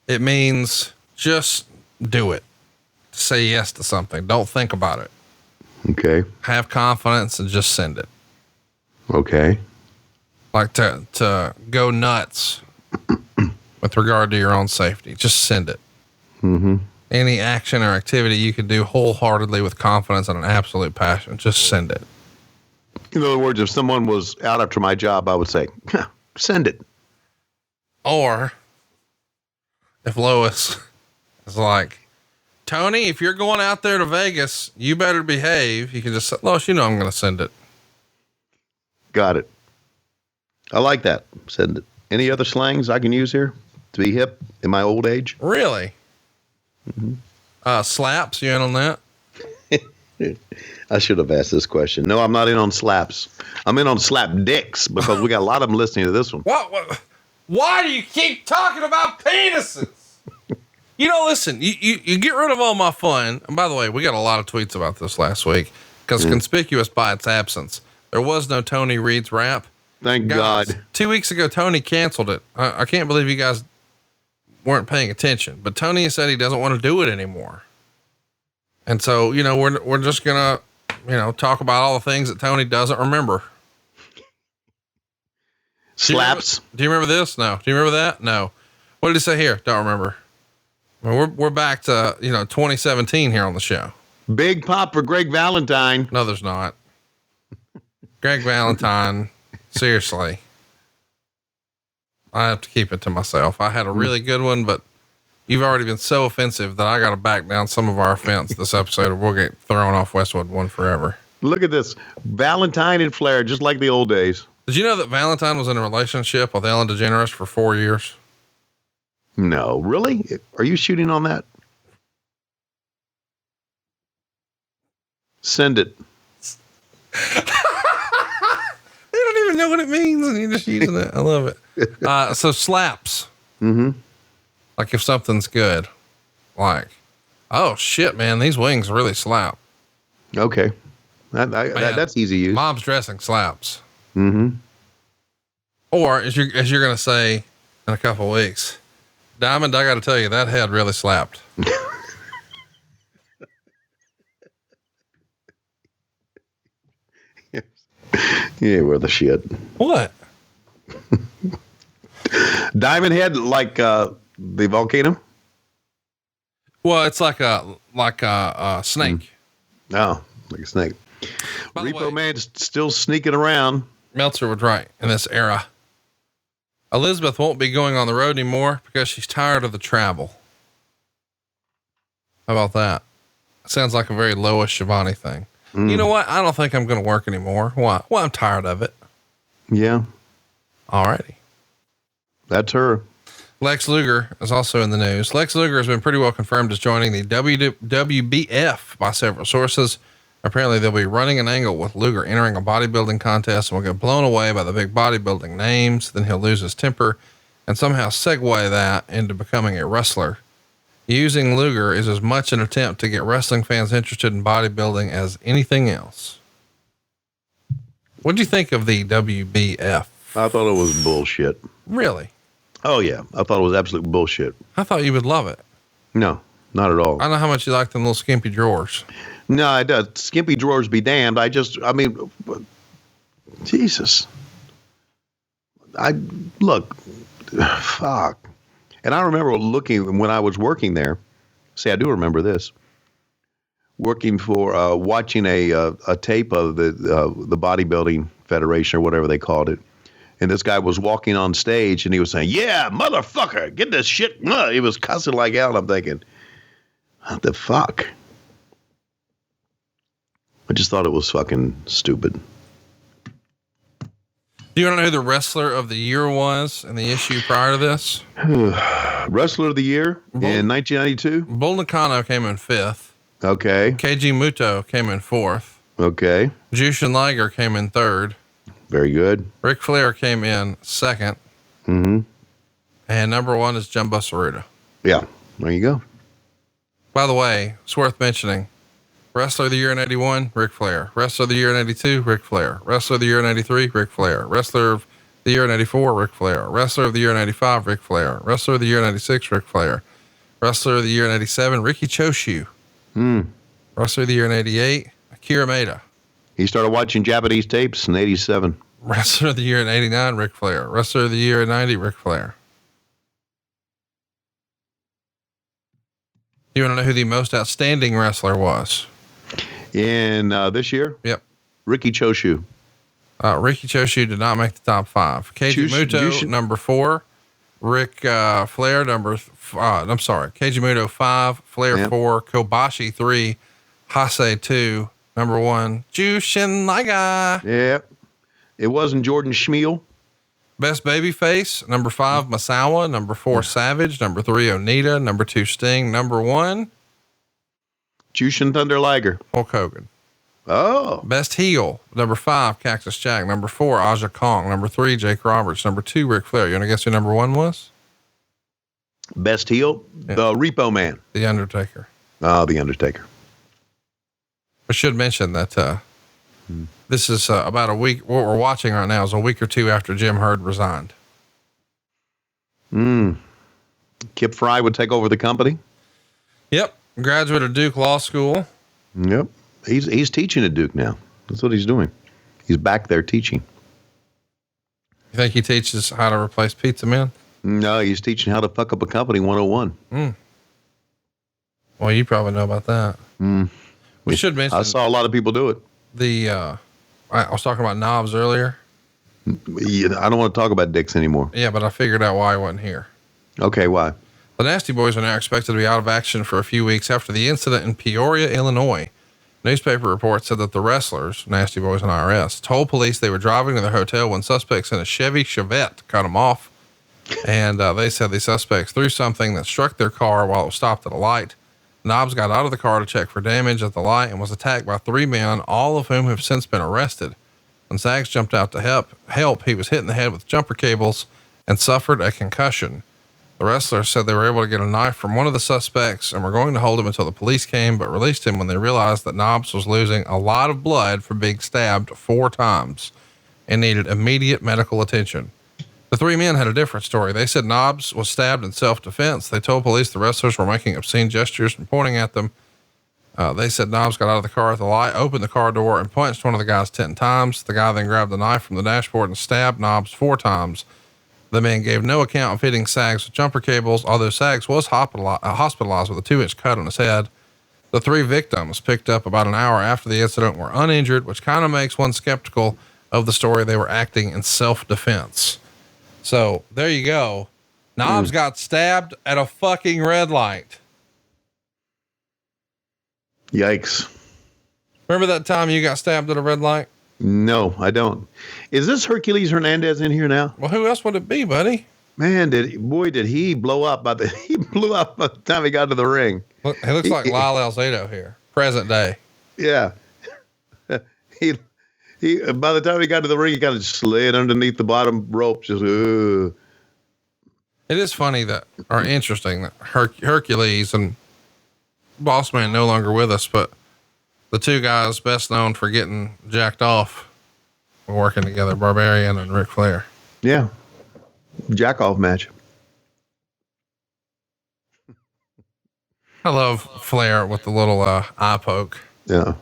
It means just do it. Say yes to something. Don't think about it. Okay. Have confidence and just send it. Okay. Like to go nuts with regard to your own safety. Just send it. Mm-hmm. Any action or activity you can do wholeheartedly with confidence and an absolute passion, just send it. In other words, if someone was out after my job, I would say, send it. Or if Lois is like, Tony, if you're going out there to Vegas, you better behave. You can just say, Lois, I'm going to send it. Got it. I like that. Send it. Any other slangs I can use here to be hip in my old age? Really? Mm-hmm. Slaps, you in on that? I should have asked this question. No, I'm not in on slaps. I'm in on slap dicks because we got a lot of them listening to this one. What? Why do you keep talking about penises? Listen, you get rid of all my fun. And by the way, we got a lot of tweets about this last week because conspicuous by its absence. There was no Tony Reed's rap. Thank God. 2 weeks ago, Tony canceled it. I can't believe you guys weren't paying attention, but Tony said he doesn't want to do it anymore. And so, we're just gonna, talk about all the things that Tony doesn't remember. Slaps. Do you remember this? No. Do you remember that? No. What did he say here? Don't remember. I mean, we're back to, 2017 here on the show. Big pop for Greg Valentine. No, there's not. Greg Valentine. Seriously. I have to keep it to myself. I had a really good one, but you've already been so offensive that I got to back down some of our offense this episode, or we'll get thrown off Westwood One forever. Look at this. Valentine and Flair, just like the old days. Did you know that Valentine was in a relationship with Ellen DeGeneres for 4 years? No, really? Are you shooting on that? Send it. You don't even know what it means and you're just using it. I love it. So slaps. Mm-hmm. Like if something's good, like, oh shit, man, these wings really slap. Okay. That's easy to use. Mom's dressing slaps. Mm-hmm. Or as you're going to say in a couple of weeks, Diamond, I got to tell you, that head really slapped. Yeah, we're the shit. What? Diamond head like the volcano? Well, it's like a snake. No, like a snake. Repo Man's still sneaking around. Meltzer was right in this era. Elizabeth won't be going on the road anymore because she's tired of the travel. How about that? Sounds like a very Lois Schiavone thing. You know what? I don't think I'm going to work anymore. Why? Well, I'm tired of it. Yeah. Alrighty. That's her. Lex Luger is also in the news. Lex Luger has been pretty well confirmed as joining the WBF by several sources. Apparently they'll be running an angle with Luger entering a bodybuilding contest and will get blown away by the big bodybuilding names. Then he'll lose his temper and somehow segue that into becoming a wrestler. Using Luger is as much an attempt to get wrestling fans interested in bodybuilding as anything else. What do you think of the WBF? I thought it was bullshit. Really? Oh yeah. I thought it was absolute bullshit. I thought you would love it. No, not at all. I know how much you like them little skimpy drawers. No, it does. Skimpy drawers be damned. Jesus. Fuck. And I remember looking when I was working there. See, I do remember this. Working for, watching a tape of the bodybuilding federation or whatever they called it. And this guy was walking on stage and he was saying, "Yeah, motherfucker, get this shit." He was cussing like hell. I'm thinking, what the fuck? I just thought it was fucking stupid. Do you want to know who the wrestler of the year was in the issue prior to this? Wrestler of the year in 1992? Bull Nakano came in 5th. Okay. Keiji Muto came in 4th. Okay. Jushin Liger came in 3rd. Very good. Ric Flair came in 2nd. Mm-hmm. And number 1 is Jumbo Tsuruta. Yeah. There you go. By the way, it's worth mentioning. Wrestler of the year in 81, Ric Flair. Wrestler of the year in 82, Ric Flair. Wrestler of the year in 83, Ric Flair. Wrestler of the year in 84, Ric Flair. Wrestler of the year in 85, Ric Flair. Wrestler of the year in 86, Ric Flair. Wrestler of the year in 87, Ricky Choshu. Wrestler of the year in 88, Akira Maeda. He started watching Japanese tapes in 87. Wrestler of the year in 89, Ric Flair. Wrestler of the year in 90, Ric Flair. Do you want to know who the most outstanding wrestler was? In this year? Yep. Ricky Choshu. Ricky Choshu did not make the top 5. Keiji Muto, number 4. Ric Flair, Keiji Muto 5, Flair 4, Kobashi 3, Hase 2, number 1, Jushin Liger. Yep. It wasn't Jordan Schmiel. Best babyface, number 5, Masawa, number 4, Savage, number 3, Onita, number 2, Sting, number 1, Jushin Thunder Liger. Hulk Hogan. Oh. Best heel, number 5, Cactus Jack, number 4, Aja Kong, number 3, Jake Roberts, number 2, Ric Flair. You want to guess who number 1 was? Best heel? Yeah. The Repo Man. The Undertaker. Oh, The Undertaker. I should mention that, this is about a week. What we're watching right now is a week or 2 after Jim Herd resigned. Kip Fry would take over the company. Yep. Graduate of Duke Law School. Yep. He's teaching at Duke now. That's what he's doing. He's back there teaching. You think he teaches how to replace pizza men? No, he's teaching how to fuck up a company 101. Well, you probably know about that. We should mention. I saw a lot of people do it. I was talking about Knobs earlier. Yeah, I don't want to talk about dicks anymore. Yeah, but I figured out why he wasn't here. Okay, why? The Nasty Boys are now expected to be out of action for a few weeks after the incident in Peoria, Illinois. Newspaper reports said that the wrestlers, Nasty Boys and IRS, told police they were driving to their hotel when suspects in a Chevy Chevette cut them off. And they said the suspects threw something that struck their car while it was stopped at a light. Knobs got out of the car to check for damage at the light and was attacked by 3 men, all of whom have since been arrested. When Zags jumped out to help, he was hit in the head with jumper cables and suffered a concussion. The wrestlers said they were able to get a knife from one of the suspects and were going to hold him until the police came, but released him when they realized that Knobs was losing a lot of blood from being stabbed 4 times and needed immediate medical attention. The 3 men had a different story. They said Knobs was stabbed in self-defense. They told police the wrestlers were making obscene gestures and pointing at them. They said Knobs got out of the car at the light, opened the car door, and punched one of the guys 10 times. The guy then grabbed the knife from the dashboard and stabbed Knobs 4 times. The man gave no account of hitting Sags with jumper cables, although Sags was hospitalized with a 2-inch cut on his head. The 3 victims picked up about an hour after the incident were uninjured, which kind of makes one skeptical of the story. They were acting in self-defense. So there you go. Knobs got stabbed at a fucking red light. Yikes. Remember that time you got stabbed at a red light? No, I don't. Is this Hercules Hernandez in here now? Well, who else would it be, buddy? Man, did he blow up he blew up by the time he got to the ring. Look, he looks like Lyle Alzado here, present day. Yeah. he by the time he got to the ring, he kind of slid underneath the bottom rope. Just, It is funny or interesting that Hercules and Boss Man no longer with us, but the 2 guys best known for getting jacked off were working together, Barbarian and Ric Flair. Yeah. Jack off match. I love Flair with the little eye poke. Yeah.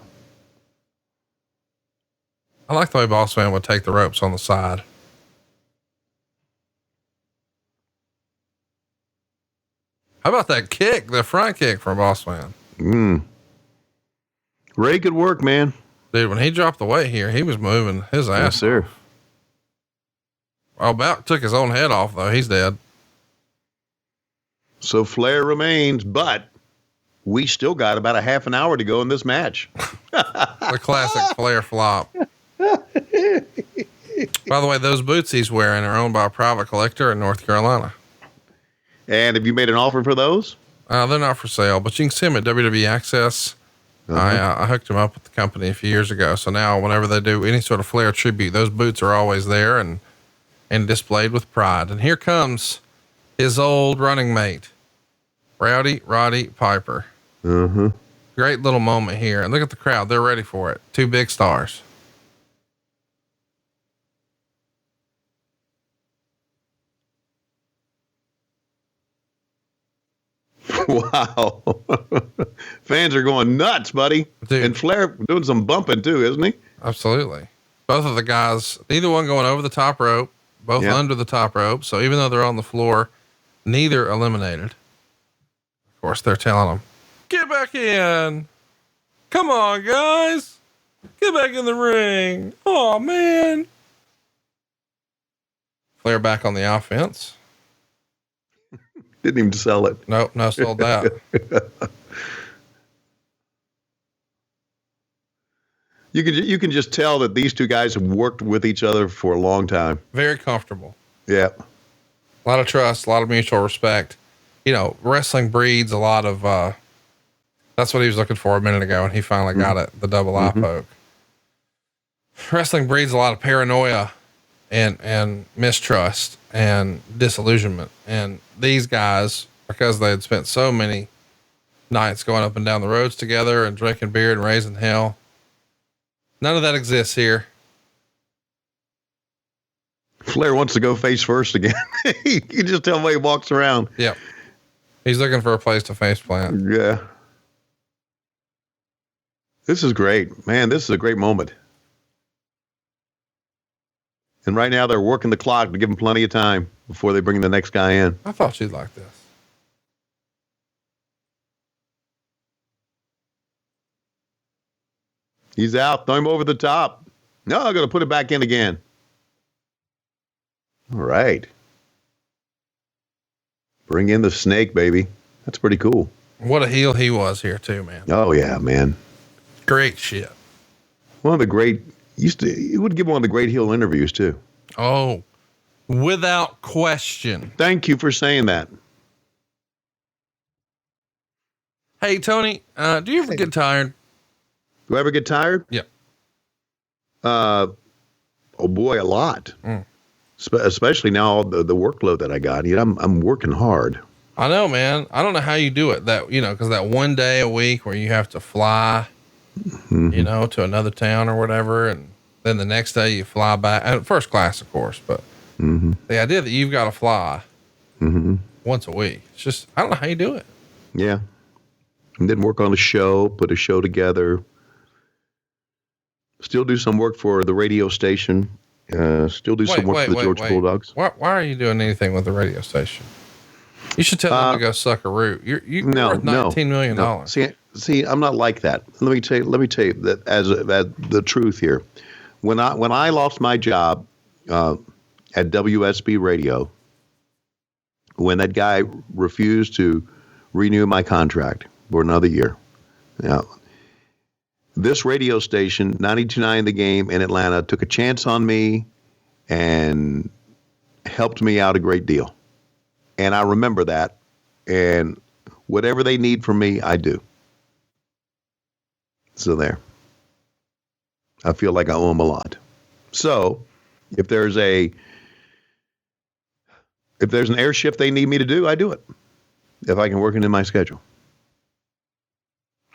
I like the way Boss Man would take the ropes on the side. How about that kick, the front kick from Boss Man? Ray could work, man. Dude, when he dropped the weight here, he was moving his ass. Yes, sir. Well, Bout took his own head off, though. He's dead. So Flair remains, but we still got about a half an hour to go in this match. The classic Flair flop. By the way, those boots he's wearing are owned by a private collector in North Carolina. And have you made an offer for those? They're not for sale, but you can see them at WWE Access. I hooked them up with the company a few years ago. So now whenever they do any sort of Flair tribute, those boots are always there and displayed with pride. And here comes his old running mate, Rowdy Roddy Piper. Great little moment here. And look at the crowd. They're ready for it. 2 big stars. Wow. Fans are going nuts, buddy. Dude. And Flair doing some bumping too, isn't he? Absolutely. Both of the guys, neither one going over the top rope, both under the top rope. So even though they're on the floor, neither eliminated. Of course, they're telling them, get back in. Come on, guys. Get back in the ring. Oh, man. Flair back on the offense. Didn't even sell it. Nope, no sold that. You can just tell that these 2 guys have worked with each other for a long time. Very comfortable. Yeah. A lot of trust, a lot of mutual respect. You know, wrestling breeds a lot of, that's what he was looking for a minute ago. And he finally got it. The double eye poke. Wrestling breeds a lot of paranoia and mistrust and disillusionment. And these guys, because they had spent so many nights going up and down the roads together and drinking beer and raising hell, none of that exists here. Flair wants to go face first again. You can just tell the way he walks around. Yep. He's looking for a place to face plant. Yeah. This is great, man. This is a great moment. And right now they're working the clock to give him plenty of time before they bring the next guy in. I thought you'd like this. He's out. Throw him over the top. No, I'm going to put it back in again. All right. Bring in the snake, baby. That's pretty cool. What a heel he was here too, man. Oh yeah, man. Great shit. One of the great, he would give one of the great heel interviews too. Oh, without question. Thank you for saying that. Hey, Tony, do you ever get tired? Do I ever get tired? Yeah. Oh boy, a lot. Especially now the workload that I got. You know, I'm working hard. I know, man. I don't know how you do it. That, you know, because that one day a week where you have to fly, you know, to another town or whatever, and then the next day you fly back, first class, of course. But the idea that you've got to fly once a week, it's just, I don't know how you do it. Yeah. And then work on a show, put a show together. Still do some work for the radio station. Still do some work for the Georgia Bulldogs. Why are you doing anything with the radio station? You should tell them to go suck a root. You're worth $19 million. No. See, I'm not like that. Let me tell you that as the truth here. When I lost my job at WSB Radio, when that guy refused to renew my contract for another year, this radio station, 92.9 The Game in Atlanta, took a chance on me and helped me out a great deal. And I remember that. And whatever they need from me, I do. So there. I feel like I owe them a lot. So if there's an air shift they need me to do, I do it. If I can work it in my schedule.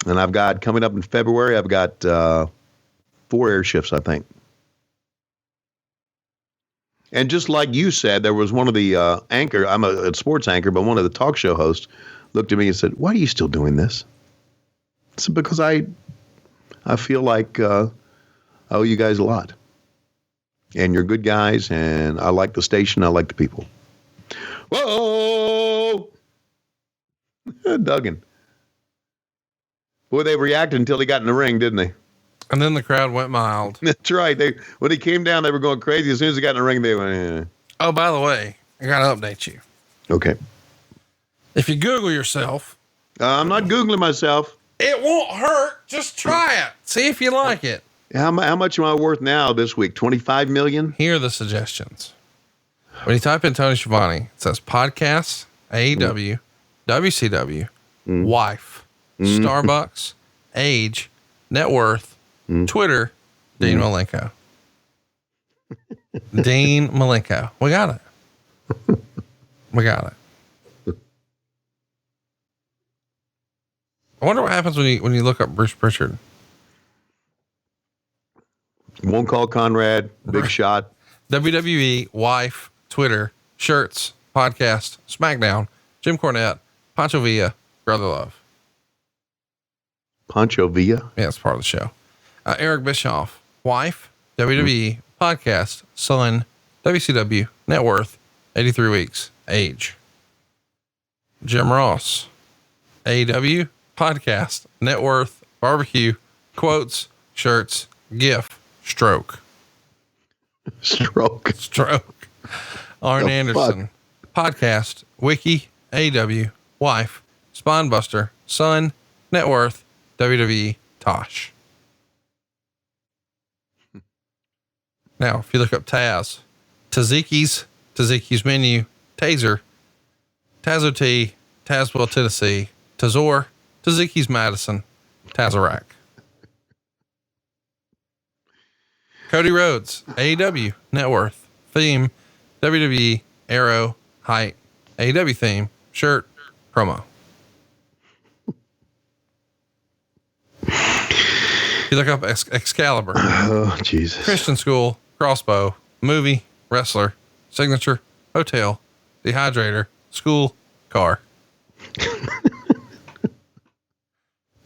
And I've got, coming up in February, I've got 4 air shifts, I think. And just like you said, there was one of the anchor, I'm a sports anchor, but one of the talk show hosts looked at me and said, "Why are you still doing this?" I said, "Because I feel like I owe you guys a lot. And you're good guys, and I like the station, I like the people." Whoa! Duggan. Boy, they reacted until he got in the ring, didn't they? And then the crowd went mild. That's right. When he came down, they were going crazy. As soon as he got in the ring, they went, "Eh." Oh, by the way, I got to update you. Okay. If you Google yourself. I'm not Googling myself. It won't hurt. Just try it. See if you like it. How much am I worth now this week? 25 million? Here are the suggestions. When you type in Tony Schiavone, it says podcasts, AEW, WCW, wife, Starbucks, age, net worth, Twitter, Dean Malenko. Dean Malenko. We got it. We got it. I wonder what happens when you look up Bruce Pritchard. Won't call Conrad, big shot. WWE, wife, Twitter, shirts, podcast, SmackDown, Jim Cornette, Pancho Villa, Brother Love. Pancho Villa? Yeah, it's part of the show. Eric Bischoff, wife, WWE, podcast, son, WCW, net worth, 83 weeks, age. Jim Ross, AEW, podcast, net worth, barbecue, quotes, shirts, GIF, stroke. Stroke. Arn Anderson, podcast, wiki, AEW, wife, Spinebuster, son, net worth, WWE, Tosh. Now, if you look up Taz, Taziki's Menu, Taser, Tazo T, Tazewell, Tennessee, Tazor, Taziki's Madison, Tazerac. Cody Rhodes, AEW, net worth, theme, WWE, arrow, height, AEW theme, shirt, promo. You look up Excalibur. Oh, Jesus. Christian school, crossbow, movie, wrestler, signature, hotel, dehydrator, school, car.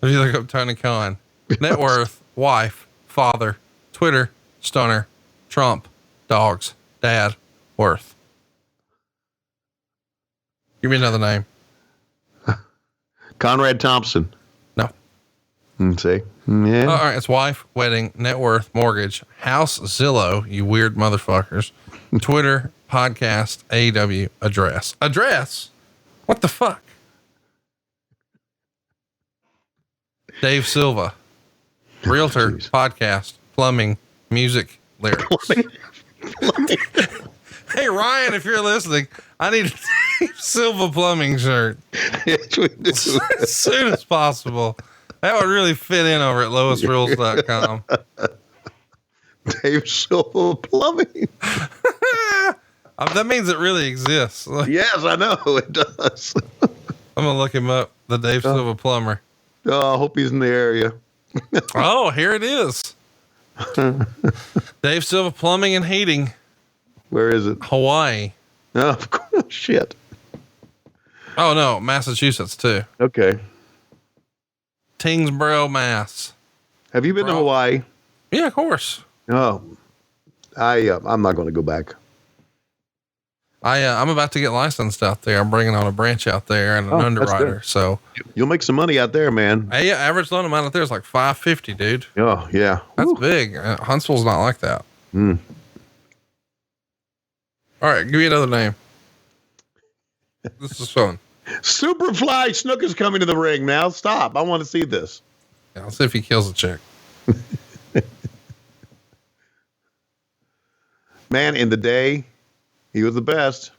If you look up Tony Khan, net worth, wife, father, Twitter, stunner, Trump, dogs, dad, worth. Give me another name. Conrad Thompson. No. See? Yeah. All right. It's wife, wedding, net worth, mortgage, house, Zillow, you weird motherfuckers, Twitter, podcast, AEW, address. What the fuck? Dave Silva, realtor, podcast, plumbing, music, lyrics. Hey, Ryan, if you're listening, I need a Dave Silva plumbing shirt. Yes, we do. As soon as possible. That would really fit in over at loisrules.com. Dave Silva plumbing. That means it really exists. Yes, I know it does. I'm going to look him up. The Dave Silva plumber. Oh, I hope he's in the area. Oh, here it is. Dave Silva Plumbing and Heating. Where is it? Hawaii. Oh, of course. Shit. Oh, no. Massachusetts, too. Okay. Tingsboro, Mass. Have you been to Hawaii? Yeah, of course. Oh, I'm not going to go back. I'm about to get licensed out there. I'm bringing on a branch out there and an underwriter. So you'll make some money out there, man. Hey, yeah, average loan amount out there is like $550, dude. Oh yeah, that's big. Huntsville's not like that. Mm. All right, give me another name. This is fun. Superfly Snooker's coming to the ring now. Stop! I want to see this. Yeah, let's see if he kills a chick. Man, in the day, he was the best.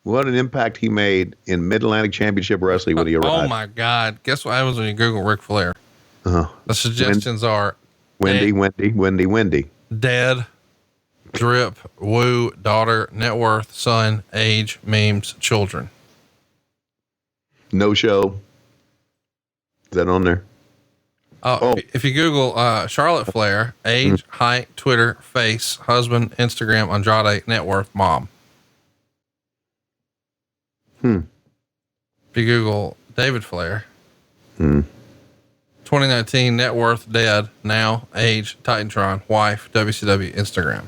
What an impact he made in Mid-Atlantic Championship Wrestling when he arrived. Oh my God! Guess what happens when you Google Ric Flair? Uh-huh. The suggestions are Wendy. Dead, drip, woo, daughter, net worth, son, age, memes, children. No show. Is that on there? If you Google Charlotte Flair, age, height, Twitter, face, husband, Instagram, Andrade, net worth, mom. If you Google David Flair, 2019 net worth, dead, now, age, Titantron, wife, WCW, Instagram.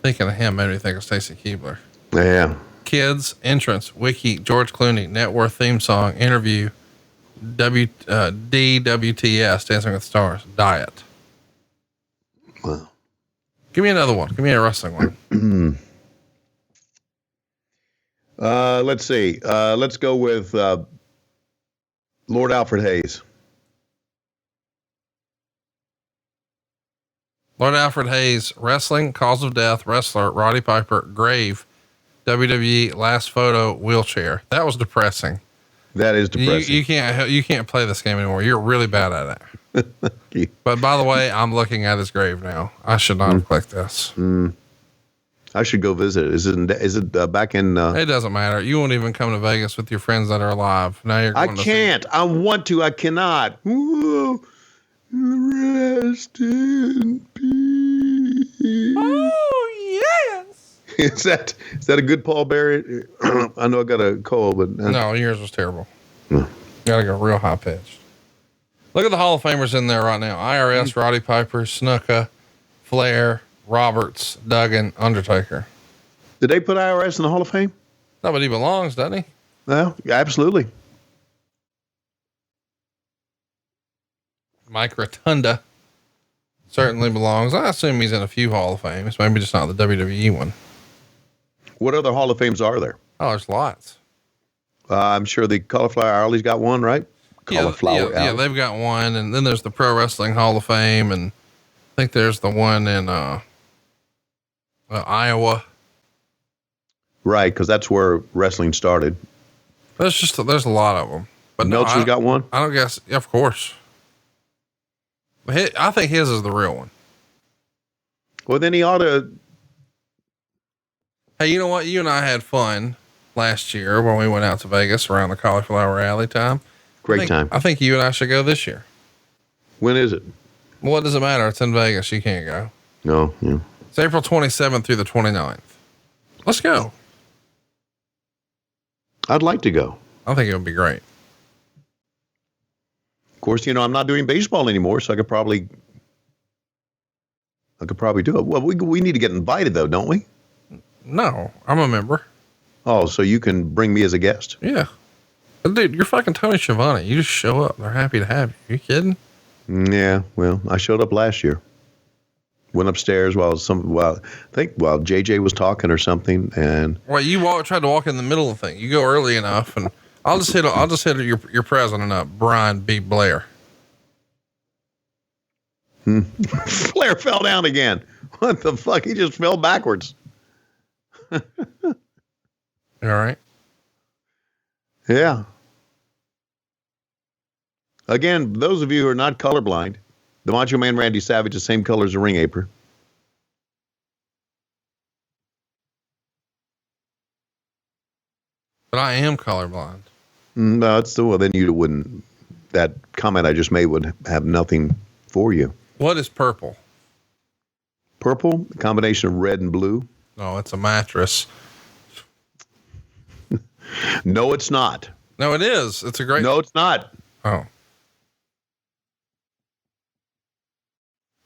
Thinking of him made me think of Stacy Keibler. Yeah. Kids, entrance, wiki, George Clooney, net worth, theme song, interview, DWTS, Dancing with the Stars, diet. Wow. Give me another one. Give me a wrestling one. Let's see. Let's go with Lord Alfred Hayes. Lord Alfred Hayes, wrestling, cause of death, wrestler, Roddy Piper, grave, WWE, last photo, wheelchair. That was depressing. That is depressing. You can't play this game anymore. You're really bad at it. But by the way, I'm looking at his grave now. I should not have clicked this. I should go visit. Is it back in? It doesn't matter. You won't even come to Vegas with your friends that are alive. Now you're going I can't. I want to. I cannot. Whoa. Rest in peace. Oh yes. Is that a good Paul Bearer? I know I got a cold, but no, yours was terrible. Gotta go real high pitched. Look at the Hall of Famers in there right now. IRS, Roddy Piper, Snuka, Flair, Roberts, Duggan, Undertaker. Did they put IRS in the Hall of Fame? No, but he belongs, doesn't he? Well, yeah, absolutely. Mike Rotunda certainly belongs. I assume he's in a few Hall of Fames, maybe just not the WWE one. What other Hall of Fames are there? Oh, there's lots. I'm sure the Cauliflower Alley's got one, right? Cauliflower yeah, they've got one, and then there's the Pro Wrestling Hall of Fame, and I think there's the one in Iowa. Right, because that's where wrestling started. There's a lot of them. But Meltzer's got one? I don't guess. Yeah, of course. I think his is the real one. Well, then he ought to. Hey, you know what? You and I had fun last year when we went out to Vegas around the Cauliflower Alley time. Great time. I think you and I should go this year. When is it? Well, what does it matter? It's in Vegas. You can't go. No. Yeah. It's April 27th through the 29th. Let's go. I'd like to go. I think it would be great. Of course, I'm not doing baseball anymore, so I could probably do it. Well, we need to get invited though, don't we? No, I'm a member. Oh, so you can bring me as a guest? Yeah. Dude, you're fucking Tony Schiavone. You just show up. They're happy to have you. You kidding? Yeah. Well, I showed up last year. Went upstairs while JJ was talking or something, and you tried to walk in the middle of the thing. You go early enough, and I'll just hit your president up, Brian B. Blair. Flair fell down again. What the fuck? He just fell backwards. You all right? Yeah. Again, those of you who are not colorblind, the Macho Man Randy Savage, the same color as the ring apron. But I am colorblind. No, then you wouldn't. That comment I just made would have nothing for you. What is purple? Purple, a combination of red and blue. Oh, it's a mattress. No, it's not. No, it is. It's a great. No, it's not. Oh.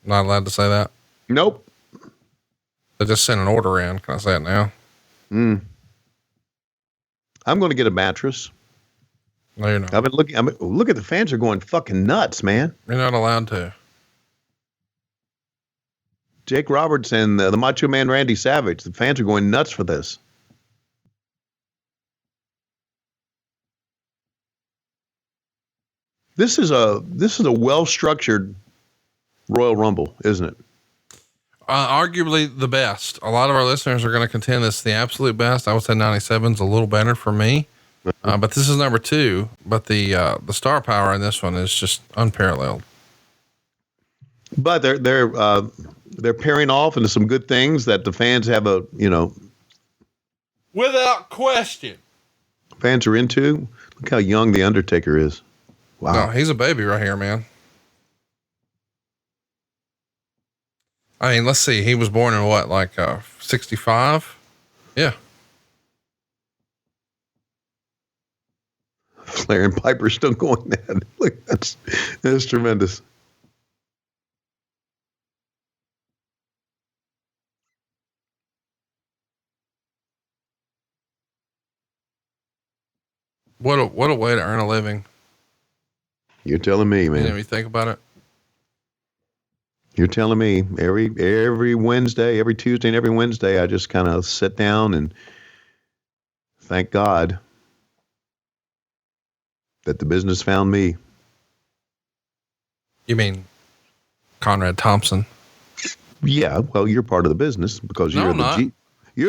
Not allowed to say that? Nope. They just sent an order in. Can I say it now? I'm going to get a mattress. No, you're not. I've been looking. Look at the fans are going fucking nuts, man. You're not allowed to. Jake Roberts and the Macho Man Randy Savage. The fans are going nuts for this. This is a well-structured Royal Rumble, isn't it? Arguably the best. A lot of our listeners are going to contend this is the absolute best. I would say 97 is a little better for me. But this is number 2. But the star power in this one is just unparalleled. But they're pairing off into some good things that the fans have without question. Fans are into. Look how young the Undertaker is. Wow, no, he's a baby right here, man. I mean, let's see. He was born in what, like 65? Yeah. Flair and Piper still going that. Look, that's tremendous. What a way to earn a living. You're telling me, man. You didn't even think about it. You're telling me every Wednesday, every Tuesday and every Wednesday, I just kind of sit down and thank God that the business found me. You mean Conrad Thompson? Yeah. Well, you're part of the business because you're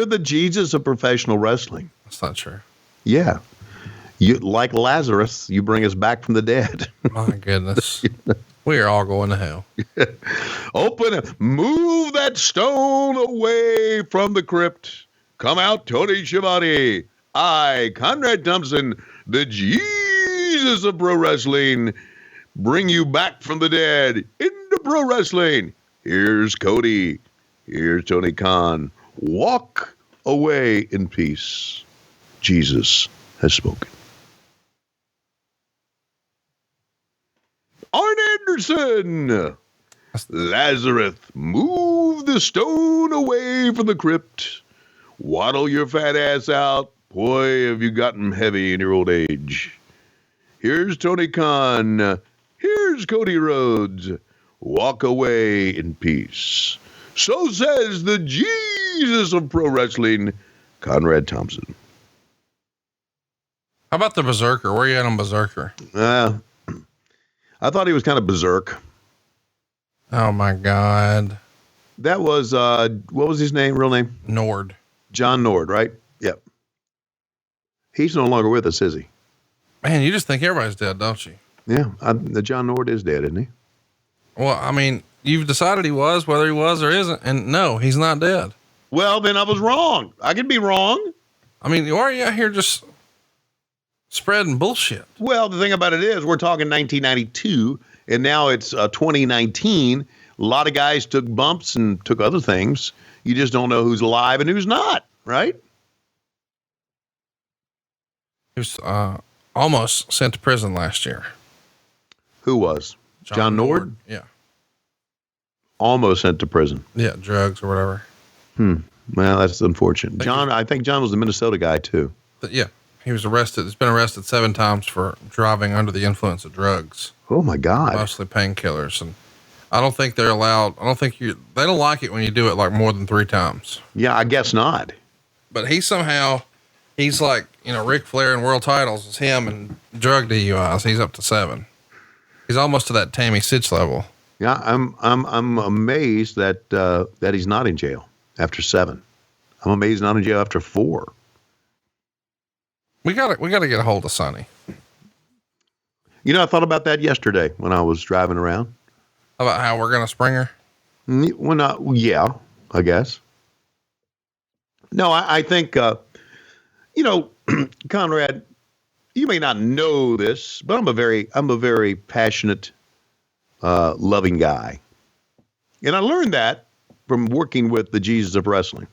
the Jesus of professional wrestling. That's not true. Yeah. You, like Lazarus, you bring us back from the dead. My goodness. We are all going to hell. Move that stone away from the crypt. Come out, Tony Schiavone. I, Conrad Thompson, the Jesus of pro wrestling, bring you back from the dead into pro wrestling. Here's Cody. Here's Tony Khan. Walk away in peace. Jesus has spoken. Arn Anderson. Lazarus, move the stone away from the crypt. Waddle your fat ass out. Boy, have you gotten heavy in your old age. Here's Tony Khan. Here's Cody Rhodes. Walk away in peace. So says the Jesus of pro wrestling, Conrad Thompson. How about the Berserker? Where are you at on Berserker? I thought he was kind of berserk. Oh my God. That was, what was his name, real name? Nord. John Nord, right? Yep. He's no longer with us, is he? Man, you just think everybody's dead, don't you? Yeah. The John Nord is dead, isn't he? Well, I mean, you've decided he was, whether he was or isn't. And no, he's not dead. Well, then I was wrong. I could be wrong. I mean, why are you out here just spreading bullshit? Well, the thing about it is we're talking 1992 and now it's 2019. A lot of guys took bumps and took other things. You just don't know who's alive and who's not, right? He was almost sent to prison last year. Who was? John Nord? Yeah. Almost sent to prison. Yeah, drugs or whatever. Well, that's unfortunate. I think John was the Minnesota guy too. Yeah. He was arrested. He's been arrested 7 times for driving under the influence of drugs. Oh my God. Mostly painkillers. And I don't think they're allowed. They don't like it when you do it like more than 3 times. Yeah, I guess not. But he's like, Ric Flair in world titles is him, and drug DUIs. He's up to 7. He's almost to that Tammy Sitch level. Yeah. I'm amazed that he's not in jail after 7. I'm amazed he's not in jail after 4. We gotta get a hold of Sonny. I thought about that yesterday when I was driving around. About how we're gonna spring her? Well, yeah, I guess. No, I think, Conrad, you may not know this, but I'm a very passionate, loving guy. And I learned that from working with the Jesus of wrestling,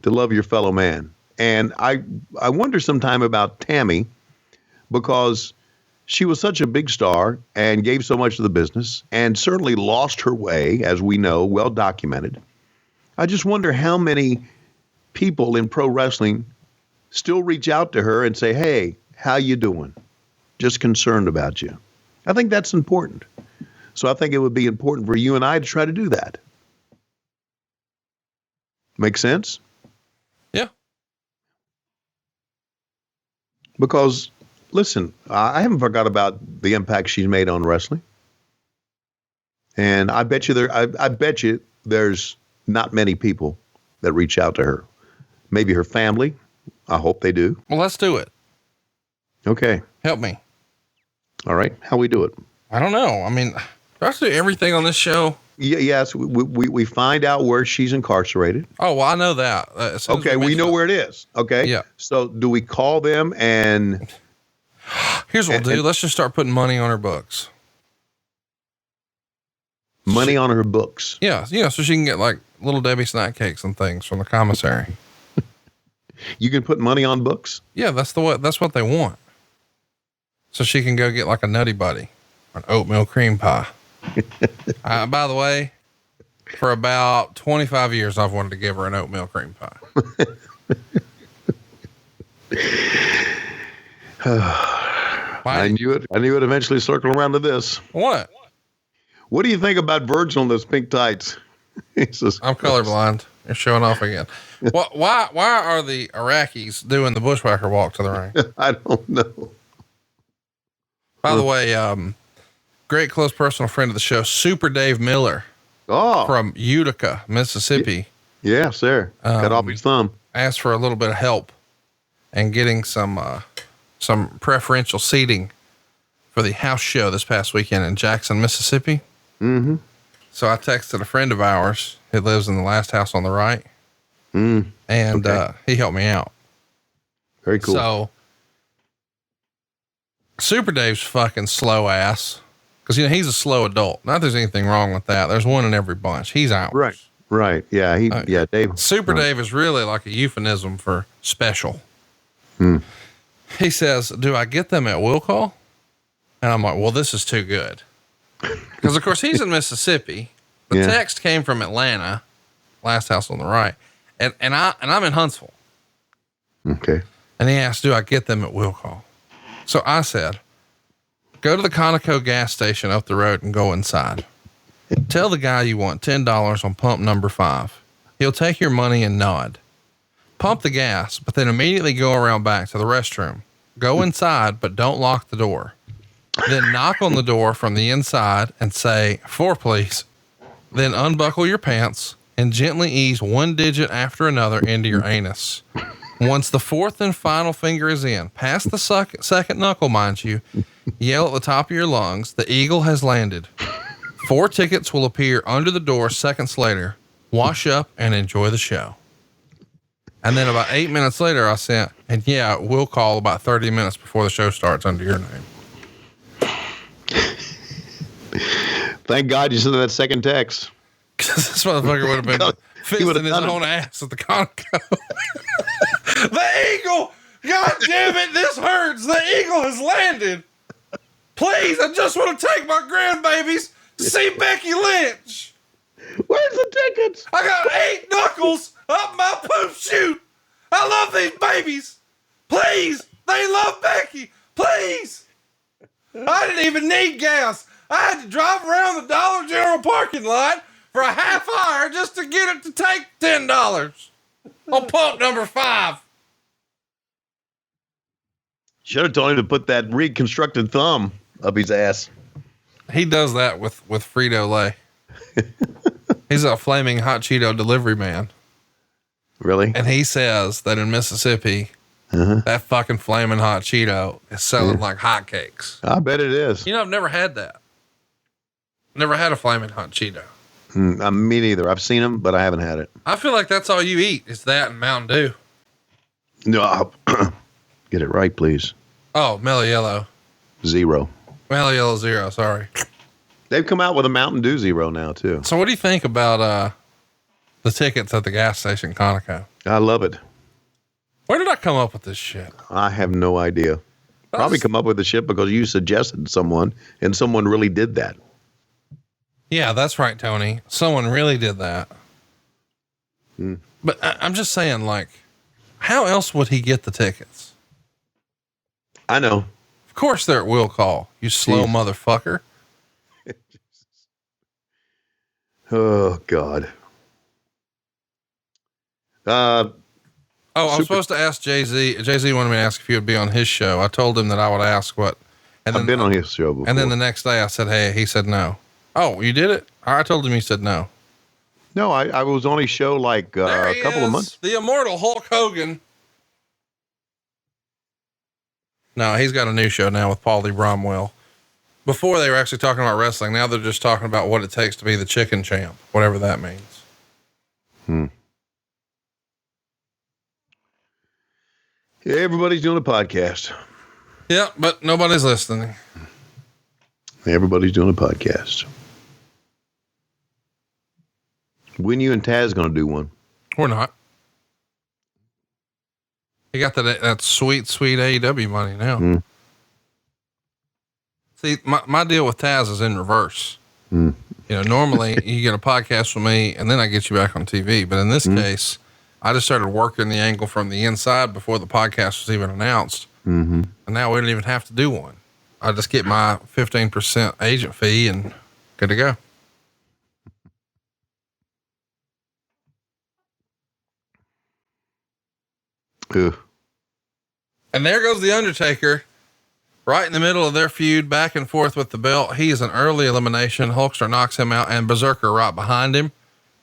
to love your fellow man. And I wonder sometime about Tammy, because she was such a big star and gave so much to the business and certainly lost her way, as we know, well documented. I just wonder how many people in pro wrestling still reach out to her and say, hey, how you doing? Just concerned about you. I think that's important. So I think it would be important for you and I to try to do that. Make sense? Yeah. Because, listen, I haven't forgot about the impact she's made on wrestling. And I bet you there's not many people that reach out to her. Maybe her family. I hope they do. Well, let's do it. Okay. Help me. All right. How we do it? I don't know. I mean, do I do everything on this show? Yes. We find out where she's incarcerated. Oh, well, I know that. Okay. We know where it is. Okay. Yeah. So do we call them and... Here's what we'll do. Let's just start putting money on her books. Money on her books? Yeah. So she can get like Little Debbie snack cakes and things from the commissary. You can put money on books? Yeah, that's what they want. So she can go get like a Nutty Buddy or an oatmeal cream pie. By the way, for about 25 years, I've wanted to give her an oatmeal cream pie. I knew it. I knew it eventually circle around to this. What? What do you think about Virgil in those pink tights? I'm colorblind. You're showing off again. Why are the Iraqis doing the bushwhacker walk to the ring? I don't know. By the way, great close personal friend of the show, Super Dave Miller. Oh, from Utica, Mississippi. Yeah, sir. Cut off his thumb. Asked for a little bit of help and getting some preferential seating for the house show this past weekend in Jackson, Mississippi. Mm-hmm. So I texted a friend of ours who lives in the last house on the right. And he helped me out. Very cool. So Super Dave's fucking slow ass. Cause he's a slow adult. Not that there's anything wrong with that. There's one in every bunch. He's out. Right. Yeah. Dave. Super Dave is really like a euphemism for special. He says, do I get them at will call? And I'm like, well, this is too good. Cause of course he's in Mississippi. The text came from Atlanta, last house on the right. And I'm in Huntsville. Okay. And he asked, do I get them at will call? So I said, go to the Conoco gas station up the road and go inside. Tell the guy you want $10 on pump number 5. He'll take your money and nod. Pump the gas, but then immediately go around back to the restroom. Go inside, but don't lock the door. Then knock on the door from the inside and say, 4, please. Then unbuckle your pants and gently ease one digit after another into your anus. Once the 4th and final finger is in, past the second knuckle, mind you, yell at the top of your lungs, the eagle has landed. 4 tickets will appear under the door seconds later. Wash up and enjoy the show. And then about 8 minutes later, I sent, and we'll call about 30 minutes before the show starts under your name. Thank God you sent that second text. This motherfucker would have been fixing his own ass at the Conoco. The eagle! God damn it, this hurts. The eagle has landed. Please, I just want to take my grandbabies to see Becky Lynch. Where's the tickets? I got 8 knuckles up my poop chute. I love these babies. Please, they love Becky. Please. I didn't even need gas. I had to drive around the Dollar General parking lot for a half hour just to get it to take $10 on pump number 5. Should have told him to put that reconstructed thumb up his ass. He does that with Frito-Lay. He's a flaming hot Cheeto delivery man. Really? And he says that in Mississippi, that fucking flaming hot Cheeto is selling like hotcakes. I bet it is. I've never had that. Never had a flaming hot Cheeto. Me neither. I've seen them, but I haven't had it. I feel like that's all you eat is that and Mountain Dew. No, get it right, please. Oh, Mellow Yellow. 0. Mellow Yellow 0, sorry. They've come out with a Mountain Dew 0 now, too. So what do you think about the tickets at the gas station Conoco? I love it. Where did I come up with this shit? I have no idea. Probably come up with the shit because you suggested someone, and someone really did that. Yeah, that's right, Tony. Someone really did that. But I'm just saying, like, how else would he get the tickets? I know. Of course they're at will call, you slow motherfucker. Oh, God. I'm supposed to ask Jay-Z. Jay-Z wanted me to ask if he would be on his show. I told him that I would ask what. And I've been on his show before. And then the next day I said, hey, he said no. Oh, you did it? I told him, he said no. No, I was on his show like a couple of months. The immortal Hulk Hogan. No, he's got a new show now with Paulie Bromwell. Before they were actually talking about wrestling. Now they're just talking about what it takes to be the chicken champ, whatever that means. Yeah, everybody's doing a podcast. Yeah, but nobody's listening. Everybody's doing a podcast. When you and Taz going to do one? We're not. You got that sweet AEW money now. See, my deal with Taz is in reverse. You know, normally you get a podcast with me and then I get you back on TV. But in this case, I just started working the angle from the inside before the podcast was even announced. And now we don't even have to do one. I just get my 15% agent fee and good to go. And there goes the Undertaker right in the middle of their feud, back and forth with the belt. He is an early elimination. Hulkster knocks him out and Berserker right behind him.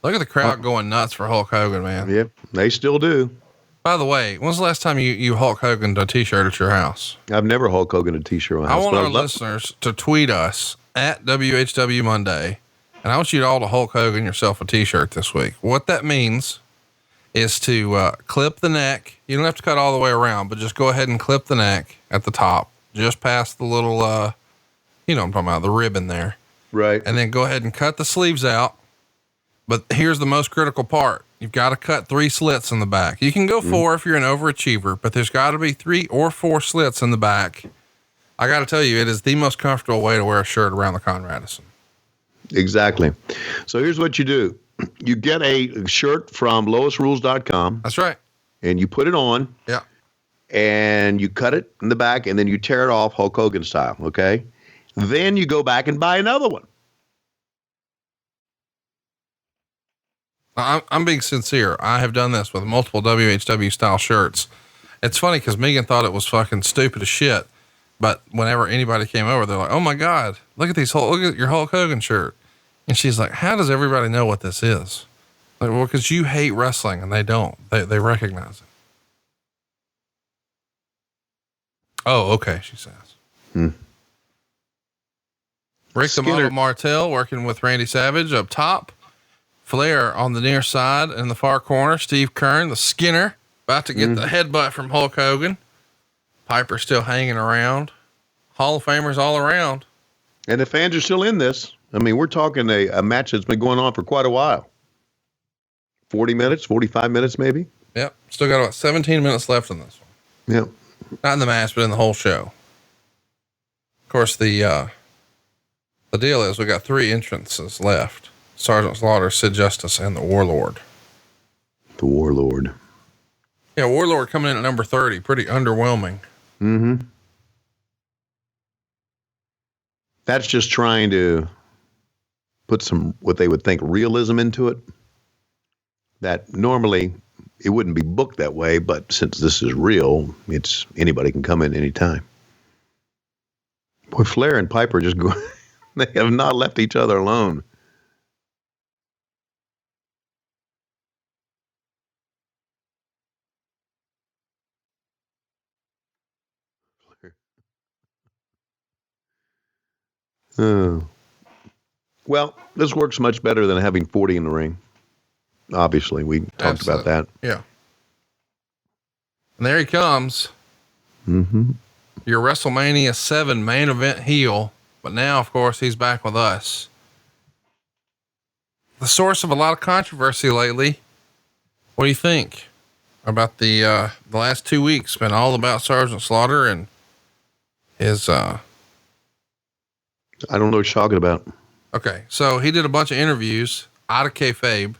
Look at the crowd going nuts for Hulk Hogan, man. Yep. They still do. By the way, when's the last time you Hulk Hogan a t-shirt at your house? I've never Hulk Hogan a t-shirt at my house. I want our listeners to tweet us at WHW Monday. And I want you all to Hulk Hogan yourself a t-shirt this week. What that means is to clip the neck. You don't have to cut all the way around, but just go ahead and clip the neck at the top, just past the little, you know what I'm talking about, the ribbon there. Right. And then go ahead and cut the sleeves out. But here's the most critical part. You've got to cut 3 slits in the back. You can go 4 if you're an overachiever, but there's got to be 3 or 4 slits in the back. I got to tell you, it is the most comfortable way to wear a shirt around the Conradison. Exactly. So here's what you do. You get a shirt from lowestrules.com. That's right. And you put it on. Yeah. And you cut it in the back and then you tear it off Hulk Hogan style. Okay. Then you go back and buy another one. I'm being sincere. I have done this with multiple WHW style shirts. It's funny because Megan thought it was fucking stupid as shit. But whenever anybody came over, they're like, "Oh my God, look at look at your Hulk Hogan shirt." And she's like, "How does everybody know what this is?" Like, well, because you hate wrestling and they don't. They recognize it. Oh, okay, she says. Rick the Model Martel working with Randy Savage up top. Flair on the near side in the far corner. Steve Kern, the Skinner, about to get the headbutt from Hulk Hogan. Piper still hanging around. Hall of Famers all around. And the fans are still in this. I mean, we're talking a match that's been going on for quite a while. 40 minutes, 45 minutes maybe. Yep. Still got about 17 minutes left in this one. Yep. Not in the match, but in the whole show. Of course, the deal is we got 3 entrances left. Sergeant Slaughter, Sid Justice, and the Warlord. The Warlord. Yeah, Warlord coming in at number 30. Pretty underwhelming. That's just trying to put some, what they would think, realism into it. That normally it wouldn't be booked that way, but since this is real, it's anybody can come in anytime. Boy, Flair and Piper just go, they have not left each other alone. Well, this works much better than having 40 in the ring. Obviously, we talked about that. Yeah. And there he comes. Your WrestleMania 7 main event heel. But now, of course, he's back with us. The source of a lot of controversy lately. What do you think about the last 2 weeks? Been all about Sergeant Slaughter and his, I don't know what you're talking about. Okay. So he did a bunch of interviews out of kayfabe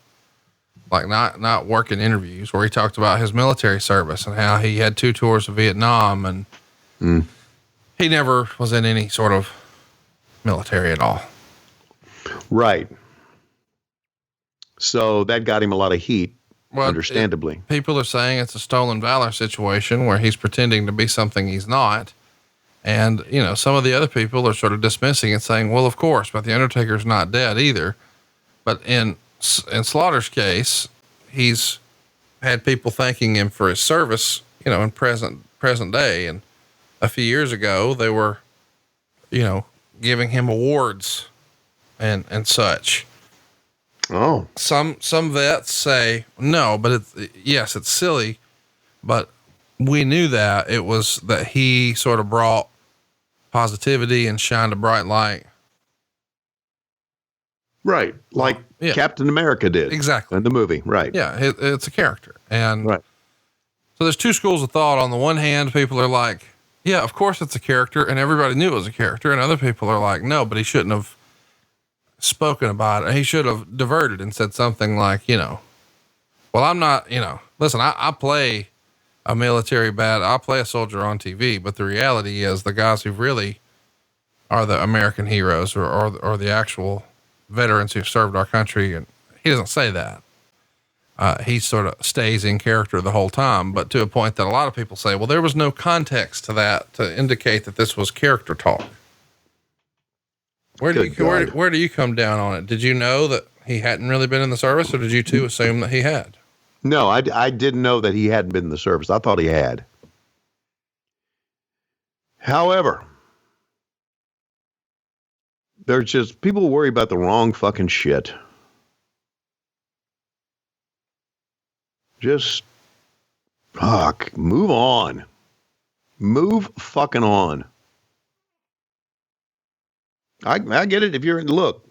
like not working interviews, where he talked about his military service and how he had 2 tours of Vietnam, and he never was in any sort of military at all. Right. So that got him a lot of heat, understandably. People are saying it's a stolen valor situation where he's pretending to be something he's not. And, you know, some of the other people are sort of dismissing it, saying, well, of course, but the Undertaker's not dead either. But in Slaughter's case, he's had people thanking him for his service, you know, in present day. And a few years ago, they were, you know, giving him awards and such. Oh, some vets say no, but it's silly, but we knew that it was that he sort of brought positivity and shined a bright light. Right. Like Captain America did. Exactly. In the movie. Right. Yeah. It's a character. And so there's 2 schools of thought. On the one hand, people are like, yeah, of course it's a character, and everybody knew it was a character. And other people are like, no, but he shouldn't have spoken about it. He should have diverted and said something like, you know, well, I'm not, you know, listen, I play a military I play a soldier on TV, but the reality is the guys who really are the American heroes or the actual veterans who served our country. And he doesn't say that. He sort of stays in character the whole time, but to a point that a lot of people say, well, there was no context to that to indicate that this was character talk. Where do you come down on it? Did you know that he hadn't really been in the service, or did you 2 assume that he had? No, I didn't know that he hadn't been in the service. I thought he had. However, there's just people worry about the wrong fucking shit. Just move on. Move fucking on. I get it. If look,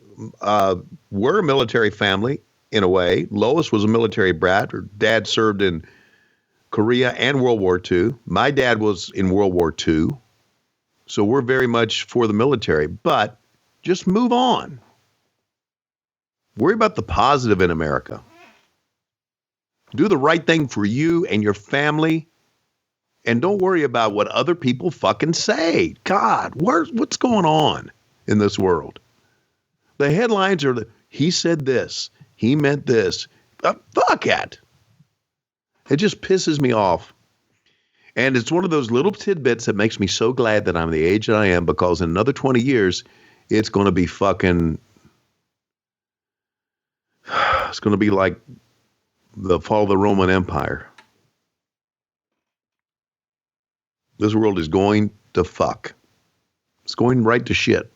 we're a military family in a way. Lois was a military brat. Her dad served in Korea and World War II. My dad was in World War II. So we're very much for the military, but just move on. Worry about the positive in America. Do the right thing for you and your family. And don't worry about what other people fucking say. God, what's going on in this world? The headlines are he said this, he meant this. Fuck it. It just pisses me off. And it's one of those little tidbits that makes me so glad that I'm the age that I am, because in another 20 years, it's going to be fucking, it's going to be like the fall of the Roman Empire. This world is going to fuck. It's going right to shit.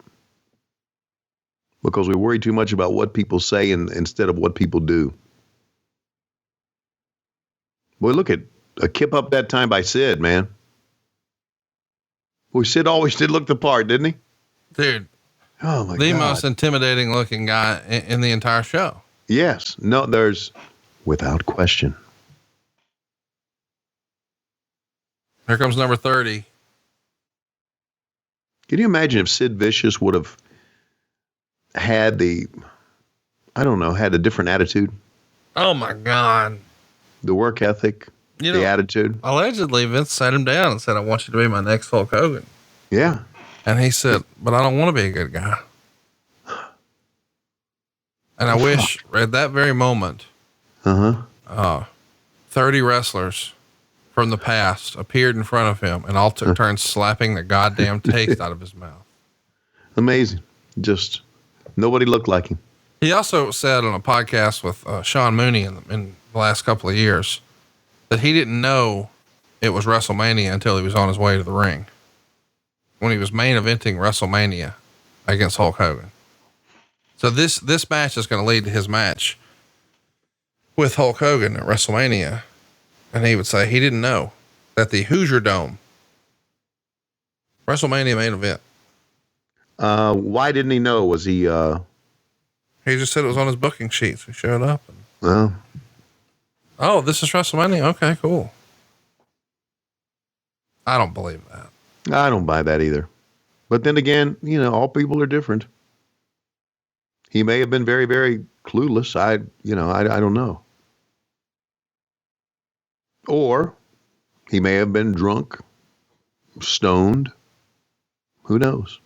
Because we worry too much about what people say instead of what people do. Boy, look at a kip up that time by Sid, man. Boy, Sid always did look the part, didn't he? Dude. Oh my God. The most intimidating looking guy in the entire show. Yes. No, there's without question. Here comes number 30. Can you imagine if Sid Vicious would have had had a different attitude? Oh my God. The work ethic, the attitude. Allegedly, Vince sat him down and said, I want you to be my next Hulk Hogan. Yeah. And he said, but I don't want to be a good guy. And I wish at that very moment, 30 wrestlers from the past appeared in front of him and all took turns slapping the goddamn taste out of his mouth. Amazing. Just nobody looked like him. He also said on a podcast with Sean Mooney in the last couple of years that he didn't know it was WrestleMania until he was on his way to the ring, when he was main eventing WrestleMania against Hulk Hogan. So this match is going to lead to his match with Hulk Hogan at WrestleMania. And he would say he didn't know that the Hoosier Dome, WrestleMania main event. Why didn't he know? Was he, he just said it was on his booking sheets. He showed up. Oh, this is WrestleMania. Okay, cool. I don't believe that. I don't buy that either. But then again, all people are different. He may have been very, very clueless. I don't know. Or he may have been drunk, stoned. Who knows?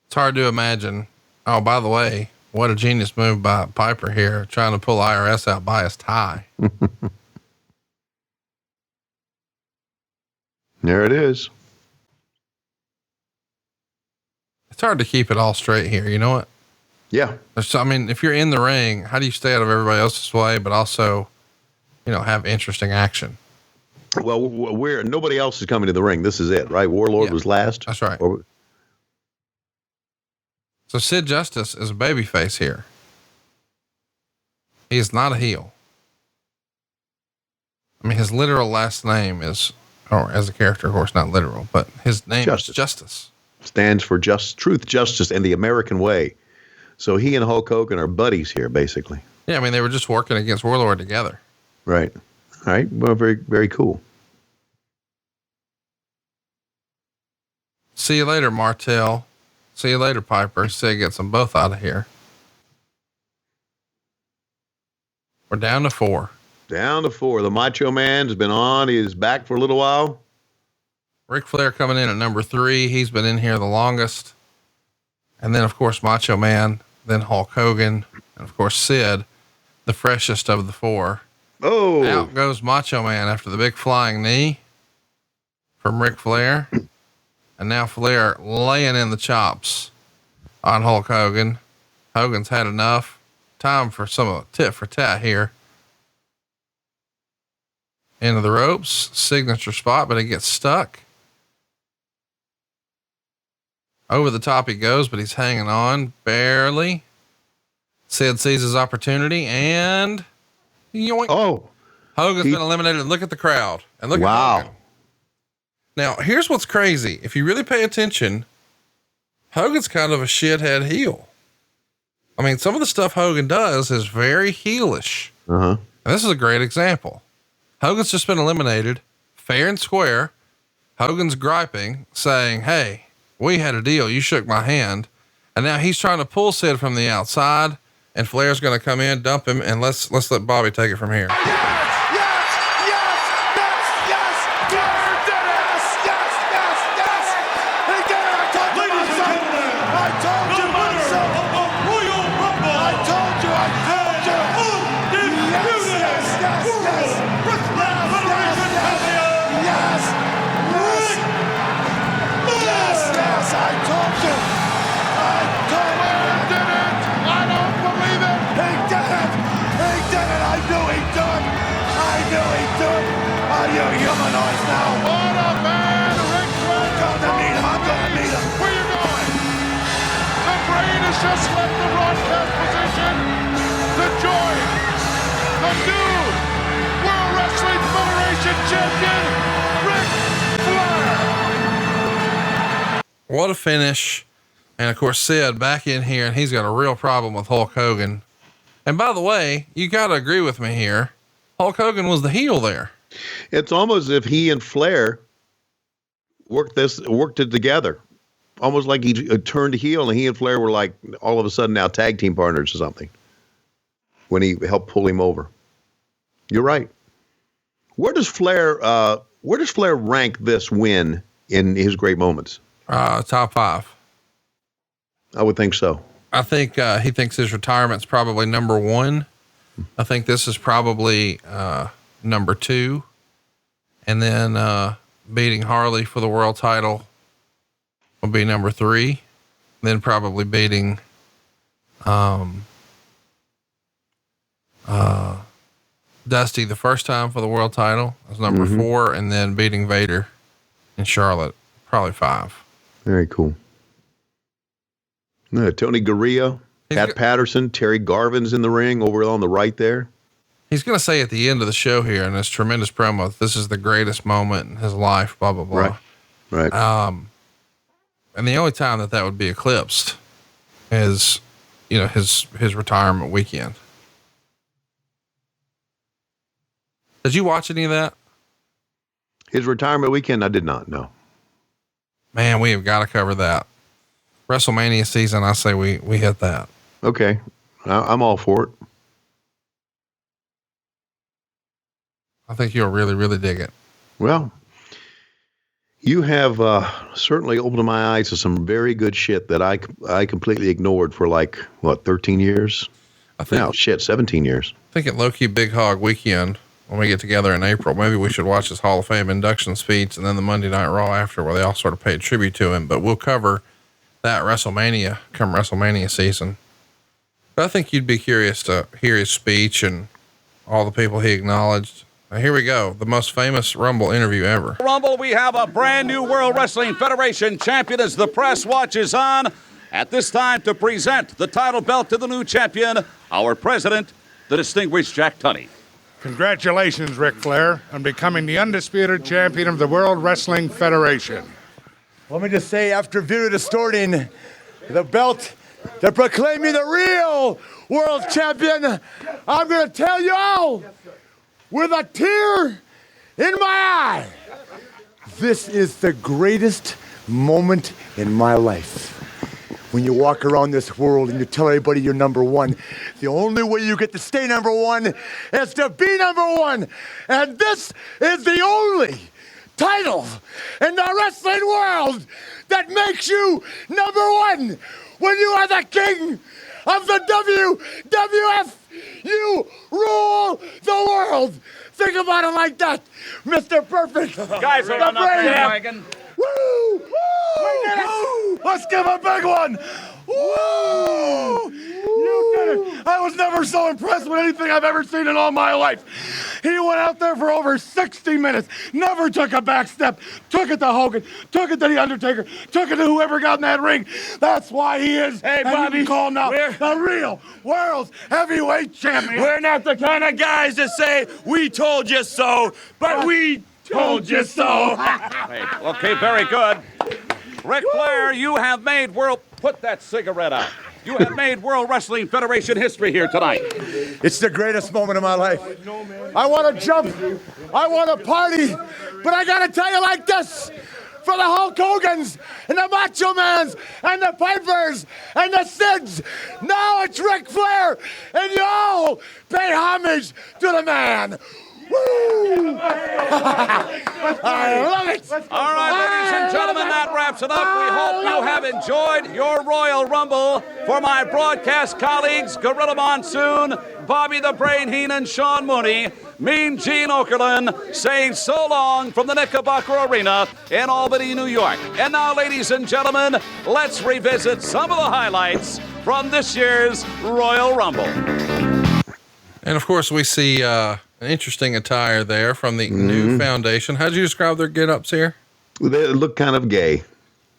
It's hard to imagine. Oh, by the way, what a genius move by Piper here, trying to pull IRS out by his tie. There it is. It's hard to keep it all straight here. You know what? Yeah. I mean, if you're in the ring, how do you stay out of everybody else's way, but also, have interesting action? Well, nobody else is coming to the ring. This is it, right? Warlord was last. That's right. So Sid Justice is a babyface here. He is not a heel. I mean, his literal last name is, or as a character, of course, not literal, but his name is Justice. Stands for truth, justice, and the American way. So he and Hulk Hogan are buddies here, basically. Yeah, I mean, they were just working against Warlord together. Right. All right. Well, very, very cool. See you later, Martel. See you later, Piper. Sid gets them both out of here. We're down to 4. Down to 4. The Macho Man's been on. He's back for a little while. Ric Flair coming in at number 3. He's been in here the longest. And then, of course, Macho Man, then Hulk Hogan, and of course, Sid, the freshest of the 4. Oh, out goes Macho Man after the big flying knee from Ric Flair. And now Flair laying in the chops on Hulk Hogan. Hogan's had enough. Time for some tit for tat here. Into the ropes, signature spot, but he gets stuck. Over the top he goes, but he's hanging on barely. Sid sees his opportunity and yoink. Oh, Hogan's been eliminated. Look at the crowd and look at Hogan. Now, here's what's crazy. If you really pay attention, Hogan's kind of a shithead heel. I mean, some of the stuff Hogan does is very heelish. Uh-huh. And this is a great example. Hogan's just been eliminated, fair and square. Hogan's griping, saying, hey, we had a deal. You shook my hand. And now he's trying to pull Sid from the outside, and Flair's going to come in, dump him, and let's let Bobby take it from here. Just left the broadcast position to join the new World Wrestling Federation champion, Ric Flair. What a finish. And of course, Sid back in here, and he's got a real problem with Hulk Hogan. And by the way, you got to agree with me here. Hulk Hogan was the heel there. It's almost as if he and Flair worked it together. Almost like he turned heel, and he and Flair were like all of a sudden now tag team partners or something when he helped pull him over. You're right. Where does Flair rank this win in his great moments? Top 5. I would think so. I think he thinks his retirement's probably number 1. I think this is probably number 2, and then beating Harley for the world title will be number 3, then probably beating, Dusty the first time for the world title was number 4, and then beating Vader in Charlotte, probably 5. Very cool. Tony Gurria, Pat Patterson, Terry Garvin's in the ring over on the right there. He's going to say at the end of the show here in this tremendous promo, this is the greatest moment in his life, blah, blah, blah. Right. And the only time that would be eclipsed is, his retirement weekend. Did you watch any of that? His retirement weekend? I did not. No. Man, we have got to cover that. WrestleMania season, I say we hit that. Okay. I'm all for it. I think you'll really, really dig it. Well, you have certainly opened my eyes to some very good shit that I completely ignored for 13 years? I think 17 years. I think at Low-Key Big Hog weekend, when we get together in April, maybe we should watch his Hall of Fame induction speech and then the Monday Night Raw after, where they all sort of paid tribute to him. But we'll cover that WrestleMania come WrestleMania season. But I think you'd be curious to hear his speech and all the people he acknowledged. Now, here we go. The most famous Rumble interview ever. Rumble, we have a brand new World Wrestling Federation champion as the press watches on. At this time, to present the title belt to the new champion, our president, the distinguished Jack Tunney. Congratulations, Ric Flair, on becoming the undisputed champion of the World Wrestling Federation. Let me just say, after video distorting the belt to proclaim me the real world champion, I'm going to tell you all, with a tear in my eye, this is the greatest moment in my life. When you walk around this world and you tell everybody you're number one, the only way you get to stay number one is to be number one. And this is the only title in the wrestling world that makes you number one. When you are the king of the WWF, you rule the world. Think about it like that, Mr. Perfect. Guys are on the bandwagon. Woo! Woo! Let's give a big one. Woo! You did it. I was never so impressed with anything I've ever seen in all my life. He went out there for over 60 minutes, never took a back step, took it to Hogan, took it to The Undertaker, took it to whoever got in that ring. That's why he is, Hey, Bobby, you can call him now, the real world's heavyweight champion. We're not the kind of guys that say, we told you so, but we told you so. Okay, very good. Ric Flair, you have made put that cigarette out. You have made World Wrestling Federation history here tonight. It's the greatest moment of my life. I want to jump. I want to party. But I got to tell you like this. For the Hulk Hogans and the Macho Mans and the Pipers and the Sids, now it's Ric Flair. And y'all pay homage to the man. Woo! I love it. All right, ladies and gentlemen, that wraps it up. We hope you have enjoyed your Royal Rumble. For my broadcast colleagues, Gorilla Monsoon, Bobby the Brain Heenan, Sean Mooney, Mean Gene Okerlund, saying so long from the Knickerbocker Arena in Albany, New York. And now, ladies and gentlemen, let's revisit some of the highlights from this year's Royal Rumble. And of course, we see an interesting attire there from the new foundation. How'd you describe their get-ups here? They look kind of gay.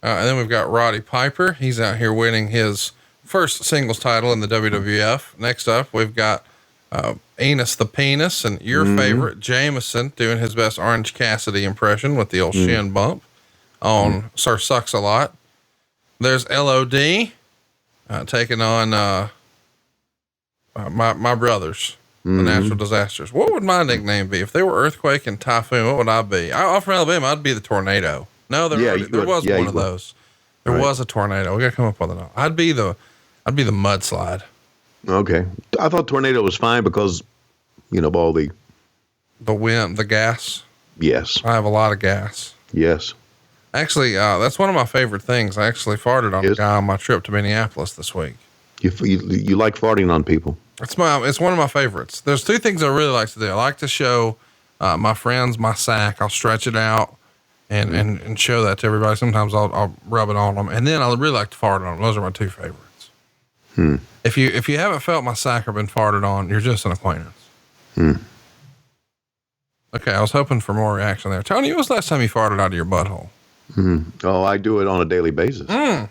And then we've got Roddy Piper. He's out here winning his first singles title in the WWF. Next up, we've got Enos the Penis and your favorite, Jameson, doing his best Orange Cassidy impression with the old shin bump on Sir Sucks a Lot. There's LOD taking on my brothers, the Natural Disasters. What would my nickname be? If they were Earthquake and Typhoon, what would I be? I'm from Alabama. I'd be the Tornado. No, there was one of those. There was a tornado. We got to come up with another. I'd be the Mudslide. Okay. I thought Tornado was fine because, of all the wind, the gas. Yes. I have a lot of gas. Yes. Actually, that's one of my favorite things. I actually farted on a guy on my trip to Minneapolis this week. You like farting on people? It's one of my favorites. There's two things I really like to do. I like to show my friends my sack. I'll stretch it out and show that to everybody. Sometimes I'll rub it on them, and then I really like to fart on them. Those are my two favorites. If you haven't felt my sack or been farted on, you're just an acquaintance. Okay, I was hoping for more reaction there. Tony, when was the last time you farted out of your butthole? Oh, I do it on a daily basis. Yeah,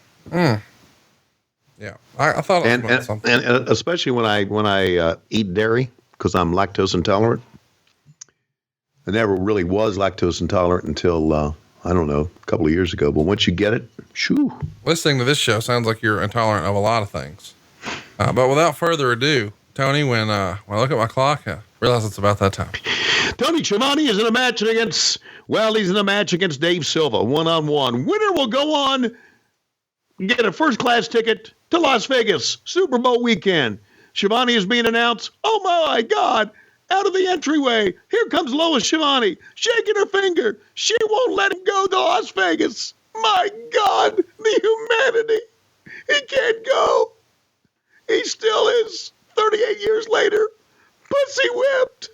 I thought it was something. And especially when I eat dairy, because I'm lactose intolerant. I never really was lactose intolerant until, I don't know, a couple of years ago. But once you get it, shoo. Listening to this show sounds like you're intolerant of a lot of things. But without further ado, Tony, when I look at my clock, I realize it's about that time. Tony Schiavone is in a match against Dave Silva, 1-on-1. Winner will go on. Get a first-class ticket to Las Vegas, Super Bowl weekend. Schiavone is being announced. Oh, my God. Out of the entryway. Here comes Lois Schiavone, shaking her finger. She won't let him go to Las Vegas. My God, the humanity. He can't go. He still is, 38 years later, pussy whipped.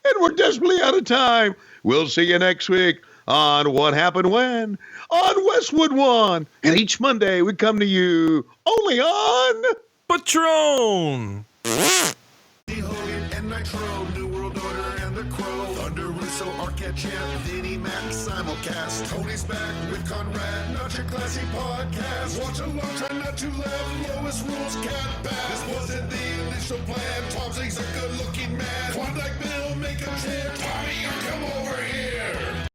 And we're desperately out of time. We'll see you next week on What Happened When on Westwood One. And each Monday we come to you only on Patron. Hogan and Nitro, New World Order and the Crow, Thunder Russo, Arquette Champ, Vinnie Mac, simulcast. Tony's back with Conrad, not your classy podcast. Watch along, try not to laugh. Lowest rules, cat back. This wasn't the